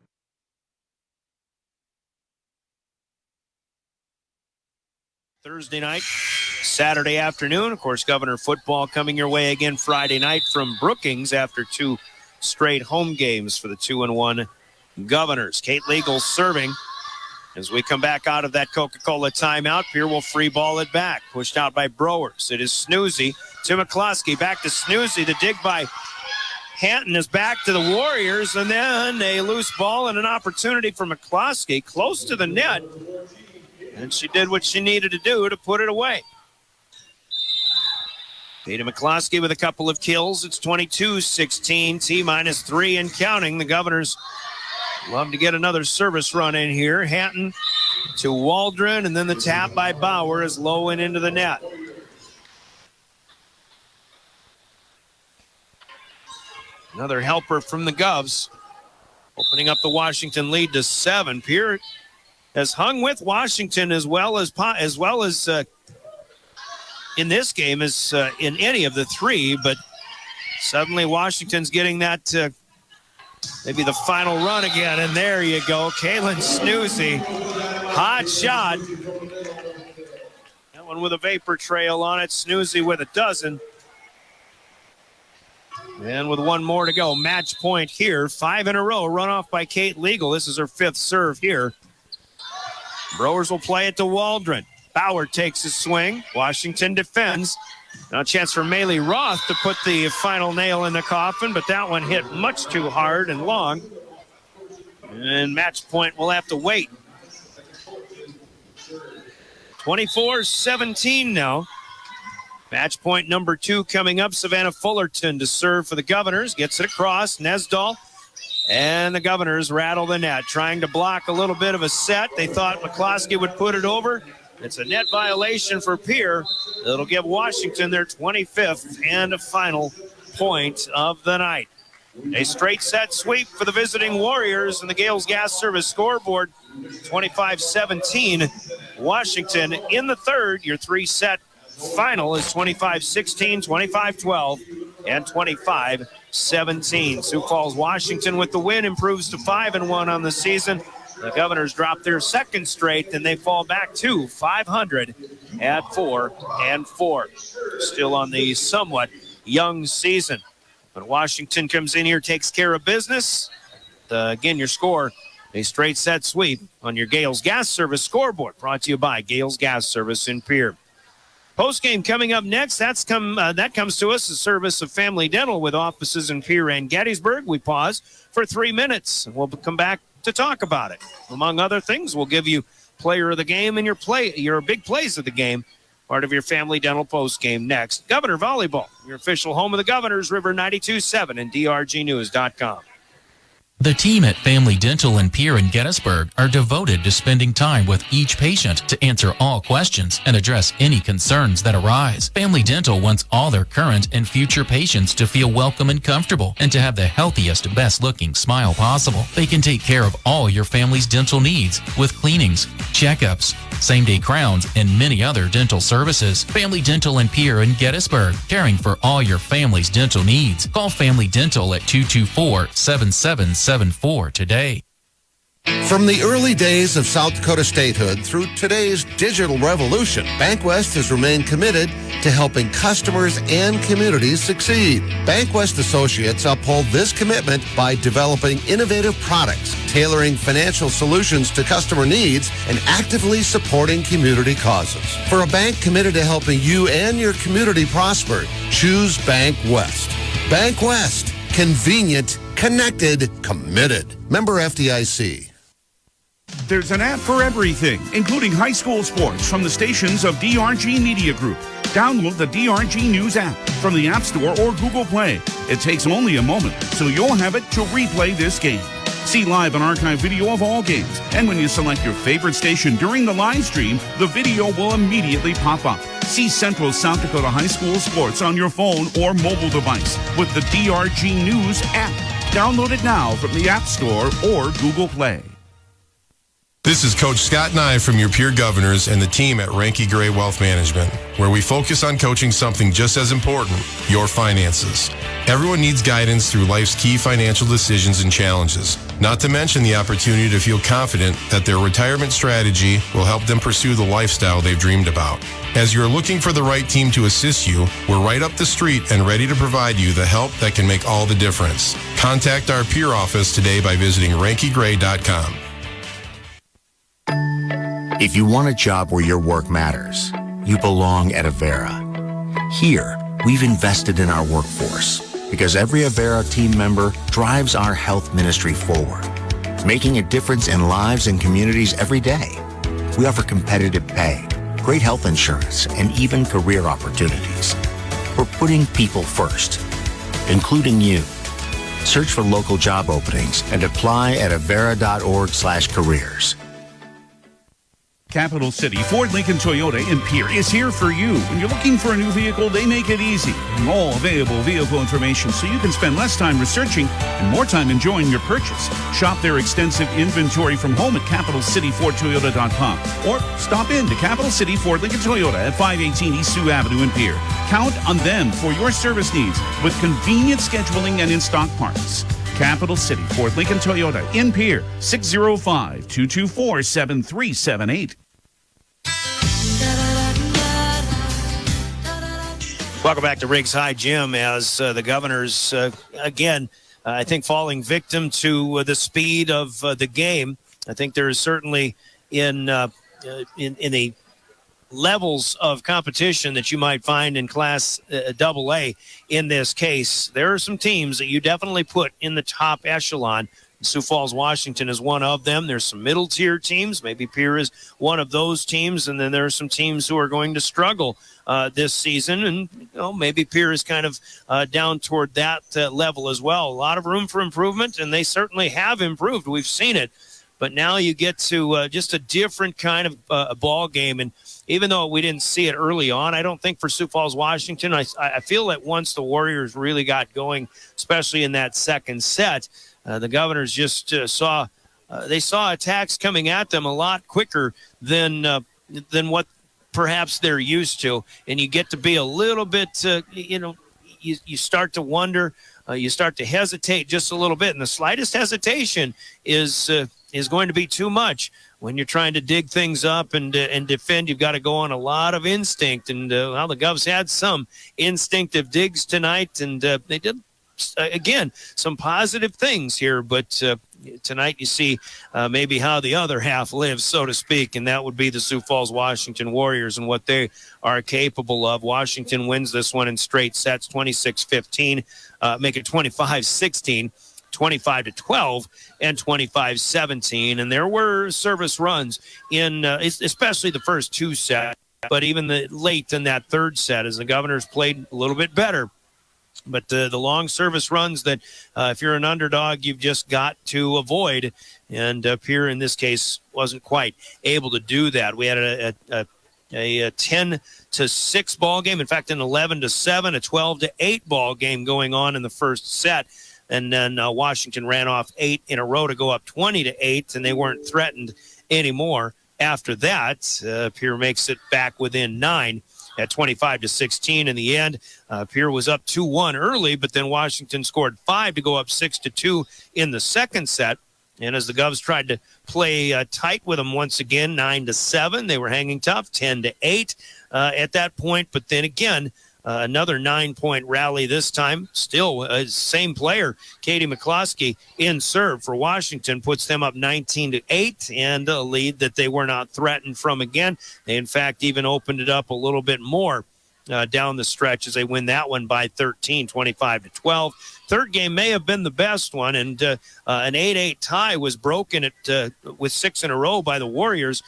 Thursday night, Saturday afternoon. Of course, Governor football coming your way again Friday night from Brookings after 2 straight home games for the 2-1 Governors. Kate Legal serving. As we come back out of that Coca-Cola timeout, Pierre will free ball it back. Pushed out by Browers. It is Snoozy to McCloskey. Back to Snoozy. The dig by Hanton is back to the Warriors. And then a loose ball and an opportunity for McCloskey close to the net. And she did what she needed to do to put it away. Peter McCloskey with a couple of kills. It's 22-16. T-3 and counting. The Governors love to get another service run in here. Hanton to Waldron, and then the tap by Bauer is low and into the net. Another helper from the Govs, opening up the Washington lead to 7. Pierre has hung with Washington as well as in this game as in any of the 3, but suddenly Washington's getting that maybe the final run again, and there you go. Kaylin Snoozy, hot shot. That one with a vapor trail on it. Snoozy with a dozen. And with one more to go, match point here. 5 in a row, run off by Kate Legal. This is her 5th serve here. Brewers will play it to Waldron. Bauer takes his swing. Washington defends. Now a chance for Maylee Roth to put the final nail in the coffin, but that one hit much too hard and long. And match point will have to wait. 24-17 now. Match point number 2 coming up. Savannah Fullerton to serve for the Governors. Gets it across. Nesdahl. And the Governors rattle the net, trying to block a little bit of a set. They thought McCloskey would put it over. It's a net violation for Pierre. It'll give Washington their 25th and a final point of the night. A straight set sweep for the visiting Warriors and the Gales Gas Service scoreboard. 25-17. Washington in the 3rd. Your 3-set final is 25-16, 25-12, and 25-17. Sioux Falls, Washington with the win improves to 5-1 on the season. The Governors drop their 2nd straight, and they fall back to 500 at 4-4. Still on the somewhat young season. But Washington comes in here, takes care of business. Again, your score, a straight set sweep on your Gales Gas Service scoreboard. Brought to you by Gales Gas Service in Pierre. Postgame coming up next. That comes to us, the service of Family Dental with offices in Pierre and Gettysburg. We pause for 3 minutes, and we'll come back to talk about it. Among other things, we'll give you player of the game and your big plays of the game, part of your Family Dental postgame next. Governor Volleyball, your official home of the Governors, River 92.7 and drgnews.com. The team at Family Dental in Pierre and Gettysburg are devoted to spending time with each patient to answer all questions and address any concerns that arise. Family Dental wants all their current and future patients to feel welcome and comfortable and to have the healthiest, best-looking smile possible. They can take care of all your family's dental needs with cleanings, checkups, same-day crowns, and many other dental services. Family Dental in Pierre and Gettysburg, caring for all your family's dental needs. Call Family Dental at 224-7774 today. From the early days of South Dakota statehood through today's digital revolution, BankWest has remained committed to helping customers and communities succeed. BankWest Associates uphold this commitment by developing innovative products, tailoring financial solutions to customer needs, and actively supporting community causes. For a bank committed to helping you and your community prosper, choose BankWest. BankWest. Convenient, connected, committed. Member FDIC. there's an app for everything, including high school sports from the stations of DRG Media Group. Download the DRG News app from the App Store or Google Play. It takes only a moment, so you'll have it to replay this game. See live and archive video of all games, and when you select your favorite station during the live stream, the video will immediately pop up. See Central South Dakota High School sports on your phone or mobile device with the DRG News app. Download it now from the App Store or Google Play. This is Coach Scott Nye from your Pierre Governors and the team at Ranky Gray Wealth Management, where we focus on coaching something just as important, your finances. Everyone needs guidance through life's key financial decisions and challenges, not to mention the opportunity to feel confident that their retirement strategy will help them pursue the lifestyle they've dreamed about. As you're looking for the right team to assist you, we're right up the street and ready to provide you the help that can make all the difference. Contact our Pierre office today by visiting rankygray.com. If you want a job where your work matters, you belong at Avera. Here, we've invested in our workforce because every Avera team member drives our health ministry forward, making a difference in lives and communities every day. We offer competitive pay, great health insurance, and even career opportunities. We're putting people first, including you. Search for local job openings and apply at avera.org/careers. Capital City Ford Lincoln Toyota in Pierre is here for you. When you're looking for a new vehicle, they make it easy. All available vehicle information so you can spend less time researching and more time enjoying your purchase. Shop their extensive inventory from home at CapitalCityFordToyota.com or stop in to Capital City Ford Lincoln Toyota at 518 East Sioux Avenue in Pierre. Count on them for your service needs with convenient scheduling and in-stock parts. Capital City Ford Lincoln Toyota in Pierre, 605-224-7378. Welcome back to Riggs High Gym as the Governors, again, I think falling victim to the speed of the game. I think there is certainly in the levels of competition that you might find in Class AA in this case, there are some teams that you definitely put in the top echelon. Sioux Falls, Washington is one of them. There's some middle-tier teams. Maybe Pierre is one of those teams. And then there are some teams who are going to struggle this season. And maybe Pierre is kind of down toward that level as well. A lot of room for improvement, and they certainly have improved. We've seen it. But now you get to just a different kind of ball game. And even though we didn't see it early on, I don't think for Sioux Falls, Washington, I feel that once the Warriors really got going, especially in that second set, the Governors just saw attacks coming at them a lot quicker than what perhaps they're used to. And you get to be a little bit, you start to wonder, you start to hesitate just a little bit. And the slightest hesitation is going to be too much. When you're trying to dig things up and defend, you've got to go on a lot of instinct. And the Govs had some instinctive digs tonight, and they did, again, some positive things here. But tonight you see maybe how the other half lives, so to speak, and that would be the Sioux Falls Washington Warriors and what they are capable of. Washington wins this one in straight sets, 26-15, make it 25-16. 25-12 and 25-17, and there were service runs in especially the first two sets, but even late in that third set as the Governors played a little bit better. But the long service runs that if you're an underdog, you've just got to avoid, and Pierre in this case wasn't quite able to do that. We had a 10-6 ball game, in fact an 11-7, a 12-8 ball game going on in the first set. And then Washington ran off 8 in a row to go up 20-8, and they weren't threatened anymore. After that, Pierre makes it back within 9 at 25-16 in the end. Pierre was up 2-1 early, but then Washington scored 5 to go up 6-2 in the second set. And as the Govs tried to play tight with them once again, 9-7, they were hanging tough, 10-8 at that point. But then again, another 9-point rally this time. Still, same player, Katie McCloskey, in serve for Washington, puts them up 19-8 and a lead that they were not threatened from again. They, in fact, even opened it up a little bit more down the stretch as they win that one by 13, 25-12. Third game may have been the best one, and an 8-8 tie was broken with 6 in a row by the Warriors.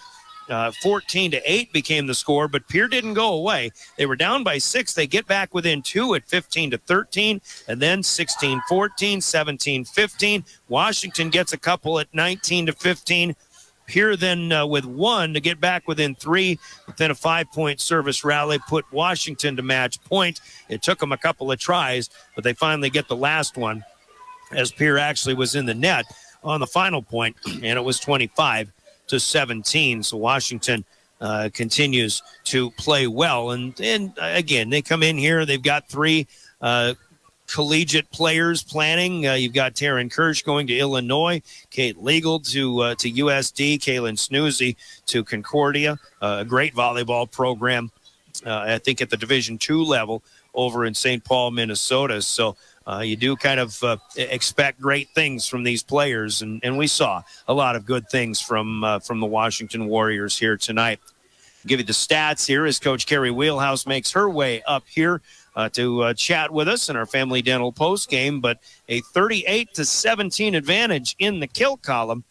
14-8 became the score, but Pierre didn't go away. They were down by 6. They get back within 2 at 15-13, and then 16-14, 17-15. Washington gets a couple at 19-15. Pierre then with 1 to get back within 3, but then a 5-point service rally put Washington to match point. It took them a couple of tries, but they finally get the last one as Pierre actually was in the net on the final point, and it was 25-17. So Washington continues to play well. And again, they come in here. They've got 3 collegiate players planning. You've got Taryn Kirsch going to Illinois, Kate Legal to USD, Kaylin Snoozy to Concordia, a great volleyball program, I think at the Division II level over in St. Paul, Minnesota. So you do kind of expect great things from these players, and we saw a lot of good things from the Washington Warriors here tonight. I'll give you the stats here as Coach Carrie Wheelhouse makes her way up here to chat with us in our Family Dental post game, but a 38-17 advantage in the kill column,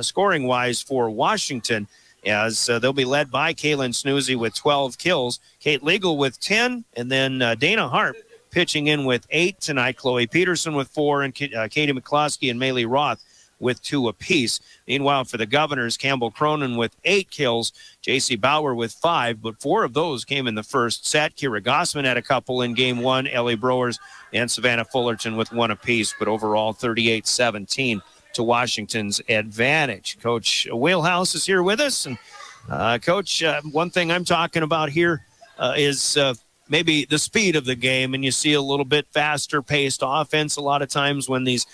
scoring wise for Washington, as they'll be led by Kaylin Snoozy with 12 kills, Kate Legal with 10, and then Dana Hart pitching in with 8 tonight, Chloe Peterson with 4, and Katie McCloskey and Maylee Roth with 2 apiece. Meanwhile, for the Governors, Campbell Cronin with 8 kills, J.C. Bauer with 5, but 4 of those came in the first set. Kira Gossman had a couple in game 1, Ellie Browers and Savannah Fullerton with 1 apiece, but overall 38-17 to Washington's advantage. Coach Wheelhouse is here with us, and Coach, one thing I'm talking about here is maybe the speed of the game, and you see a little bit faster paced offense a lot of times when these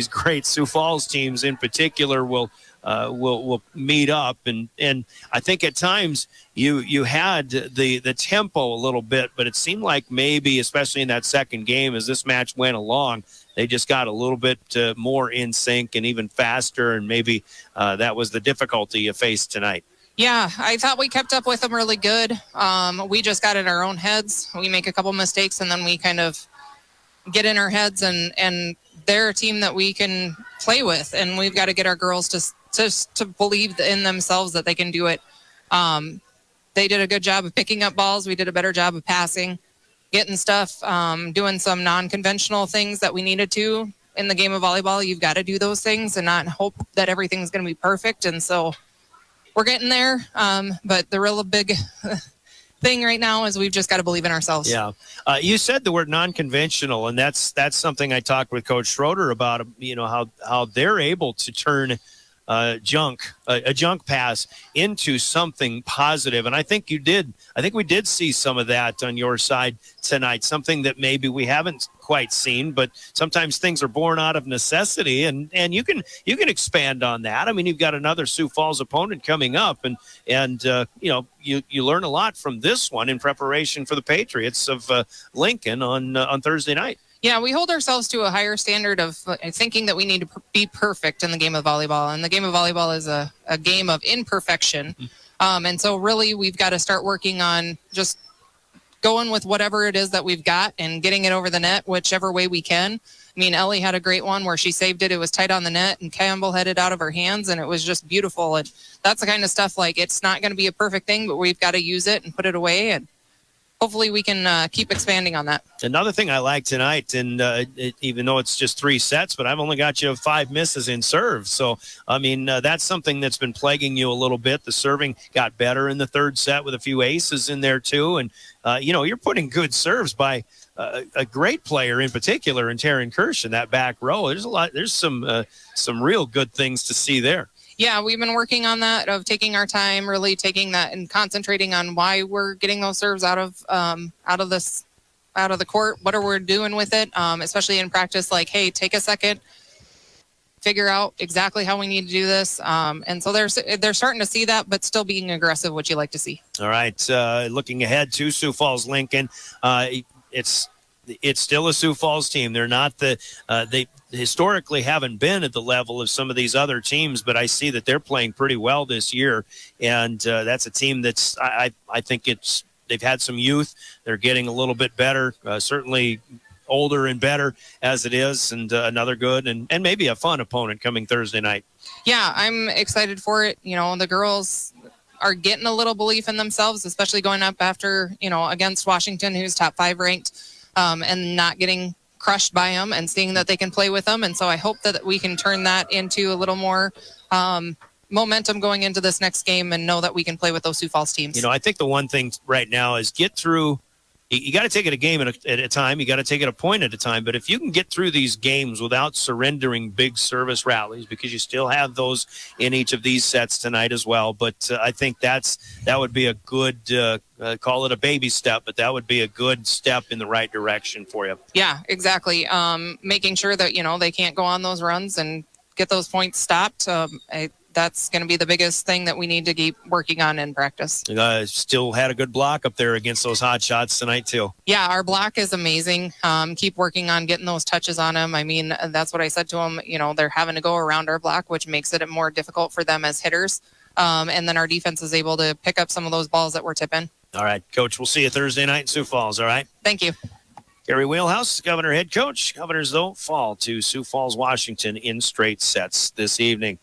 great Sioux Falls teams in particular will meet up, and I think at times you had the tempo a little bit, but it seemed like maybe, especially in that second game, as this match went along, they just got a little bit more in sync and even faster, and maybe that was the difficulty you faced tonight. Yeah, I thought we kept up with them really good. We just got in our own heads. We make a couple mistakes, and then we kind of get in our heads, and they're a team that we can play with, and we've got to get our girls to believe in themselves that they can do it. They did a good job of picking up balls. We did a better job of passing, getting stuff, doing some non-conventional things that we needed to. In the game of volleyball, you've got to do those things and not hope that everything's going to be perfect, and so we're getting there, but the real big thing right now is we've just got to believe in ourselves. Yeah. You said the word non-conventional, and that's something I talked with Coach Schroeder about, how they're able to turn a junk pass into something positive. And I think we did see some of that on your side tonight, something that maybe we haven't quite seen, but sometimes things are born out of necessity, and you can expand on that. I mean, you've got another Sioux Falls opponent coming up, and you learn a lot from this one in preparation for the Patriots of Lincoln on Thursday night. Yeah, we hold ourselves to a higher standard of thinking that we need to be perfect in the game of volleyball. And the game of volleyball is a game of imperfection. And so really we've got to start working on just going with whatever it is that we've got and getting it over the net, whichever way we can. I mean, Ellie had a great one where she saved it. It was tight on the net, and Campbell had it out of her hands, and it was just beautiful. And that's the kind of stuff, like, it's not going to be a perfect thing, but we've got to use it and put it away, and hopefully we can keep expanding on that. Another thing I like tonight, and even though it's just 3 sets, but I've only got you 5 misses in serve. So, I mean, that's something that's been plaguing you a little bit. The serving got better in the third set with a few aces in there too. And, you're putting good serves by a great player in particular in Taryn Kirsch in that back row. There's some real good things to see there. Yeah, we've been working on that, of taking our time, really taking that and concentrating on why we're getting those serves out of the court. What are we doing with it? Especially in practice, like, hey, take a second, figure out exactly how we need to do this. And so they're starting to see that, but still being aggressive, which you like to see. All right, looking ahead to Sioux Falls Lincoln, it's still a Sioux Falls team. They're not they historically haven't been at the level of some of these other teams, but I see that they're playing pretty well this year, and that's a team that's I think it's they've had some youth. They're getting a little bit better, certainly older and better as it is, and another good and maybe a fun opponent coming Thursday night. Yeah, I'm excited for it. The girls are getting a little belief in themselves, especially going up after, against Washington, who's top 5 ranked, and not getting crushed by them and seeing that they can play with them. And so I hope that we can turn that into a little more momentum going into this next game and know that we can play with those Sioux Falls teams. I think the one thing right now is get through. You got to take it a game at a time. You got to take it a point at a time. But if you can get through these games without surrendering big service rallies, because you still have those in each of these sets tonight as well. But I think that would be a good, call it a baby step, but that would be a good step in the right direction for you. Yeah, exactly. Making sure that, they can't go on those runs and get those points stopped. That's going to be the biggest thing that we need to keep working on in practice. Still had a good block up there against those hot shots tonight, too. Yeah, our block is amazing. Keep working on getting those touches on them. I mean, that's what I said to them. They're having to go around our block, which makes it more difficult for them as hitters. And then our defense is able to pick up some of those balls that we're tipping. All right, Coach, we'll see you Thursday night in Sioux Falls, all right? Thank you. Gary Wheelhouse, Governor head coach. Governors, though, fall to Sioux Falls, Washington in straight sets this evening.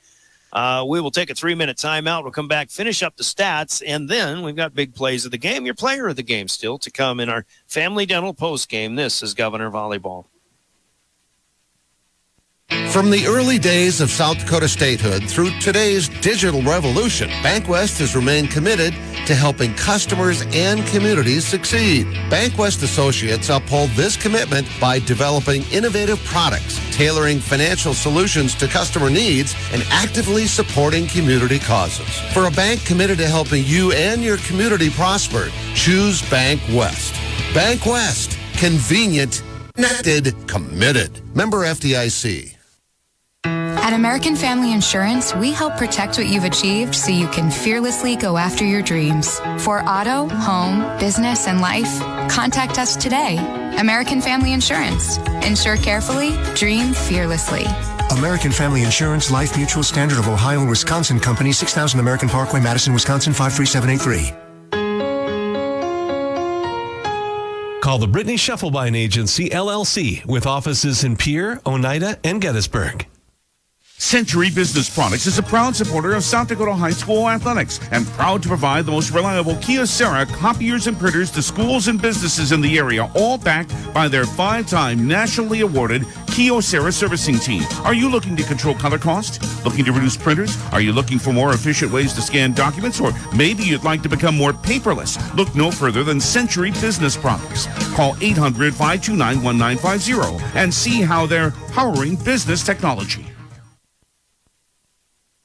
We will take a 3-minute timeout. We'll come back, finish up the stats, and then we've got big plays of the game, your player of the game still to come in our Family Dental post game. This is Governor Volleyball. From the early days of South Dakota statehood through today's digital revolution, BankWest has remained committed to helping customers and communities succeed. BankWest Associates uphold this commitment by developing innovative products, tailoring financial solutions to customer needs, and actively supporting community causes. For a bank committed to helping you and your community prosper, choose BankWest. BankWest. Convenient, connected, committed. Member FDIC. At American Family Insurance, we help protect what you've achieved so you can fearlessly go after your dreams. For auto, home, business, and life, contact us today. American Family Insurance. Insure carefully, dream fearlessly. American Family Insurance, Life Mutual, Standard of Ohio and Wisconsin Company, 6000 American Parkway, Madison, Wisconsin, 53783. Call the Brittany Scheffelbein Agency, LLC, with offices in Pierre, Oneida, and Gettysburg. Century Business Products is a proud supporter of South Dakota High School athletics and proud to provide the most reliable Kyocera copiers and printers to schools and businesses in the area, all backed by their 5-time nationally awarded Kyocera servicing team. Are you looking to control color cost? Looking to reduce printers? Are you looking for more efficient ways to scan documents? Or maybe you'd like to become more paperless? Look no further than Century Business Products. Call 800-529-1950 and see how they're powering business technology.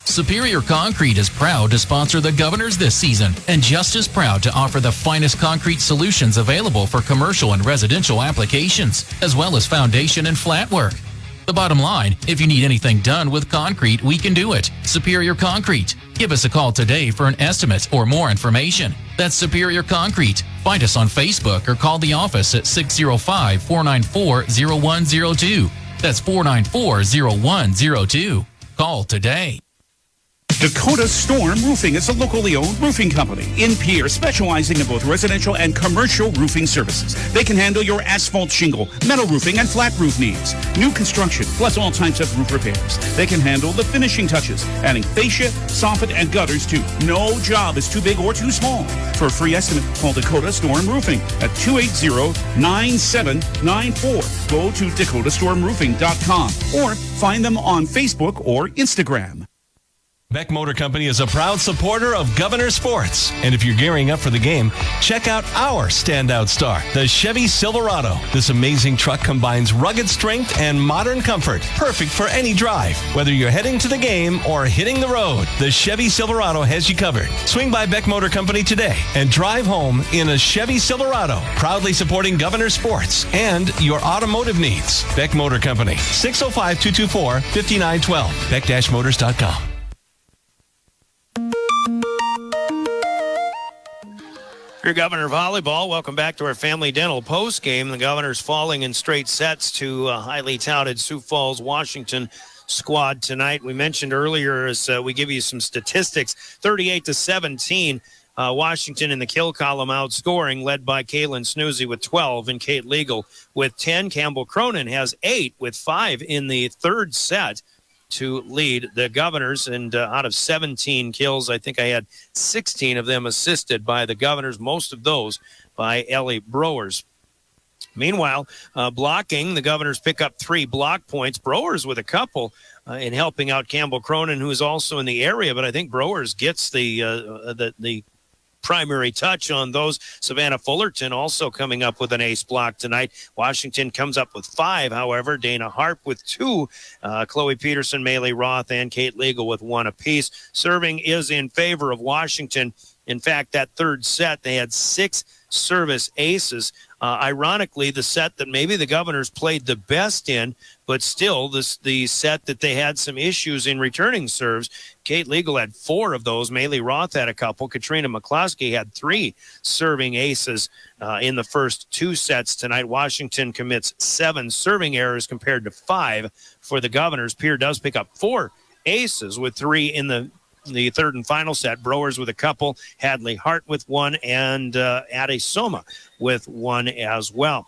Superior Concrete is proud to sponsor the Governors this season and just as proud to offer the finest concrete solutions available for commercial and residential applications, as well as foundation and flat work. The bottom line, if you need anything done with concrete, we can do it. Superior Concrete. Give us a call today for an estimate or more information. That's Superior Concrete. Find us on Facebook or call the office at 605-494-0102. That's 494-0102. Call today. Dakota Storm Roofing is a locally owned roofing company in Pierre, specializing in both residential and commercial roofing services. They can handle your asphalt shingle, metal roofing, and flat roof needs. New construction, plus all types of roof repairs. They can handle the finishing touches, adding fascia, soffit, and gutters too. No job is too big or too small. For a free estimate, call Dakota Storm Roofing at 280-9794. Go to dakotastormroofing.com or find them on Facebook or Instagram. Beck Motor Company is a proud supporter of Governor Sports. And if you're gearing up for the game, check out our standout star, the Chevy Silverado. This amazing truck combines rugged strength and modern comfort, perfect for any drive. Whether you're heading to the game or hitting the road, the Chevy Silverado has you covered. Swing by Beck Motor Company today and drive home in a Chevy Silverado, proudly supporting Governor Sports and your automotive needs. Beck Motor Company, 605-224-5912, beck-motors.com. Your Governor Volleyball, welcome back to our Family Dental post game. The Governor's falling in straight sets to a highly touted Sioux Falls, Washington squad tonight. We mentioned earlier as we give you some statistics, 38-17. Washington in the kill column outscoring, led by Kaylin Snoozy with 12 and Kate Legal with 10. Campbell Cronin has 8 with 5 in the third set to lead the Governors. And out of 17 kills, I think I had 16 of them assisted by the Governors, most of those by Ellie Browers. Meanwhile, blocking, the Governors pick up 3 block points. Browers with a couple in helping out Campbell Cronin, who is also in the area, but I think Browers gets the primary touch on those. Savannah Fullerton also coming up with an ace block tonight. Washington comes up with 5, however. Dana Harp with 2. Chloe Peterson, Maylee Roth, and Kate Legal with 1 apiece. Serving is in favor of Washington. In fact, that third set, they had 6 service aces. Ironically, the set that maybe the Governors played the best in, but still the set that they had some issues in returning serves. Kate Legal had 4 of those. Maylee Roth had a couple. Katrina McCloskey had 3 serving aces in the first 2 sets tonight. Washington commits 7 serving errors compared to 5 for the Governors. Pierre does pick up 4 aces with 3 in the third and final set. Browers with a couple, Hadley Hart with 1, and Ade Soma with 1 as well.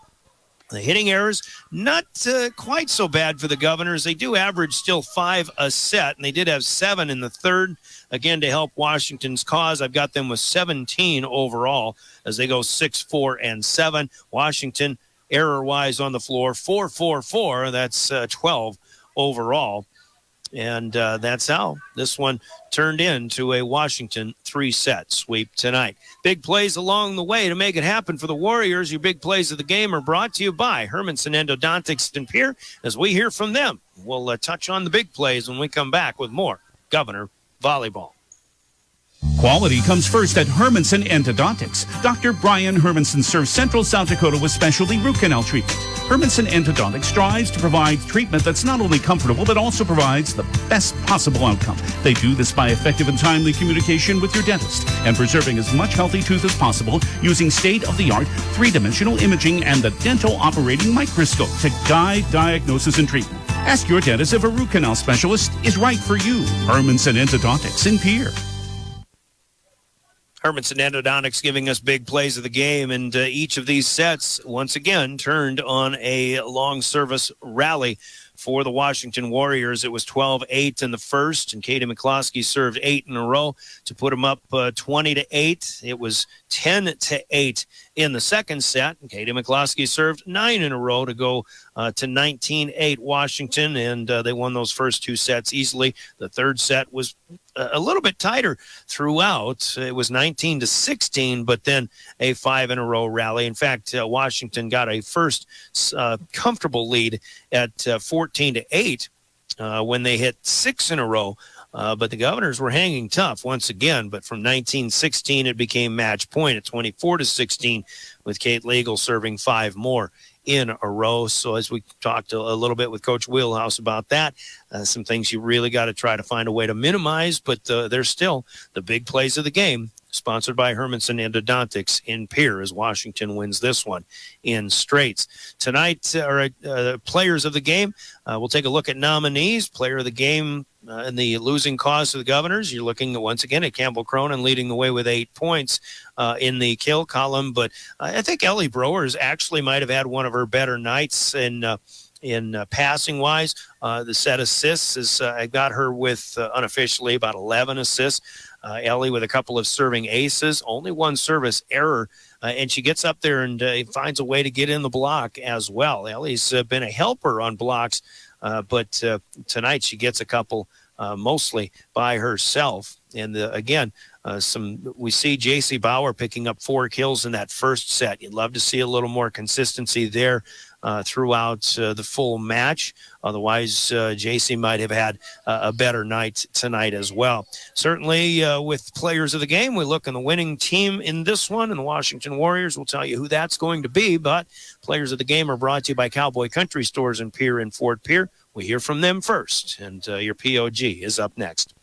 The hitting errors, not quite so bad for the Governors. They do average still 5 a set, and they did have 7 in the third, again, to help Washington's cause. I've got them with 17 overall as they go 6, 4, and 7. Washington, error-wise on the floor, 4, 4, 4. That's 12 overall. And that's how this one turned into a Washington 3-set sweep tonight. Big plays along the way to make it happen for the Warriors. Your big plays of the game are brought to you by Hermanson Endodontics and Pierre. As we hear from them, we'll touch on the big plays when we come back with more Governor Volleyball. Quality comes first at Hermanson Endodontics. Dr. Brian Hermanson serves Central South Dakota with specialty root canal treatment. Hermanson Endodontics strives to provide treatment that's not only comfortable, but also provides the best possible outcome. They do this by effective and timely communication with your dentist and preserving as much healthy tooth as possible using state-of-the-art 3-dimensional imaging and the dental operating microscope to guide diagnosis and treatment. Ask your dentist if a root canal specialist is right for you. Hermanson Endodontics in Pierre. Hermanson Endodontics giving us big plays of the game, and each of these sets, once again, turned on a long service rally for the Washington Warriors. It was 12-8 in the first, and Katie McCloskey served 8 in a row to put them up 20-8. It was 10-8 in the second set, and Katie McCloskey served 9 in a row to go to 19-8 Washington, and they won those first 2 sets easily. The third set was a little bit tighter throughout. It was 19-16, but then a 5 in a row rally. In fact, Washington got a first comfortable lead at 14-8 when they hit 6 in a row. But the Governors were hanging tough once again. But from 19-16, it became match point at 24-16 with Kate Legal serving 5 more in a row. So as we talked a little bit with Coach Wheelhouse about that, some things you really got to try to find a way to minimize, but there's still the big plays of the game, sponsored by Hermanson Endodontics in Pierre, as Washington wins this one in straights. Tonight, players of the game, we'll take a look at nominees. Player of the game in the losing cause of the Governors, you're looking once again at Campbell Cronin leading the way with 8 points in the kill column. But I think Ellie Browers actually might have had one of her better nights in passing wise. The set assists is I got her with unofficially about 11 assists. Ellie with a couple of serving aces, only 1 service error, and she gets up there and finds a way to get in the block as well. Ellie's been a helper on blocks, but tonight she gets a couple mostly by herself. And again, we see J.C. Bauer picking up 4 kills in that first set. You'd love to see a little more consistency there throughout the full match. Otherwise, J.C. might have had a better night tonight as well. Certainly, with players of the game, we look in the winning team in this one, and the Washington Warriors. We'll tell you who that's going to be. But players of the game are brought to you by Cowboy Country Stores in Pierre and Fort Pierre. We hear from them first, and your POG is up next.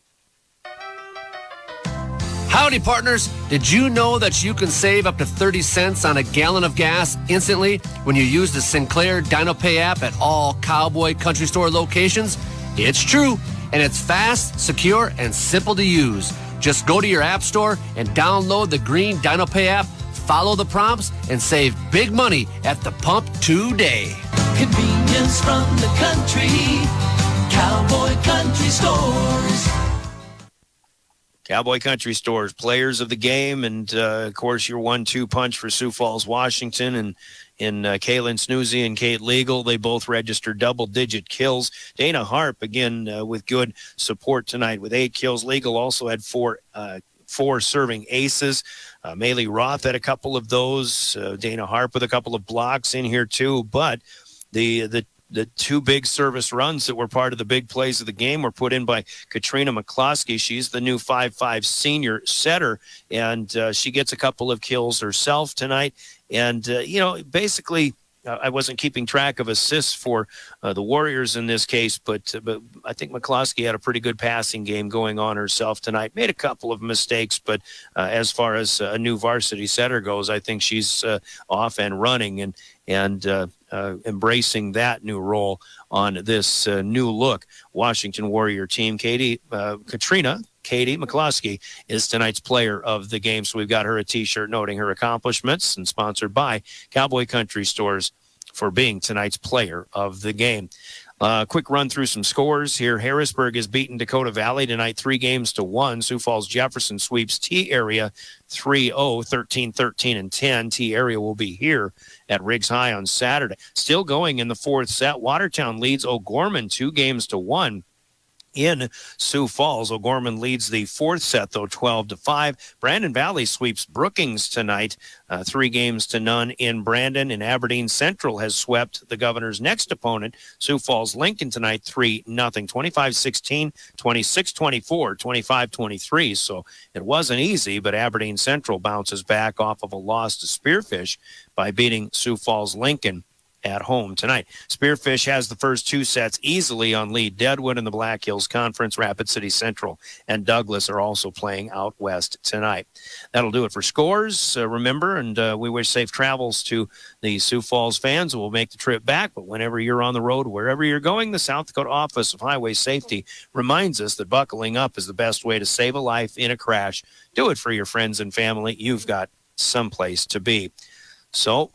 Howdy, partners. Did you know that you can save up to 30 cents on a gallon of gas instantly when you use the Sinclair DinoPay app at all Cowboy Country Store locations? It's true, and it's fast, secure, and simple to use. Just go to your app store and download the green DinoPay app, follow the prompts, and save big money at the pump today. Convenience from the country. Cowboy Country Stores. Cowboy Country Stores, players of the game, and of course your 1-2 punch for Sioux Falls, Washington, and in Kaylin Snoozy and Kate Legal. They both registered double-digit kills. Dana Harp, again, with good support tonight with 8 kills. Legal also had four serving aces. Maylee Roth had a couple of those. Dana Harp with a couple of blocks in here too. But the 2 big service runs that were part of the big plays of the game were put in by Katrina McCloskey. She's the new 5'5" senior setter, and she gets a couple of kills herself tonight. And, basically, I wasn't keeping track of assists for the Warriors in this case, but I think McCloskey had a pretty good passing game going on herself tonight. Made a couple of mistakes, but as far as a new varsity setter goes, I think she's off and running and embracing that new role on this new look Washington Warrior team. Katie McCloskey is tonight's player of the game. So we've got her a T-shirt noting her accomplishments, and sponsored by Cowboy Country Stores for being tonight's player of the game. Quick run through some scores here. Harrisburg has beaten Dakota Valley tonight 3-1. Sioux Falls Jefferson sweeps T-Area 3-0, 13-13 and 10. T-Area will be here at Riggs High on Saturday. Still going in the 4th set. Watertown leads O'Gorman 2-1 in Sioux Falls. O'Gorman leads the 4th set, though, 12-5. Brandon Valley sweeps Brookings tonight, 3-0 in Brandon. And Aberdeen Central has swept the Governor's next opponent, Sioux Falls Lincoln, tonight 3-0, 25-16, 26-24, 25-23. So it wasn't easy, but Aberdeen Central bounces back off of a loss to Spearfish by beating Sioux Falls Lincoln at home tonight. Spearfish has the first 2 sets easily on lead. Deadwood in the Black Hills Conference, Rapid City Central, and Douglas are also playing out west tonight. That'll do it for scores. Remember, and we wish safe travels to the Sioux Falls fans who will make the trip back. But whenever you're on the road, wherever you're going, the South Dakota Office of Highway Safety reminds us that buckling up is the best way to save a life in a crash. Do it for your friends and family. You've got someplace to be. So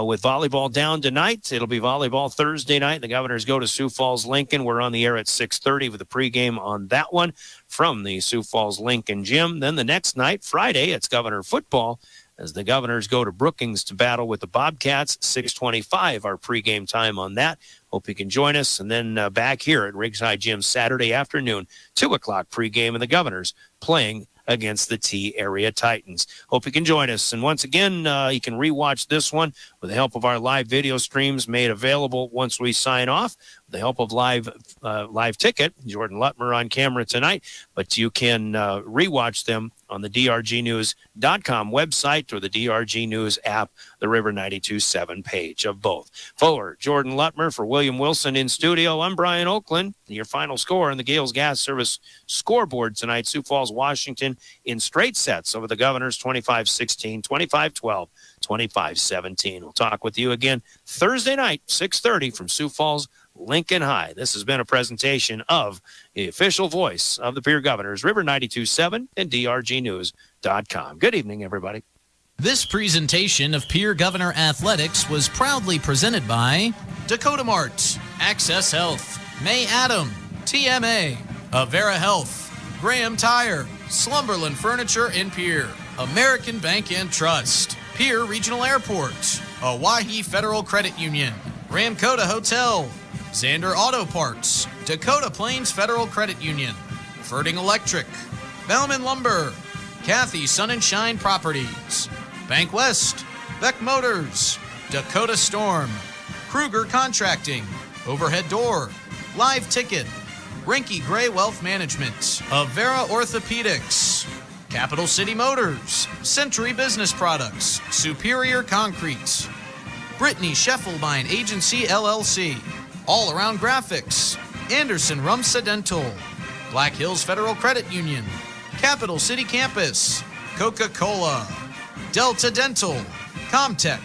with volleyball down tonight, it'll be volleyball Thursday night. The Governors go to Sioux Falls Lincoln. We're on the air at 6:30 with a pregame on that one from the Sioux Falls Lincoln gym. Then the next night, Friday, it's Governor football as the Governors go to Brookings to battle with the Bobcats. 6:25 our pregame time on that. Hope you can join us. And then back here at Riggs High Gym Saturday afternoon, 2 o'clock pregame, and the Governors playing against the T-Area Titans. Hope you can join us. And once again, you can rewatch this one with the help of our live video streams made available once we sign off. With the help of live ticket, Jordan Lutmer on camera tonight. But you can rewatch them on the drgnews.com website or the DRG News app, the River 92.7 page of both. For Jordan Lutmer, for William Wilson in studio, I'm Brian Oakland. Your final score on the Gales Gas Service scoreboard tonight, Sioux Falls, Washington in straight sets over the Governors, 25-16, 25-12, 25-17. We'll talk with you again Thursday night, 6:30 from Sioux Falls, Lincoln High. This has been a presentation of the official voice of the Pierre Governors, River 92.7 and drgnews.com. Good evening, everybody. This presentation of Pierre Governor Athletics was proudly presented by Dakota Mart, Access Health, May Adam, TMA, Avera Health, Graham Tire, Slumberland Furniture in Pierre, American Bank and Trust, Pierre Regional Airport, Owyhee Federal Credit Union, Ramkota Hotel, Xander Auto Parts, Dakota Plains Federal Credit Union, Ferding Electric, Bellman Lumber, Kathy Sun and Shine Properties, Bank West, Beck Motors, Dakota Storm, Kruger Contracting, Overhead Door, Live Ticket, Rinky Gray Wealth Management, Avera Orthopedics, Capital City Motors, Century Business Products, Superior Concrete, Brittany Scheffelbein Agency LLC, All Around Graphics, Anderson Rumsa Dental, Black Hills Federal Credit Union, Capital City Campus, Coca-Cola, Delta Dental, Comtech,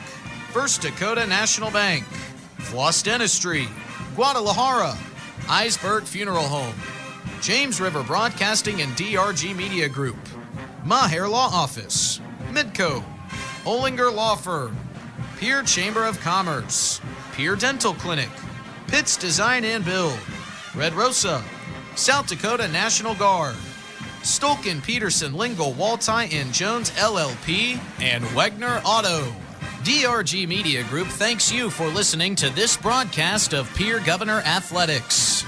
First Dakota National Bank, Floss Dentistry, Guadalajara, Iceberg Funeral Home, James River Broadcasting and DRG Media Group, Maher Law Office, Midco, Olinger Law Firm, Pierre Chamber of Commerce, Pierre Dental Clinic, Pitts Design and Build, Red Rosa, South Dakota National Guard, Stolken Peterson Lingle Walti and Jones LLP, and Wegner Auto. DRG Media Group thanks you for listening to this broadcast of Pierre Governor Athletics.